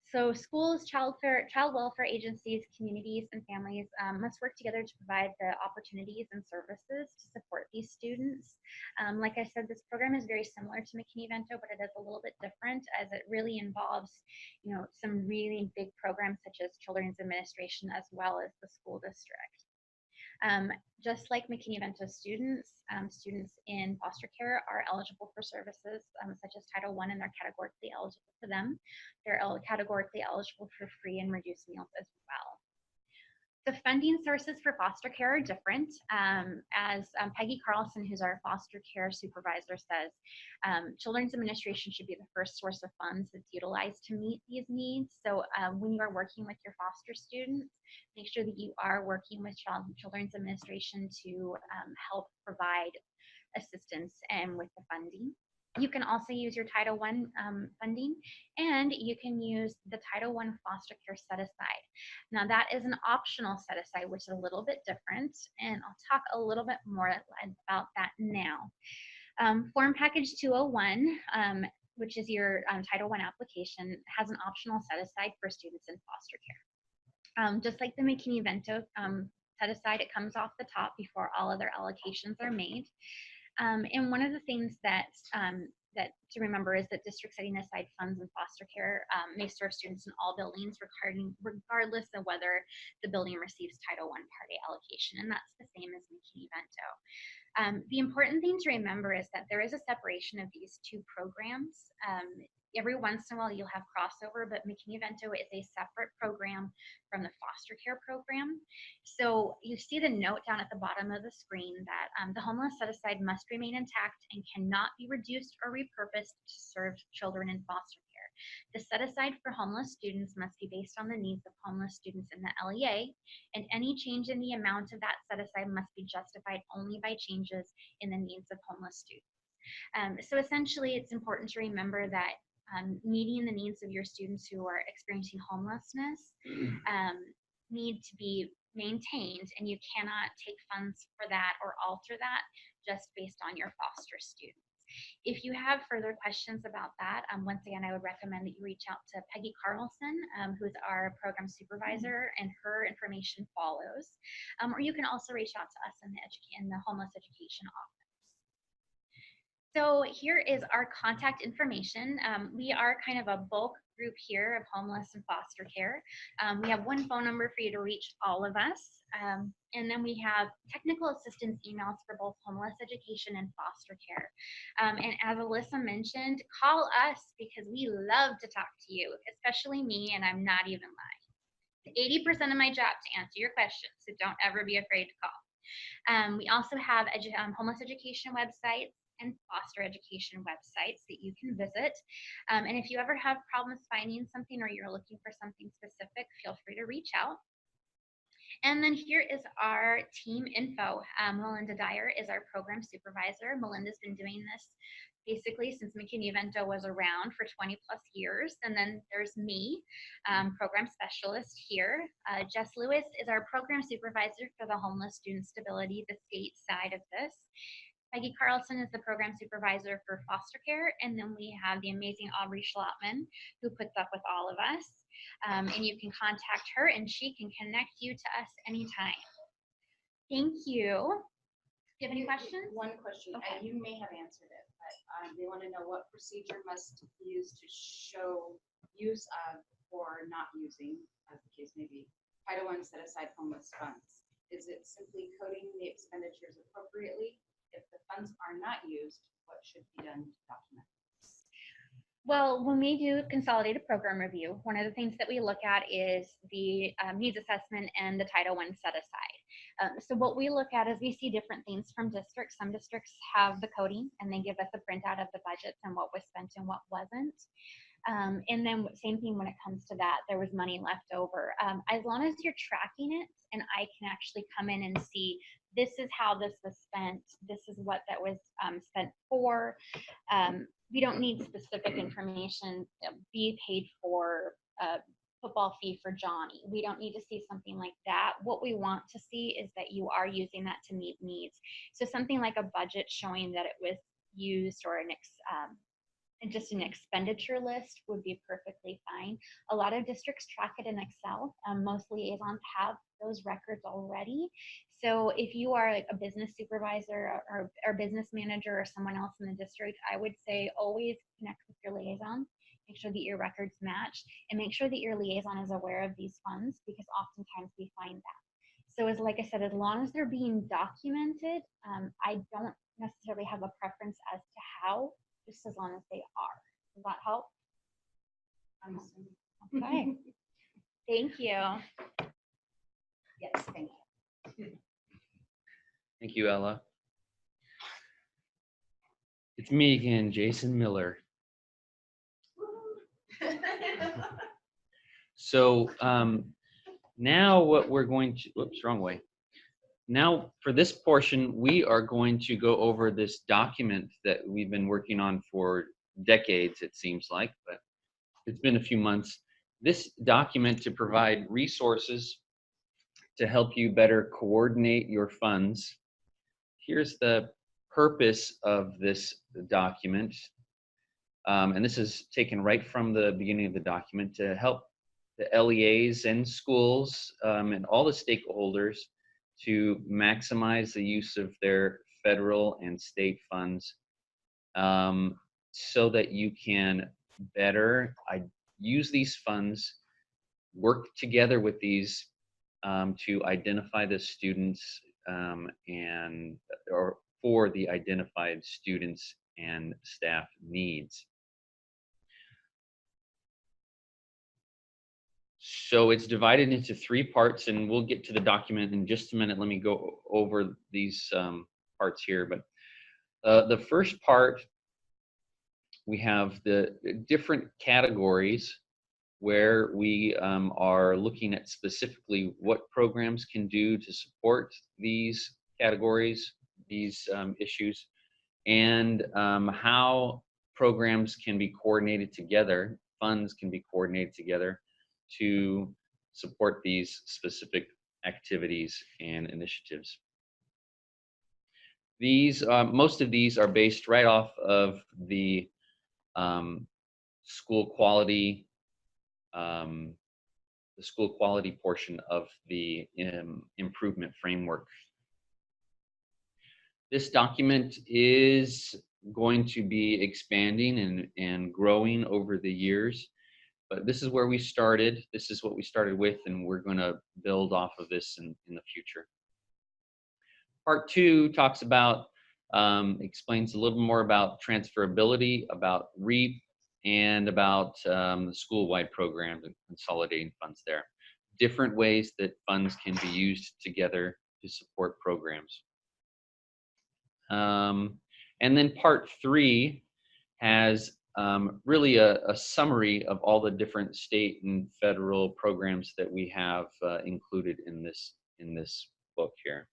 So schools, child welfare agencies, communities, and families must work together to provide the opportunities and services to support these students. Like I said, this program is very similar to McKinney-Vento, but it is a little bit different as it really involves, some really big programs such as Children's Administration as well as the school district. Just like McKinney-Vento students, students in foster care are eligible for services such as Title I, and they're categorically eligible for them. They're categorically eligible for free and reduced meals as well. The funding sources for foster care are different. As Peggy Carlson, who's our foster care supervisor, says, Children's Administration should be the first source of funds that's utilized to meet these needs. So when you are working with your foster students, make sure that you are working with Children's Administration to help provide assistance and with the funding. You can also use your Title I funding, and you can use the Title I foster care set aside. Now that is an optional set aside, which is a little bit different, and I'll talk a little bit more about that now. Form Package 201, which is your Title I application, has an optional set aside for students in foster care. Just like the McKinney-Vento set aside, it comes off the top before all other allocations are made. And one of the things that to remember is that districts setting aside funds in foster care may serve students in all buildings, regardless of whether the building receives Title I Part A allocation, and that's the same as McKinney-Vento. The important thing to remember is that there is a separation of these two programs. Every once in a while you'll have crossover, but McKinney-Vento is a separate program from the foster care program. So you see the note down at the bottom of the screen that the homeless set aside must remain intact and cannot be reduced or repurposed to serve children in foster care. The set aside for homeless students must be based on the needs of homeless students in the LEA, and any change in the amount of that set aside must be justified only by changes in the needs of homeless students. So essentially, it's important to remember that meeting the needs of your students who are experiencing homelessness need to be maintained, and you cannot take funds for that or alter that just based on your foster students. If you have further questions about that, once again, I would recommend that you reach out to Peggy Carlson, who's our program supervisor, and her information follows. Or you can also reach out to us in the homeless education office. So here is our contact information. We are kind of a bulk group here of homeless and foster care. We have one phone number for you to reach all of us. And then we have technical assistance emails for both homeless education and foster care. And as Alyssa mentioned, call us because we love to talk to you, especially me, and I'm not even lying. 80% of my job to answer your questions, so don't ever be afraid to call. We also have homeless education websites and foster education websites that you can visit. And if you ever have problems finding something or you're looking for something specific, feel free to reach out. And then here is our team info. Melinda Dyer is our program supervisor. Melinda's been doing this basically since McKinney-Vento was around for 20 plus years. And then there's me, program specialist here. Jess Lewis is our program supervisor for the homeless student stability, the state side of this. Peggy Carlson is the program supervisor for foster care. And then we have the amazing Aubrey Schlotman, who puts up with all of us. And you can contact her and she can connect you to us anytime. Thank you. Do you have any questions? One question. Okay. You may have answered it, but they want to know what procedure must use to show use of or not using, as the case may be, Title I set aside homeless funds. Is it simply coding the expenditures appropriately? If the funds are not used, what should be done to document? Well, when we do consolidated program review, one of the things that we look at is the needs assessment and the Title I set aside. So what we look at is we see different things from districts. Some districts have the coding and they give us a printout of the budgets and what was spent and what wasn't. And then same thing when it comes to that, there was money left over. As long as you're tracking it and I can actually come in and see this is how this was spent, this is what that was spent for. We don't need specific information, be paid for football fee for Johnny. We don't need to see something like that. What we want to see is that you are using that to meet needs. So something like a budget showing that it was used or just an expenditure list would be perfectly fine. A lot of districts track it in Excel. Most liaisons have those records already. So if you are like a business supervisor or business manager or someone else in the district, I would say always connect with your liaison, make sure that your records match, and make sure that your liaison is aware of these funds because oftentimes we find that. So as like I said, as long as they're being documented, I don't necessarily have a preference as to how, just as long as they are. Does that help? Okay. Thank you. Yes, thank you. Thank you, Ella. It's me again, Jason Miller. So now what we're going to, whoops, wrong way. Now for this portion, we are going to go over this document that we've been working on for decades, it seems like, but it's been a few months. This document to provide resources to help you better coordinate your funds. Here's the purpose of this document. And this is taken right from the beginning of the document to help the LEAs and schools and all the stakeholders to maximize the use of their federal and state funds so that you can better use these funds, work together with these to identify the students or for the identified students and staff needs. So it's divided into 3 parts, and we'll get to the document in just a minute. Let me go over these parts here. But the first part, we have the different categories where we are looking at specifically what programs can do to support these categories, these issues, and how programs can be coordinated together, funds can be coordinated together to support these specific activities and initiatives. These, most of these are based right off of the school quality portion of the improvement framework. This document is going to be expanding and growing over the years. But this is where we started. This is what we started with, and we're going to build off of this in the future. Part 2 talks about, explains a little more about transferability, about REAP, and about the school-wide programs and consolidating funds there. Different ways that funds can be used together to support programs. And then part 3 has really a summary of all the different state and federal programs that we have included in this book here.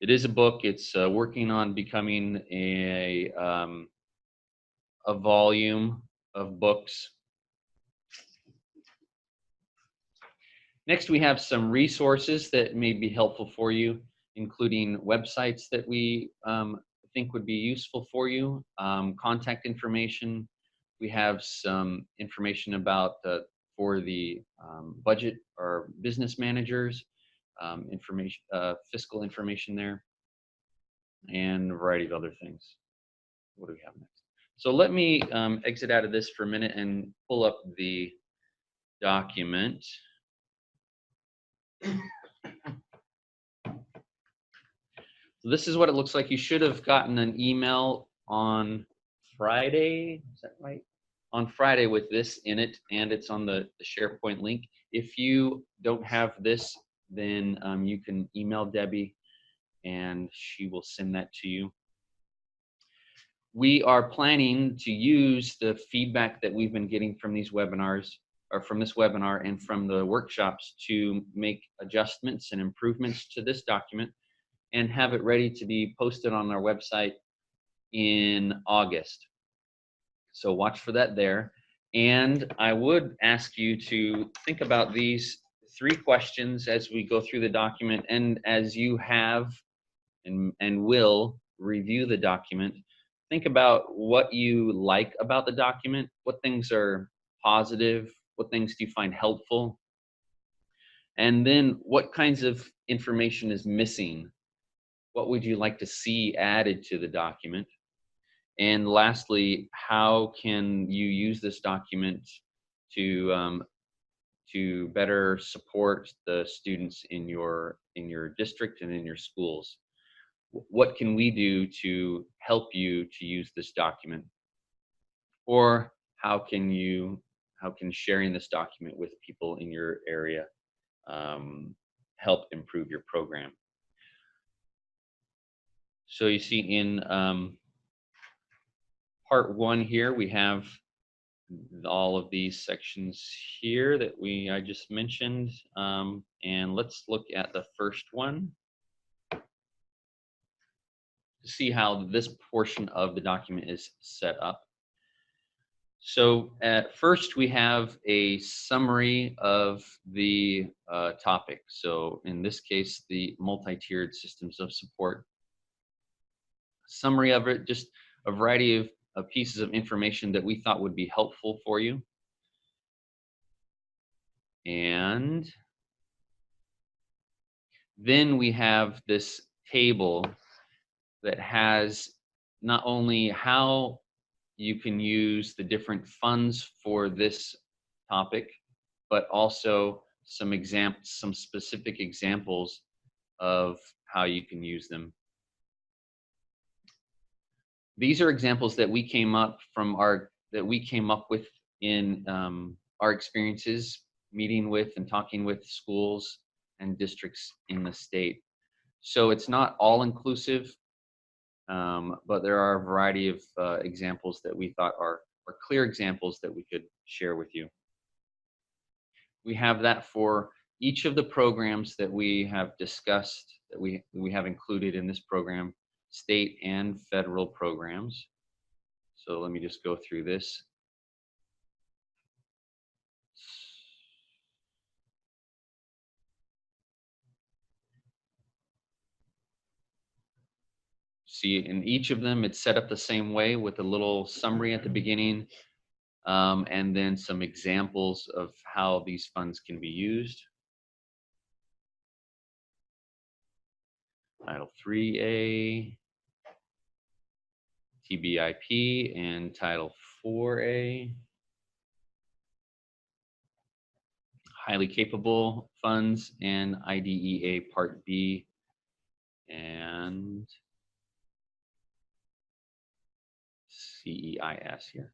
It is a book. It's working on becoming a volume of books. Next, we have some resources that may be helpful for you, including websites that we think would be useful for you, contact information. We have some information about for the budget or business managers, information, fiscal information there, and a variety of other things. What do we have next? So let me exit out of this for a minute and pull up the document. So this is what it looks like. You should have gotten an email on Friday. Is that right? On Friday with this in it, and it's on the SharePoint link. If you don't have this, then you can email Debbie and she will send that to you. We are planning to use the feedback that we've been getting from these webinars, or from this webinar and from the workshops, to make adjustments and improvements to this document and have it ready to be posted on our website in August. So watch for that there. And I would ask you to think about these 3 questions as we go through the document, and as you have and will review the document. Think about what you like about the document, what things are positive, what things do you find helpful, and then what kinds of information is missing. What would you like to see added to the document? And lastly, how can you use this document to better support the students in your district and in your schools? What can we do to help you to use this document? Or how can sharing this document with people in your area help improve your program? So you see in part 1 here, we have all of these sections here that I just mentioned. And let's look at the first one to see how this portion of the document is set up. So at first, we have a summary of the topic. So in this case, the multi-tiered systems of support. Summary of it, just a variety of pieces of information that we thought would be helpful for you. And then we have this table that has not only how you can use the different funds for this topic, but also some specific examples of how you can use them. These are examples that we came up with in our experiences meeting with and talking with schools and districts in the state. So it's not all inclusive, but there are a variety of examples that we thought are clear examples that we could share with you. We have that for each of the programs that we have discussed, that we have included in this program, state and federal programs. So let me just go through this. See, in each of them, it's set up the same way with a little summary at the beginning, and then some examples of how these funds can be used. Title 3A, TBIP and Title 4A. Highly capable funds and IDEA Part B and CEIS here.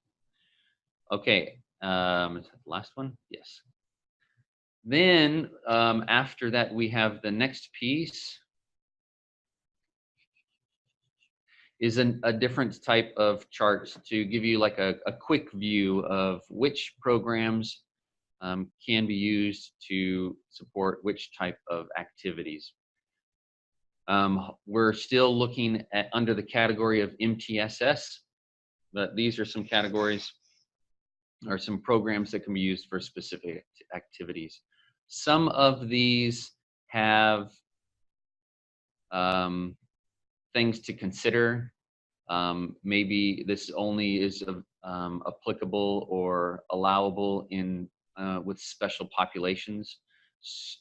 Okay, is that the last one? Yes. Then after that, we have the next piece is a different type of charts to give you like a quick view of which programs can be used to support which type of activities. We're still looking at under the category of MTSS, but these are some categories or some programs that can be used for specific activities. Some of these have things to consider. Maybe this only is applicable or allowable in with special populations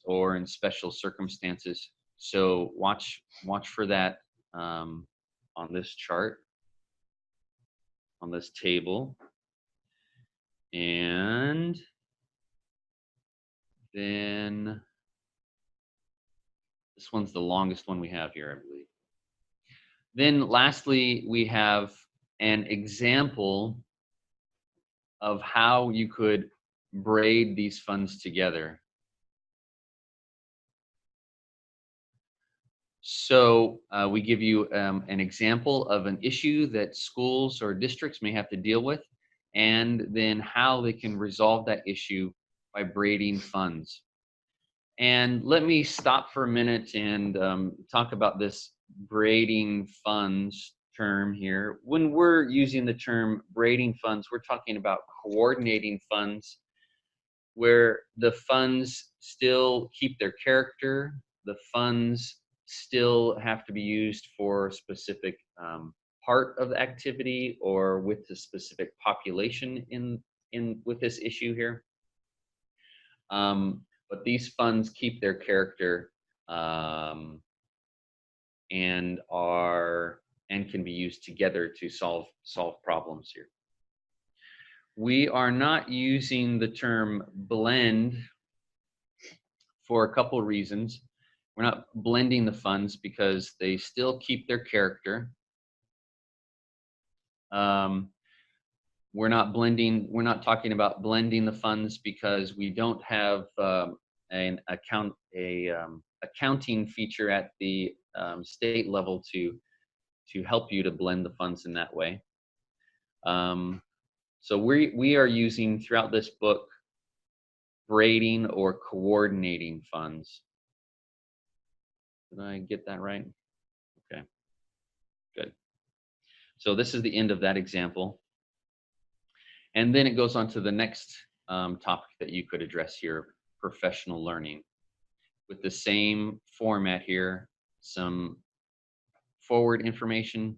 or in special circumstances. So watch for that on this chart, on this table. And then this one's the longest one we have here, I believe. Then lastly, we have an example of how you could braid these funds together. So we give you an example of an issue that schools or districts may have to deal with, and then how they can resolve that issue by braiding funds. And let me stop for a minute and talk about this braiding funds term here. When we're using the term braiding funds, we're talking about coordinating funds where the funds still keep their character, the funds still have to be used for a specific part of the activity or with the specific population in with this issue here. But these funds keep their character and can be used together to solve problems here. We are not using the term blend for a couple of reasons. We're not blending the funds because they still keep their character. We're not talking about blending the funds because we don't have an accounting feature at the state level to help you to blend the funds in that way. So we are using throughout this book braiding or coordinating funds. Did I get that right? Okay, good. So this is the end of that example. And then it goes on to the next topic that you could address here, professional learning. With the same format here, some forward information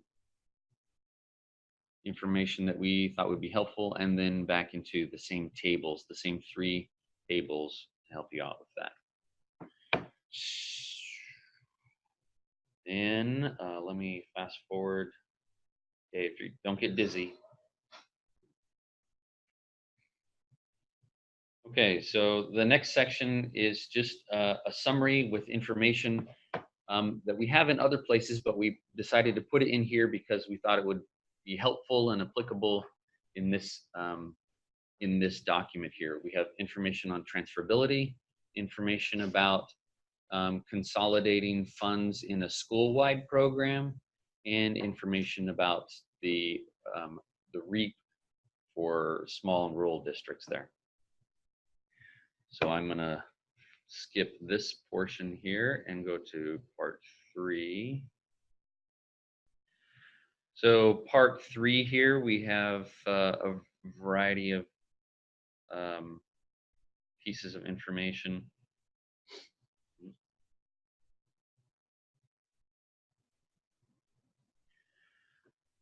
that we thought would be helpful, and then back into the same tables, the same 3 tables to help you out with that. Then let me fast forward. Okay, if you don't get dizzy. Okay, so the next section is just a summary with information that we have in other places, but we decided to put it in here because we thought it would be helpful and applicable in this document here. We have information on transferability, information about consolidating funds in a school-wide program, and information about the REAP for small and rural districts there. So I'm gonna skip this portion here and go to part 3. So part 3 here, we have a variety of pieces of information.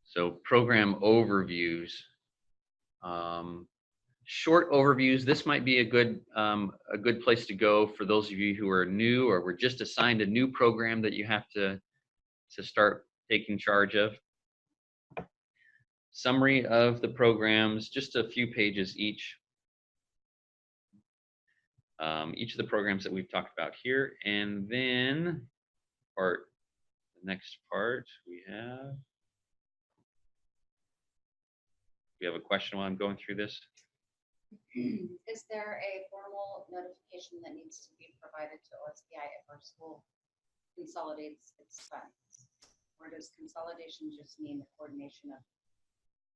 So program overviews. Short overviews. This might be a good place to go for those of you who are new or were just assigned a new program that you have to start taking charge of. summary of the programs, just a few pages each. Each of the programs that we've talked about here, and then the next part we have a question while I'm going through this. Is there a formal notification that needs to be provided to OSBI if our school consolidates its funds? Or does consolidation just mean the coordination of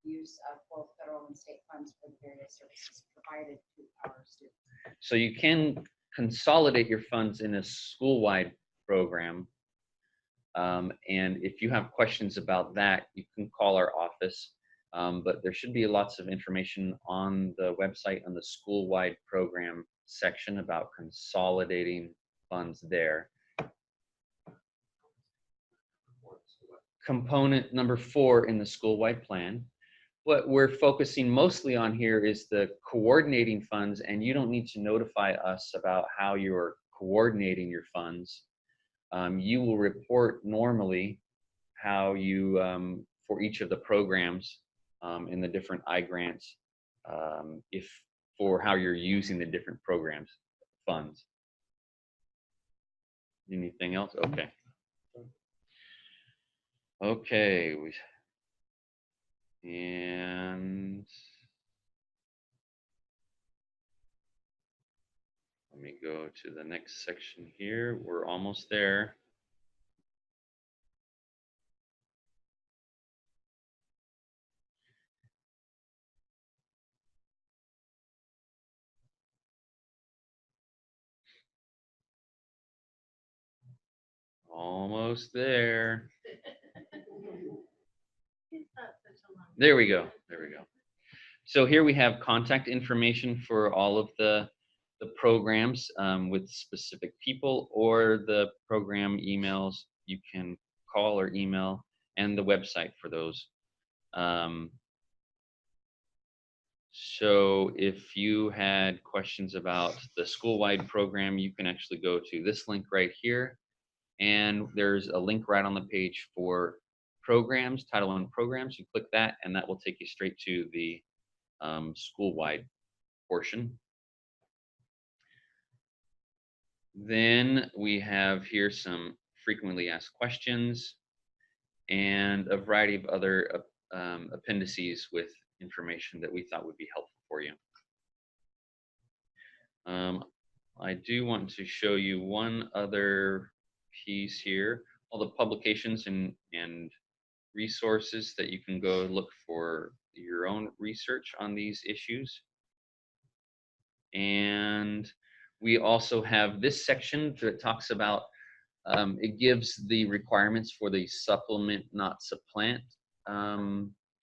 use of both federal and state funds for the various services provided to our students? So you can consolidate your funds in a school-wide program. And if you have questions about that, you can call our office. But there should be lots of information on the website on the school-wide program section about consolidating funds there. Component number 4 in the school-wide plan. What we're focusing mostly on here is the coordinating funds, and you don't need to notify us about how you're coordinating your funds. You will report normally how you, for each of the programs in the different iGrants, for how you're using the different programs, funds. Anything else? Okay. Okay. And let me go to the next section here. We're almost there. Almost there. There we go. There we go. So here we have contact information for all of the programs with specific people, or the program emails you can call or email, and the website for those. So if you had questions about the school-wide program, you can actually go to this link right here, and there's a link right on the page for programs, Title I programs. You click that, and that will take you straight to the school-wide portion. Then we have here some frequently asked questions and a variety of other appendices with information that we thought would be helpful for you. I do want to show you one other piece here, all the publications and resources that you can go look for your own research on these issues. And we also have this section that talks about, it gives the requirements for the supplement, not supplant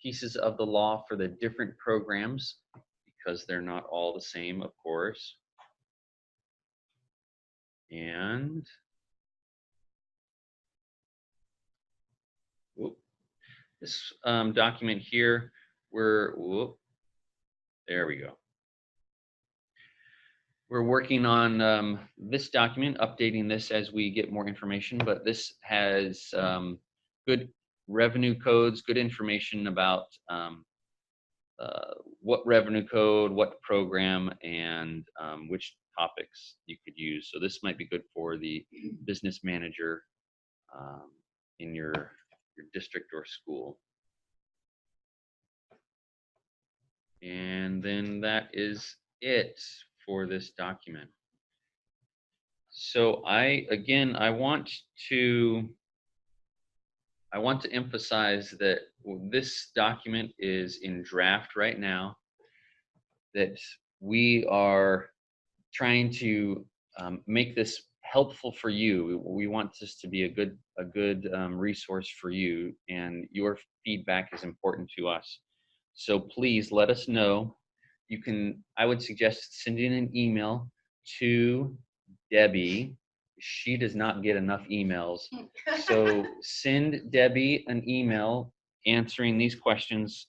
pieces of the law for the different programs, because they're not all the same, of course. And this document here, there we go. We're working on this document, updating this as we get more information, but this has good revenue codes, good information about what revenue code, what program, and which topics you could use. So this might be good for the business manager in your district or school. And then that is it for this document. So I want to emphasize that this document is in draft right now, that we are trying to make this helpful for you. We want this to be a good resource for you, and your feedback is important to us. So please let us know. I would suggest sending an email to Debbie. She does not get enough emails. So send Debbie an email answering these questions.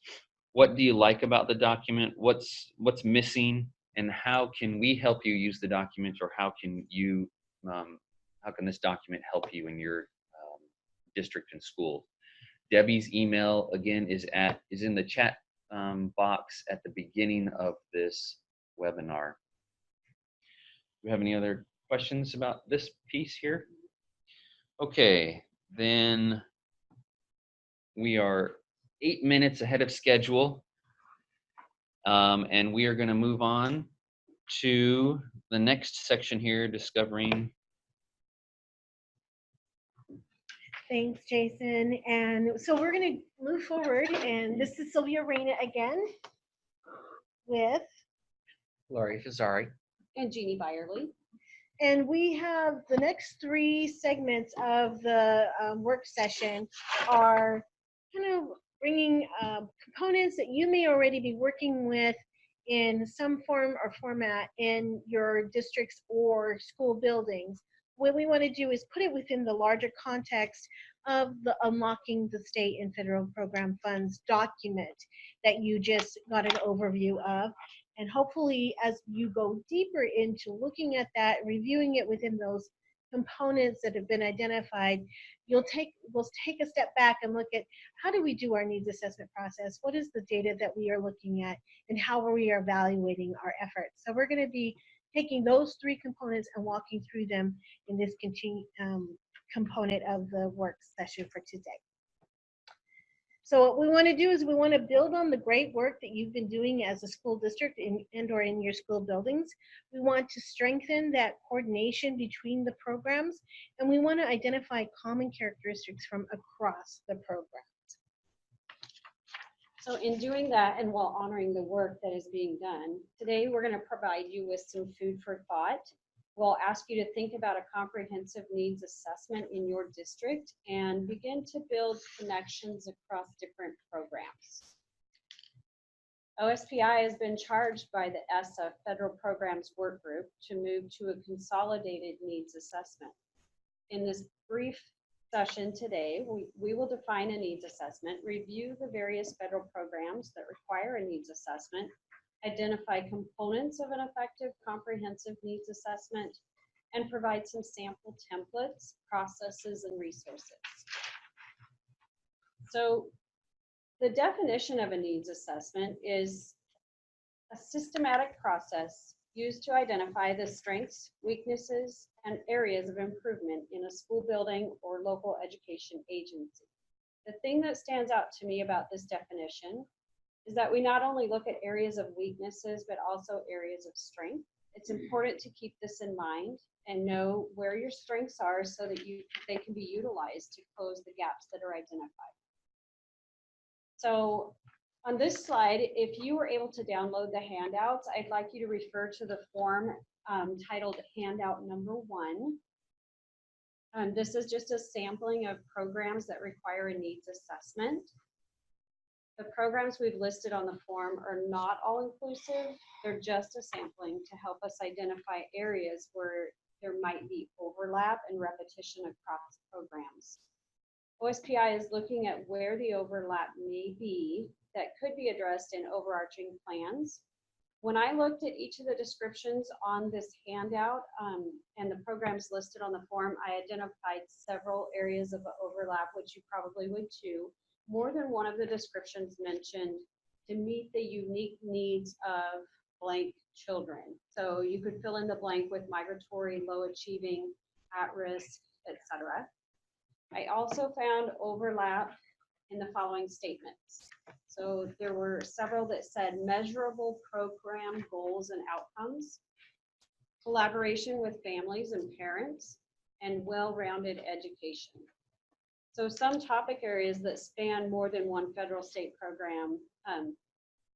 What do you like about the document? What's missing? And how can we help you use the document, or how can this document help you in your district and school? Debbie's email again is in the chat box at the beginning of this webinar. Do you have any other questions about this piece here? Okay, then we are 8 minutes ahead of schedule, and we are going to move on to the next section here, discovering. Thanks, Jason. And so we're going to move forward, and this is Sylvia Reyna again with, Laurie Fazari. And Jeannie Byerly. and we have the next 3 segments of the work session are kind of bringing components that you may already be working with in some form or format in your districts or school buildings. What we want to do is put it within the larger context of the Unlocking the State and Federal Program Funds document that you just got an overview of. And hopefully, as you go deeper into looking at that, reviewing it within those components that have been identified, we'll take a step back and look at how do we do our needs assessment process? What is the data that we are looking at, and how are we evaluating our efforts? So we're going to be taking those 3 components and walking through them in this component of the work session for today. So what we want to do is we want to build on the great work that you've been doing as a school district and/or in your school buildings. We want to strengthen that coordination between the programs, and we want to identify common characteristics from across the program. So in doing that, and while honoring the work that is being done, today we're going to provide you with some food for thought. We'll ask you to think about a comprehensive needs assessment in your district and begin to build connections across different programs. OSPI has been charged by the ESSA Federal Programs Work Group to move to a consolidated needs assessment. In this brief session today, we will define a needs assessment, review the various federal programs that require a needs assessment, identify components of an effective comprehensive needs assessment, and provide some sample templates, processes, and resources. So the definition of a needs assessment is a systematic process used to identify the strengths, weaknesses, and areas of improvement in a school building or local education agency. The thing that stands out to me about this definition is that we not only look at areas of weaknesses, but also areas of strength. It's important to keep this in mind and know where your strengths are so that they can be utilized to close the gaps that are identified. So on this slide, if you were able to download the handouts, I'd like you to refer to the form titled Handout Number 1. This is just a sampling of programs that require a needs assessment. The programs we've listed on the form are not all inclusive. They're just a sampling to help us identify areas where there might be overlap and repetition across programs. OSPI is looking at where the overlap may be that could be addressed in overarching plans. When I looked at each of the descriptions on this handout and the programs listed on the form, I identified several areas of overlap, which you probably would too. More than one of the descriptions mentioned to meet the unique needs of blank children. So you could fill in the blank with migratory, low achieving, at risk, etc. I also found overlap in the following statements. So there were several that said measurable program goals and outcomes, collaboration with families and parents, and well-rounded education. So some topic areas that span more than one federal state program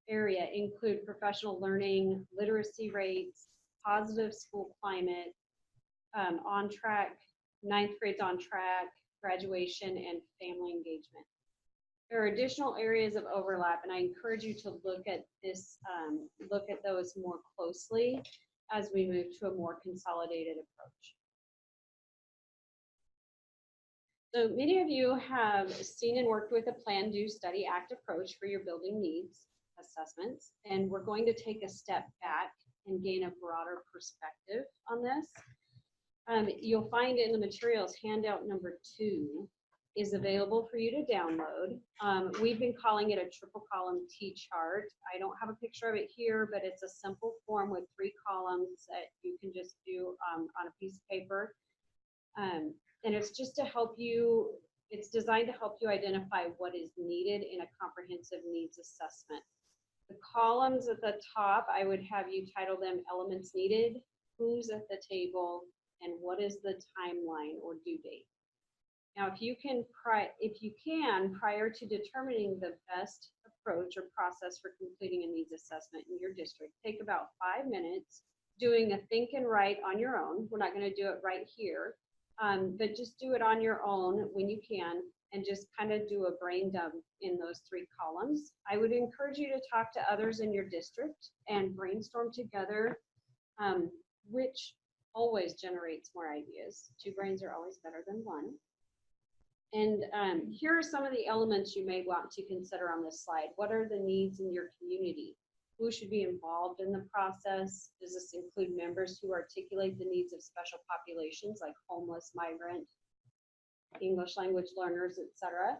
area include professional learning, literacy rates, positive school climate, on track, 9th grade's on track, graduation, and family engagement. There are additional areas of overlap, and I encourage you to look at this, look at those more closely as we move to a more consolidated approach. So many of you have seen and worked with a Plan, Do, Study, Act approach for your building needs assessments, and we're going to take a step back and gain a broader perspective on this. You'll find in the materials handout number 2 is available for you to download. We've been calling it a triple column T-chart. I don't have a picture of it here, but it's a simple form with 3 columns that you can just do on a piece of paper. And it's just to help you, it's designed to help you identify what is needed in a comprehensive needs assessment. The columns at the top, I would have you title them elements needed, who's at the table, and what is the timeline or due date. Now, if you can, prior to determining the best approach or process for completing a needs assessment in your district, take about 5 minutes doing a think and write on your own. We're not going to do it right here, but just do it on your own when you can, and just kind of do a brain dump in those 3 columns. I would encourage you to talk to others in your district and brainstorm together, which always generates more ideas. 2 brains are always better than 1. And here are some of the elements you may want to consider on this slide. What are the needs in your community? Who should be involved in the process? Does this include members who articulate the needs of special populations like homeless, migrant, English language learners, etc.?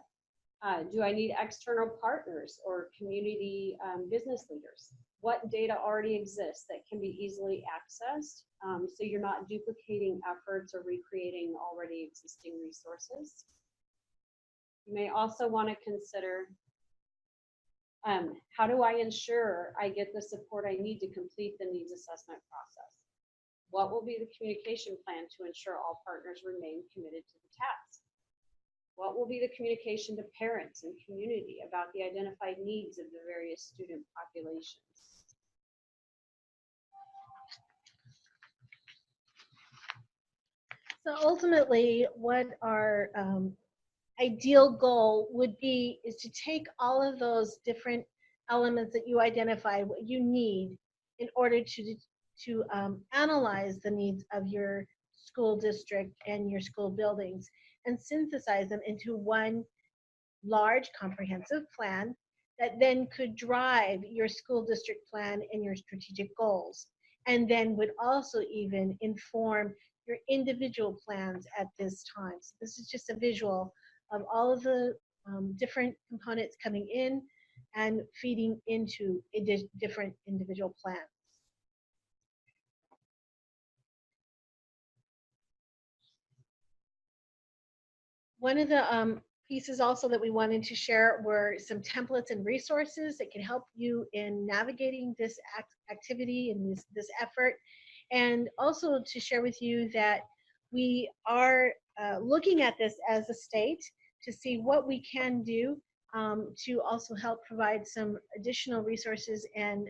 Do I need external partners or community business leaders? What data already exists that can be easily accessed, so you're not duplicating efforts or recreating already existing resources? You may also want to consider, how do I ensure I get the support I need to complete the needs assessment process? What will be the communication plan to ensure all partners remain committed to the task? What will be the communication to parents and community about the identified needs of the various student populations? So ultimately, what our ideal goal would be is to take all of those different elements that you identify, what you need in order to analyze the needs of your school district and your school buildings, and synthesize them into one large comprehensive plan that then could drive your school district plan and your strategic goals, and then would also even inform your individual plans at this time. So this is just a visual of all of the different components coming in and feeding into different individual plans. One of the pieces also that we wanted to share were some templates and resources that can help you in navigating this activity and this effort, and also to share with you that we are looking at this as a state to see what we can do to also help provide some additional resources and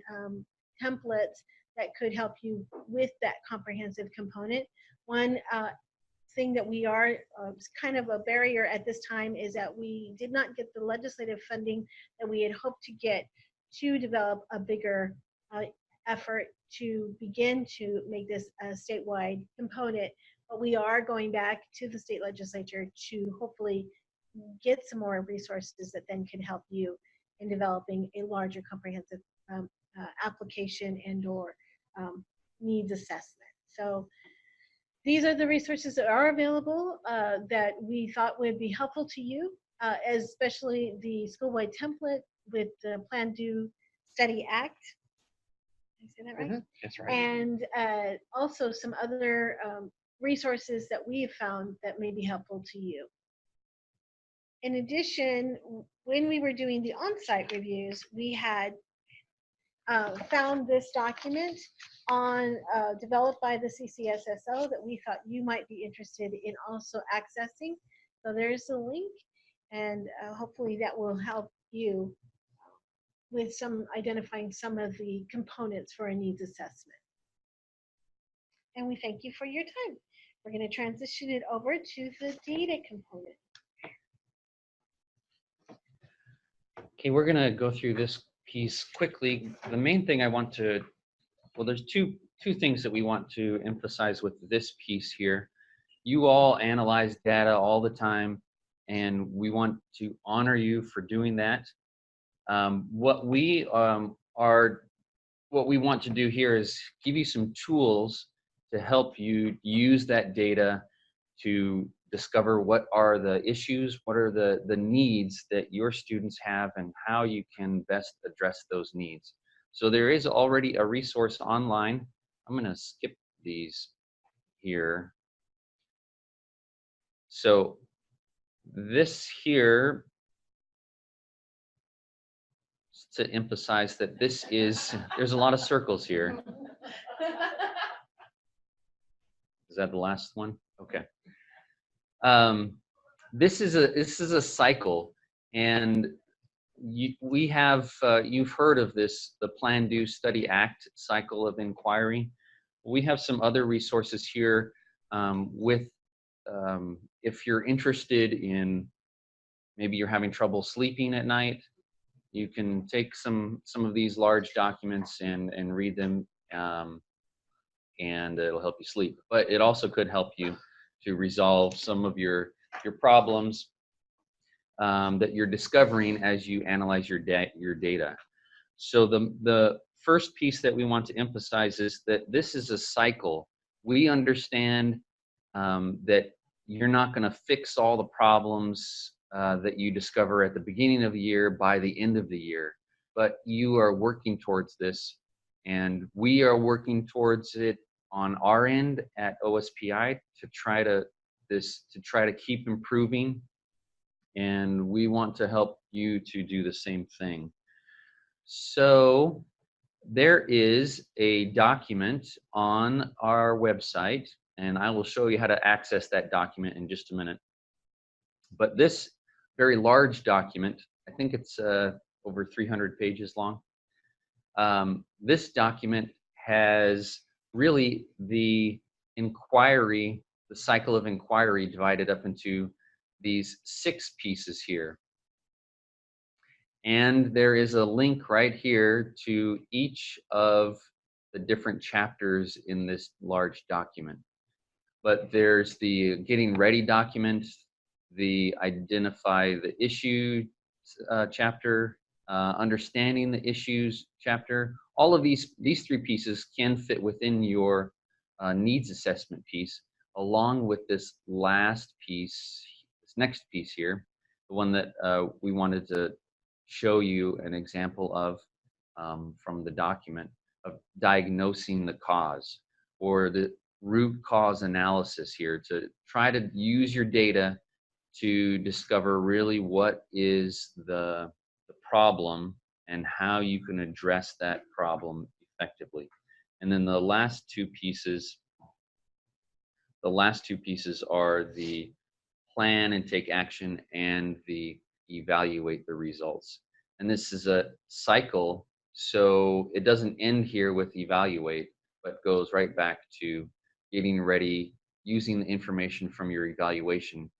templates that could help you with that comprehensive component. One thing that we are kind of a barrier at this time is that we did not get the legislative funding that we had hoped to get to develop a bigger effort to begin to make this a statewide component. But we are going back to the state legislature to hopefully get some more resources that then can help you in developing a larger comprehensive application and or needs assessment. So these are the resources that are available that we thought would be helpful to you, especially the school-wide template with the Plan, Do, Study, Act. Did I say that right? Mm-hmm. That's right. And also some other resources that we have found that may be helpful to you. In addition, when we were doing the on-site reviews, we had found this document developed by the CCSSO that we thought you might be interested in also accessing. So there's a link, and hopefully that will help you with identifying some of the components for a needs assessment. And we thank you for your time. We're going to transition it over to the data component. Okay, we're gonna go through this piece quickly. The main thing I want to, well, there's two things that we want to emphasize with this piece here. You all analyze data all the time, and we want to honor you for doing that. What we want to do here is give you some tools to help you use that data to discover what are the issues, what are the needs that your students have, and how you can best address those needs. So there is already a resource online. I'm going to skip these here. So this here, to emphasize that this is, there's a lot of circles here. Is that the last one? Okay. This is a cycle, and we have you've heard of this, the Plan, Do, Study, Act cycle of inquiry. We have some other resources here if you're interested in, maybe you're having trouble sleeping at night, you can take some of these large documents and read them, and it'll help you sleep. But it also could help you to resolve some of your problems that you're discovering as you analyze your data. So the first piece that we want to emphasize is that this is a cycle. We understand that you're not going to fix all the problems that you discover at the beginning of the year by the end of the year, but you are working towards this, and we are working towards it on our end at OSPI to try to keep improving, and we want to help you to do the same thing. So there is a document on our website, and I will show you how to access that document in just a minute. But this very large document, I think it's over 300 pages long. This document has really the inquiry, the cycle of inquiry, divided up into these 6 pieces here. And there is a link right here to each of the different chapters in this large document. But there's the getting ready document, the identify the issue chapter, understanding the issues chapter. All of these 3 pieces can fit within your needs assessment piece, along with this last piece, this next piece here, the one that we wanted to show you an example of from the document, of diagnosing the cause, or the root cause analysis here, to try to use your data to discover really what is the problem and how you can address that problem effectively. And then the last 2 pieces are the plan and take action, and the evaluate the results. And this is a cycle, so it doesn't end here with evaluate, but goes right back to getting ready, using the information from your evaluation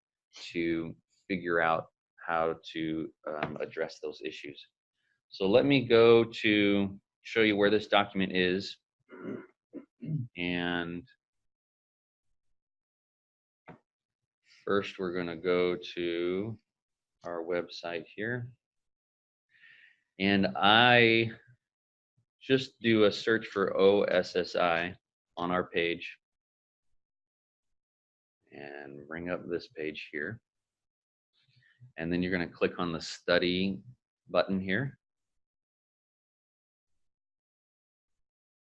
to figure out how to address those issues. So let me go to show you where this document is. And first we're going to go to our website here. And I just do a search for OSSI on our page and bring up this page here. And then you're going to click on the study button here.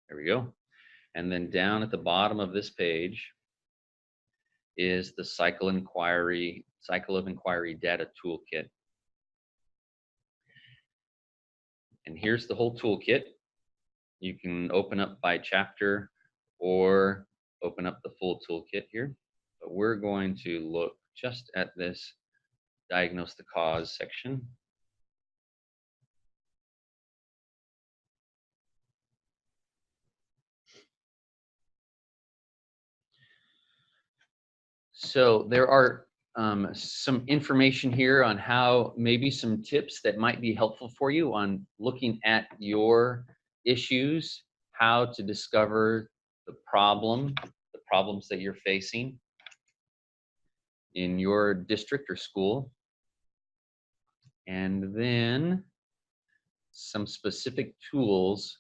There we go. And then down at the bottom of this page is the cycle of inquiry data toolkit. And here's the whole toolkit. You can open up by chapter or open up the full toolkit here. But we're going to look just at this diagnose the cause section. So there are some information here on how, maybe some tips that might be helpful for you on looking at your issues, how to discover the problems that you're facing in your district or school. And then some specific tools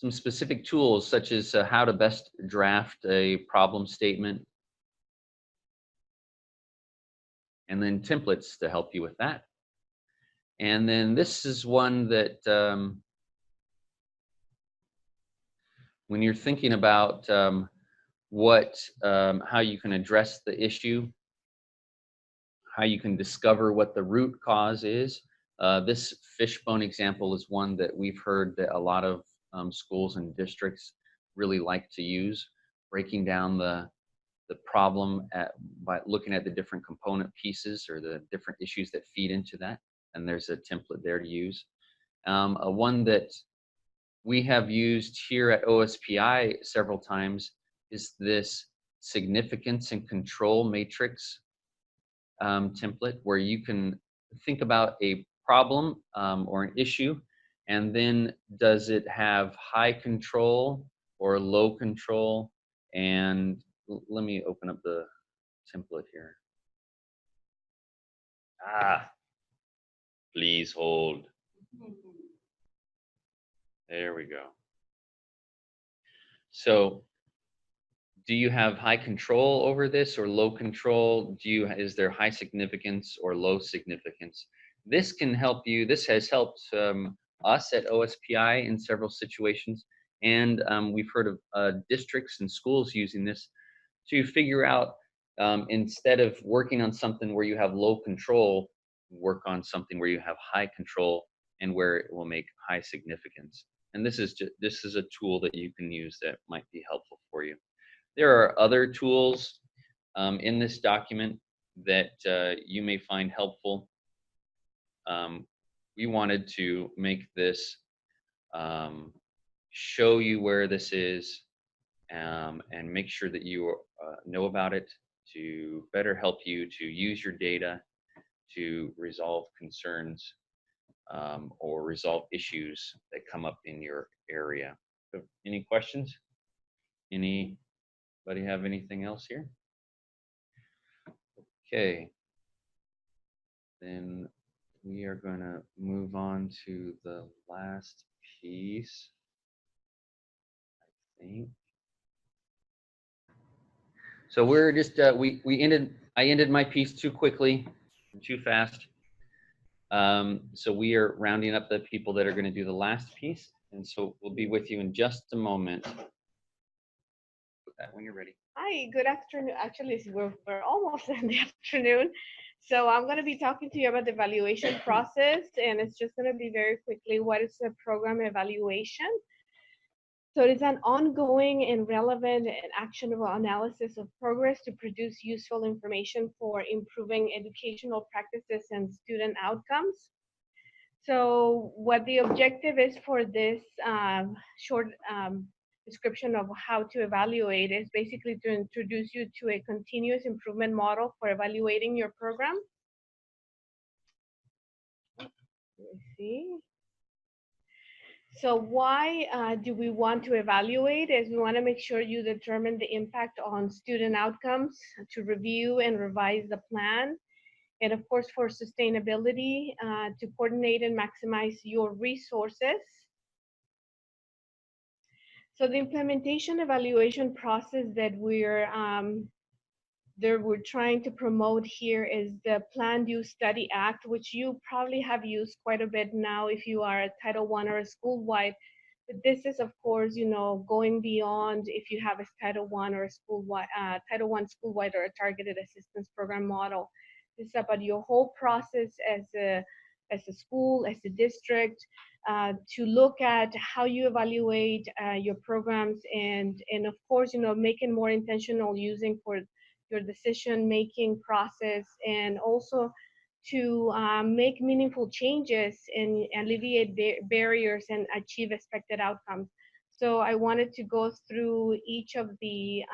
some specific tools such as how to best draft a problem statement, and then templates to help you with that. And then this is one that when you're thinking about how you can address the issue, how you can discover what the root cause is. This fishbone example is one that we've heard that a lot of schools and districts really like to use, breaking down the problem by looking at the different component pieces or the different issues that feed into that. And there's a template there to use. One that we have used here at OSPI several times is this significance and control matrix template, where you can think about a problem or an issue, and then does it have high control or low control? And let me open up the template here. Please hold. There we go. So do you have high control over this or low control? Is there high significance or low significance? This can help you. This has helped us at OSPI in several situations. And we've heard of districts and schools using this to figure out, instead of working on something where you have low control, work on something where you have high control and where it will make high significance. And this is a tool that you can use that might be helpful for you. There are other tools in this document that you may find helpful. We wanted to make this show you where this is and make sure that you know about it, to better help you to use your data to resolve concerns or resolve issues that come up in your area. So, any questions? Anybody have anything else here? Okay. Then we are going to move on to the last piece, I think. So we're just I ended my piece too quickly, too fast. So we are rounding up the people that are going to do the last piece, and so we'll be with you in just a moment. Put that when you're ready. Hi, good afternoon. Actually, we're almost in the afternoon. So I'm going to be talking to you about the evaluation process, and it's just going to be very quickly, what is a program evaluation? So it's an ongoing and relevant and actionable analysis of progress to produce useful information for improving educational practices and student outcomes. So what the objective is for this short description of how to evaluate is basically to introduce you to a continuous improvement model for evaluating your program. Let's see. So why do we want to evaluate? Is we want to make sure you determine the impact on student outcomes, to review and revise the plan, and of course for sustainability, to coordinate and maximize your resources. So the implementation evaluation process that we're trying to promote here is the Plan, Do, Study Act, which you probably have used quite a bit now if you are a Title I or a school-wide. But this is, of course, going beyond if you have a Title I or a school-wide, Title I school-wide or a targeted assistance program model. This is about your whole process as a school, as a district, to look at how you evaluate your programs, and of course, making more intentional using for your decision-making process, and also to make meaningful changes and alleviate barriers and achieve expected outcomes. So I wanted to go through each of the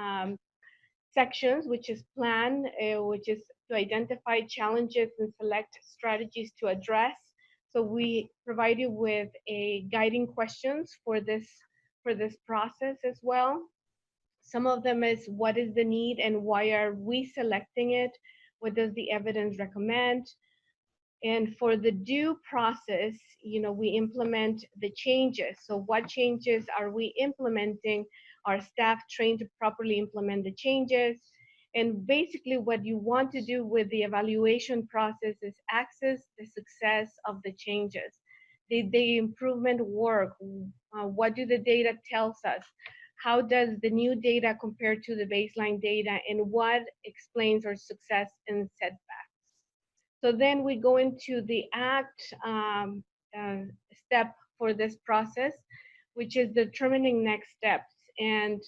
sections, which is plan, which is to identify challenges and select strategies to address. So we provide you with a guiding questions for this process as well. Some of them is, what is the need and why are we selecting it? What does the evidence recommend? And for the due process, we implement the changes. So what changes are we implementing? Our staff trained to properly implement the changes. And basically what you want to do with the evaluation process is access the success of the changes. The improvement work, what do the data tells us? How does the new data compare to the baseline data, and what explains our success and setbacks? So then we go into the act step for this process, which is determining next steps and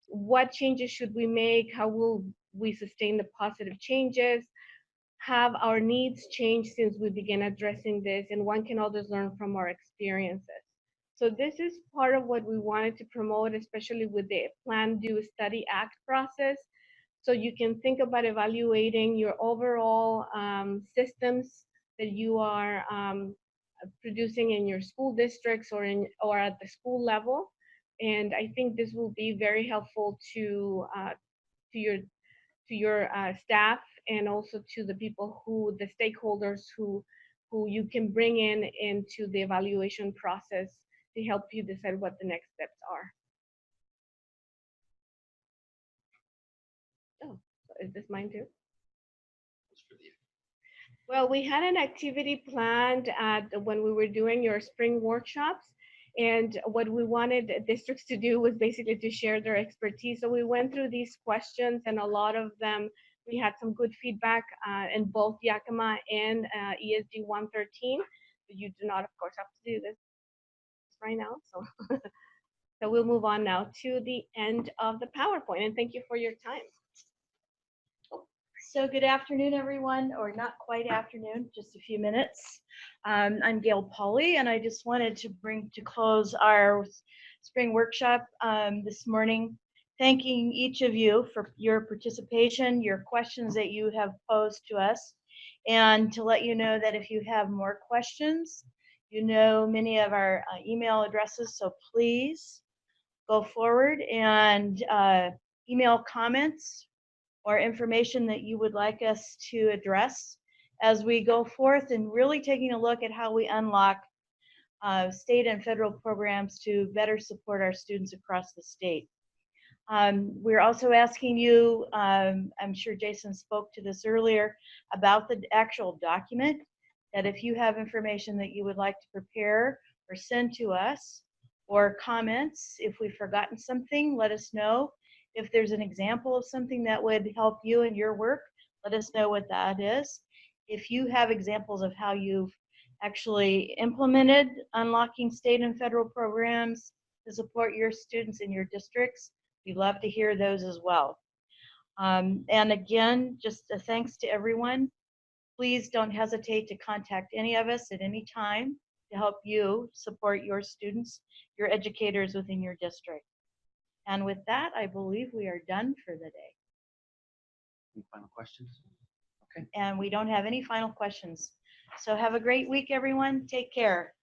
what changes should we make, how will we sustain the positive changes, have our needs changed since we began addressing this, and one can always learn from our experiences. So this is part of what we wanted to promote, especially with the Plan, Do, Study, Act process. So you can think about evaluating your overall systems that you are producing in your school districts or at the school level. And I think this will be very helpful to your staff and also to the people the stakeholders who you can bring into the evaluation process to help you decide what the next steps are. Oh, is this mine too? Well, we had an activity planned when we were doing your spring workshops. And what we wanted districts to do was basically to share their expertise. So we went through these questions, and a lot of them, we had some good feedback in both Yakima and ESD 113. You do not, of course, have to do this right now. So, so we'll move on now to the end of the PowerPoint. And thank you for your time. So good afternoon, everyone, or not quite afternoon, just a few minutes. I'm Gail Pauley, and I just wanted to bring to close our spring workshop this morning, thanking each of you for your participation, your questions that you have posed to us, and to let you know that if you have more questions, you know many of our email addresses, so please go forward and email comments or information that you would like us to address as we go forth and really taking a look at how we unlock state and federal programs to better support our students across the state. We're also asking you, I'm sure Jason spoke to this earlier, about the actual document, that if you have information that you would like to prepare or send to us, or comments, if we've forgotten something, let us know. If there's an example of something that would help you in your work, let us know what that is. If you have examples of how you've actually implemented unlocking state and federal programs to support your students in your districts, we'd love to hear those as well. And again, just a thanks to everyone. Please don't hesitate to contact any of us at any time to help you support your students, your educators within your district. And with that, I believe we are done for the day. Any final questions? Okay. And we don't have any final questions. So have a great week, everyone. Take care.